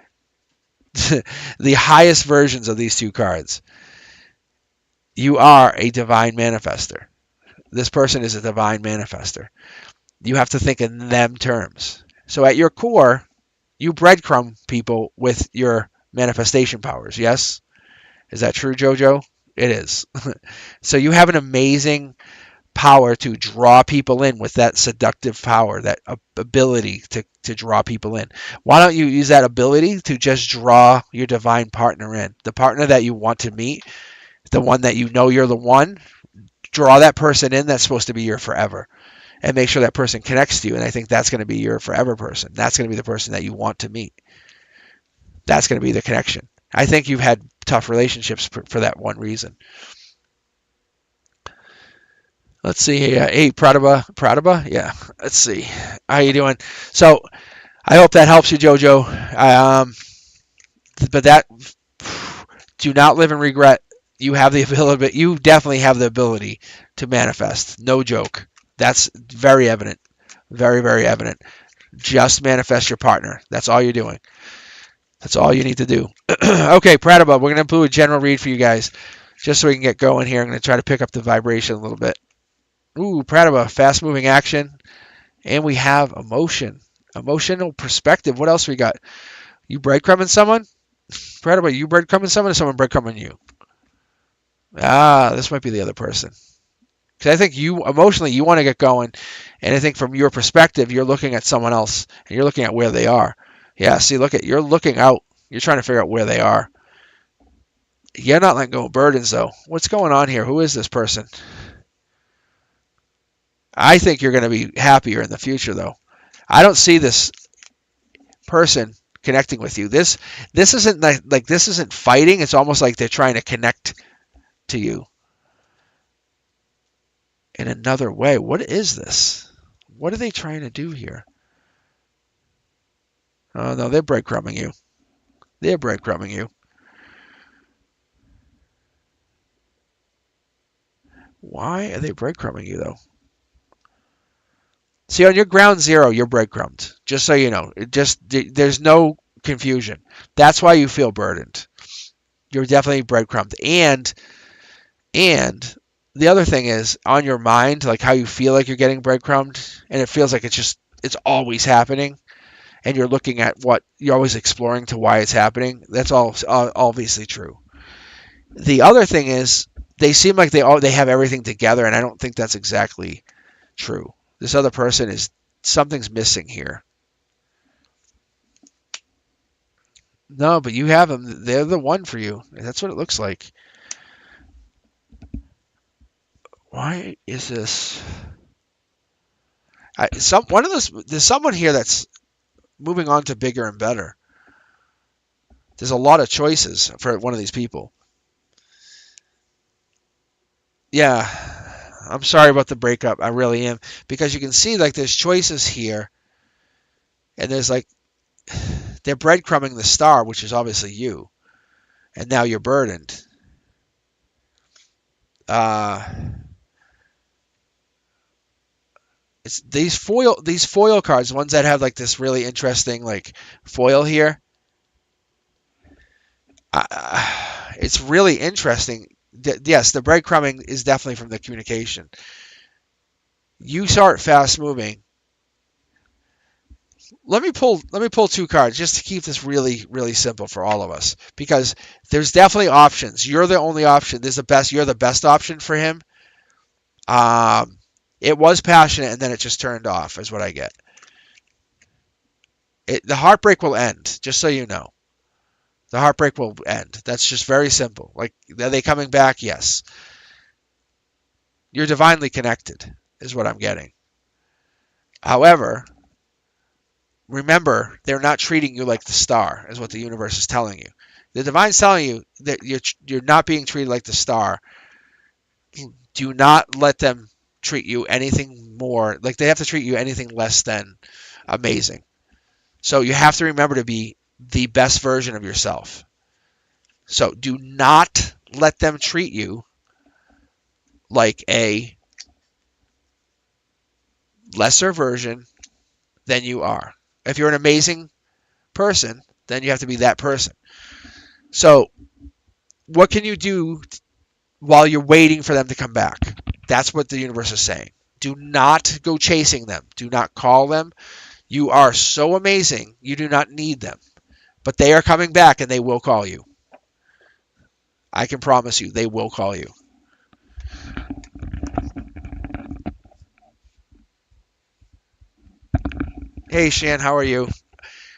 highest versions of these 2 cards. You are a divine manifester. This person is a divine manifester. You have to think in them terms. So at your core, you breadcrumb people with your manifestation powers. Yes? Is that true, Jojo? It is. So you have an amazing power to draw people in with that seductive power, that ability to draw people in. Why don't you use that ability to just draw your divine partner in? The partner that you want to meet, the one that you know you're the one, draw that person in that's supposed to be your forever. And make sure that person connects to you. And I think that's going to be your forever person. That's going to be the person that you want to meet. That's going to be the connection. I think you've had tough relationships for that one reason. Let's see here. Hey, Pratibha? Yeah. Let's see. How you doing? So I hope that helps you, Jojo. But that, do not live in regret. You have the ability, you definitely have the ability to manifest. No joke. That's very evident. Very, very evident. Just manifest your partner. That's all you're doing. That's all you need to do. Okay, Pratibha, we're going to do a general read for you guys, just so we can get going here. I'm going to try to pick up the vibration a little bit. Ooh, Pratibha, fast-moving action. And we have emotion. Emotional perspective. What else we got? You breadcrumbing someone? Pratibha, you breadcrumbing someone or someone breadcrumbing you? Ah, this might be the other person. Because I think you, emotionally, you want to get going. And I think from your perspective, you're looking at someone else. And you're looking at where they are. Yeah, see, you're looking out. You're trying to figure out where they are. You're not letting go of burdens, though. What's going on here? Who is this person? I think you're going to be happier in the future, though. I don't see this person connecting with you. This isn't like this isn't fighting. It's almost like they're trying to connect to you in another way. What is this? What are they trying to do here? Oh no, they're breadcrumbing you. They're breadcrumbing you. Why are they breadcrumbing you though? See, on your ground zero, you're breadcrumbed. Just so you know, there's no confusion. That's why you feel burdened. You're definitely breadcrumbed. And the other thing is on your mind, like how you feel like you're getting breadcrumbed, and it feels like it's always happening, and you're looking at what you're always exploring to why it's happening. That's all obviously true. The other thing is they seem like they have everything together, and I don't think that's exactly true. This other person is something's missing here. No, but you have them. They're the one for you. That's what it looks like. Why is this? There's someone here that's moving on to bigger and better. There's a lot of choices for one of these people. Yeah, I'm sorry about the breakup. I really am. Because you can see like there's choices here, and there's like they're breadcrumbing the star, which is obviously you, and now you're burdened. It's these foil cards, ones that have like this really interesting like foil here. It's really interesting. Yes, the breadcrumbing is definitely from the communication. You start fast moving. Let me pull two cards just to keep this really really simple for all of us, because there's definitely options. You're the only option. You're the best option for him. It was passionate and then it just turned off is what I get. The heartbreak will end, just so you know. The heartbreak will end. That's just very simple. Like, are they coming back? Yes. You're divinely connected, is what I'm getting. However, remember, they're not treating you like the star, is what the universe is telling you. The divine's telling you that you're not being treated like the star. Do not let them treat you anything more. Like, they have to treat you anything less than amazing. So you have to remember to be the best version of yourself. So do not let them treat you like a lesser version than you are. If you're an amazing person, then you have to be that person. So what can you do while you're waiting for them to come back? That's what the universe is saying. Do not go chasing them. Do not call them. You are so amazing. You do not need them. But they are coming back and they will call you. I can promise you they will call you. Hey, Shan, how are you?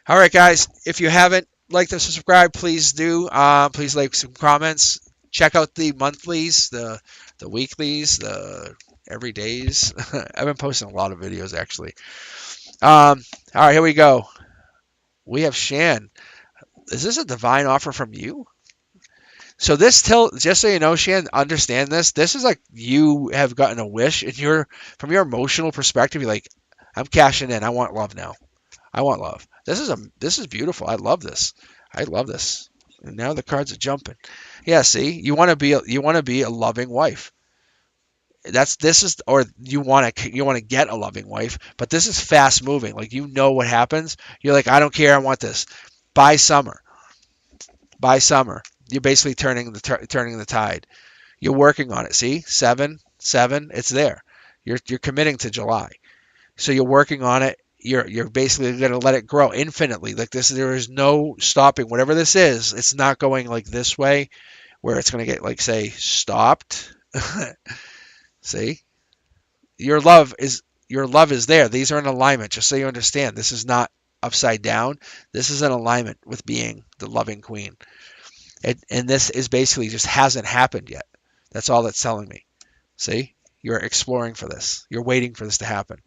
All right, guys. If you haven't liked and subscribed, please do. Please like some comments. Check out the monthlies, the weeklies, the everydays. I've been posting a lot of videos actually. All right, here we go. We have Shan. Is this a divine offer from you? So this just so you know, Shan, understand this. This is like you have gotten a wish, and you're from your emotional perspective. You're like, I'm cashing in. I want love now. I want love. This is beautiful. I love this. I love this. And now the cards are jumping. Yeah, see, you want to be a loving wife. This is or you want to get a loving wife, but this is fast moving. Like you know what happens. You're like, I don't care. I want this. By summer. By summer. You're basically turning the tide. You're working on it. See, 7, 7. It's there. You're committing to July. So you're working on it. You're basically going to let it grow infinitely. Like this, there is no stopping. Whatever this is, it's not going like this way, where it's going to get like say stopped. See, your love is there. These are in alignment. Just so you understand, this is not upside down. This is in alignment with being the loving queen. And this is basically just hasn't happened yet. That's all that's telling me. See, you're exploring for this. You're waiting for this to happen.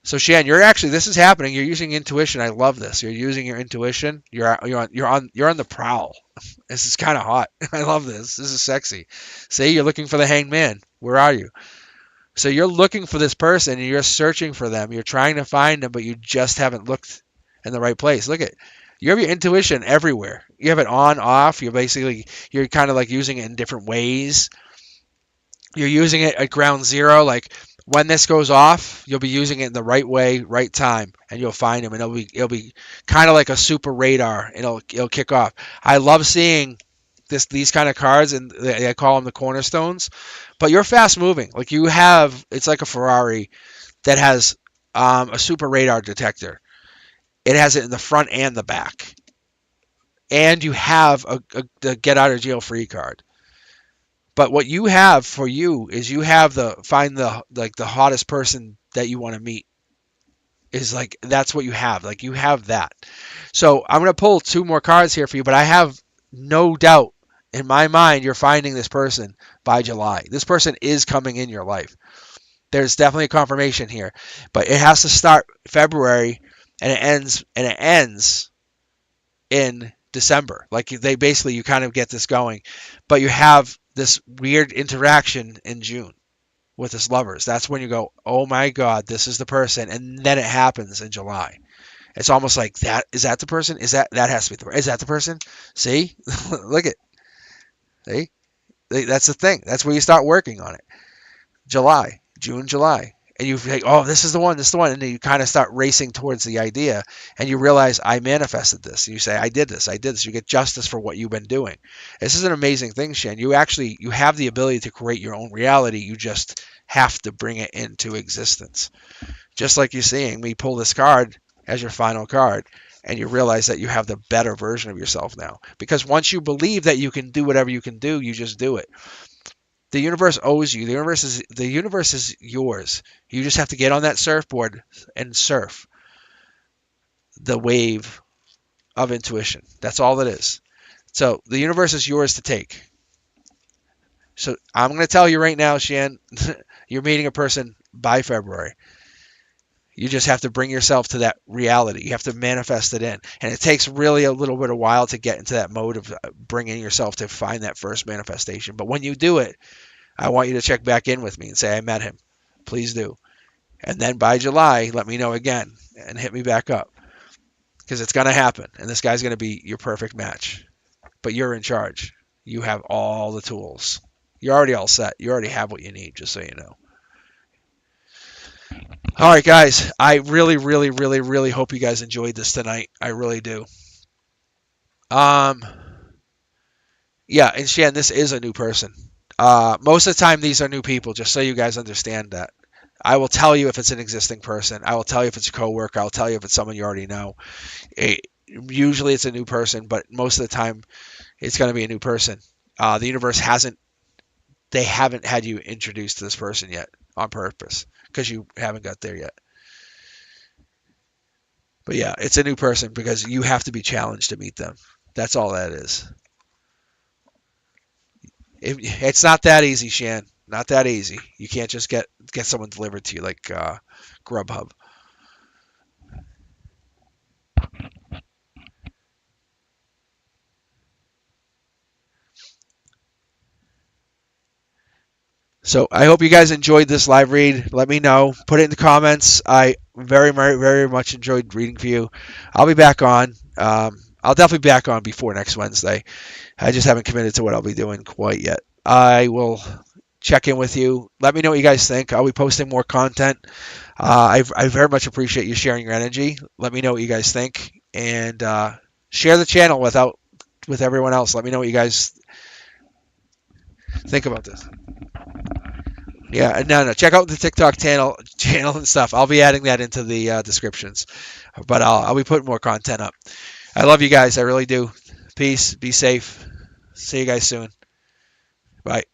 So Shan, this is happening. You're using intuition. I love this. You're using your intuition. You're on the prowl. This is kind of hot. I love this. This is sexy. See, you're looking for the hanged man. Where are you? So you're looking for this person and you're searching for them. You're trying to find them, but you just haven't looked in the right place. Look at you have your intuition everywhere. You have it on, off. You're kind of like using it in different ways. You're using it at ground zero. Like when this goes off, you'll be using it in the right way, right time, and you'll find them. And it'll be kind of like a super radar. And it'll kick off. I love seeing these kind of cards, and I call them the cornerstones. But you're fast moving. Like it's like a Ferrari that has a super radar detector. It has it in the front and the back, and you have a get out of jail free card. But what you have for you is you have the hottest person that you want to meet is like that's what you have. Like you have that. So I'm gonna pull two more cards here for you, but I have no doubt in my mind you're finding this person by July. This person is coming in your life. There's definitely a confirmation here, but it has to start February and it ends in December. Like you kind of get this going, but you have this weird interaction in June with this lovers. That's when you go, oh my God, this is the person, and then it happens in July. It's almost like that. Is that the person? That has to be the person? Is that the person? See, look at see. That's the thing. That's where you start working on it. June, July. And you think, oh, this is the one, and then you kind of start racing towards the idea, and you realize I manifested this. And you say, I did this. You get justice for what you've been doing. This is an amazing thing, Shan. You have the ability to create your own reality. You just have to bring it into existence. Just like you're seeing me pull this card as your final card, and you realize that you have the better version of yourself now. Because once you believe that you can do whatever you can do, you just do it. The universe owes you. The universe is yours. You just have to get on that surfboard and surf the wave of intuition. That's all it is. So the universe is yours to take. So I'm going to tell you right now, Shan, you're meeting a person by February. You just have to bring yourself to that reality. You have to manifest it in. And it takes really a little bit of while to get into that mode of bringing yourself to find that first manifestation. But when you do it, I want you to check back in with me and say, I met him. Please do. And then by July, let me know again and hit me back up. Because it's going to happen. And this guy's going to be your perfect match. But you're in charge. You have all the tools. You're already all set. You already have what you need, just so you know. All right, guys. I really, really, really, really hope you guys enjoyed this tonight. I really do. Yeah, and Shan, this is a new person. Most of the time, these are new people, just so you guys understand that. I will tell you if it's an existing person. I will tell you if it's a coworker. I'll tell you if it's someone you already know. Usually it's a new person, but most of the time it's going to be a new person. The universe hasn't, they haven't had you introduced to this person yet on purpose because you haven't got there yet. But yeah, it's a new person because you have to be challenged to meet them. That's all that is. It's not that easy, Shan. Not that easy. You can't just get someone delivered to you like Grubhub. So I hope you guys enjoyed this live read. Let me know. Put it in the comments. I very much enjoyed reading for you. I'll be back on. I'll definitely be back on before next Wednesday. I just haven't committed to what I'll be doing quite yet. I will check in with you. Let me know what you guys think. I'll be posting more content. I very much appreciate you sharing your energy. Let me know what you guys think, and share the channel with everyone else. Let me know what you guys think about this. Yeah, no. Check out the TikTok channel and stuff. I'll be adding that into the descriptions, but I'll be putting more content up. I love you guys. I really do. Peace. Be safe. See you guys soon. Bye.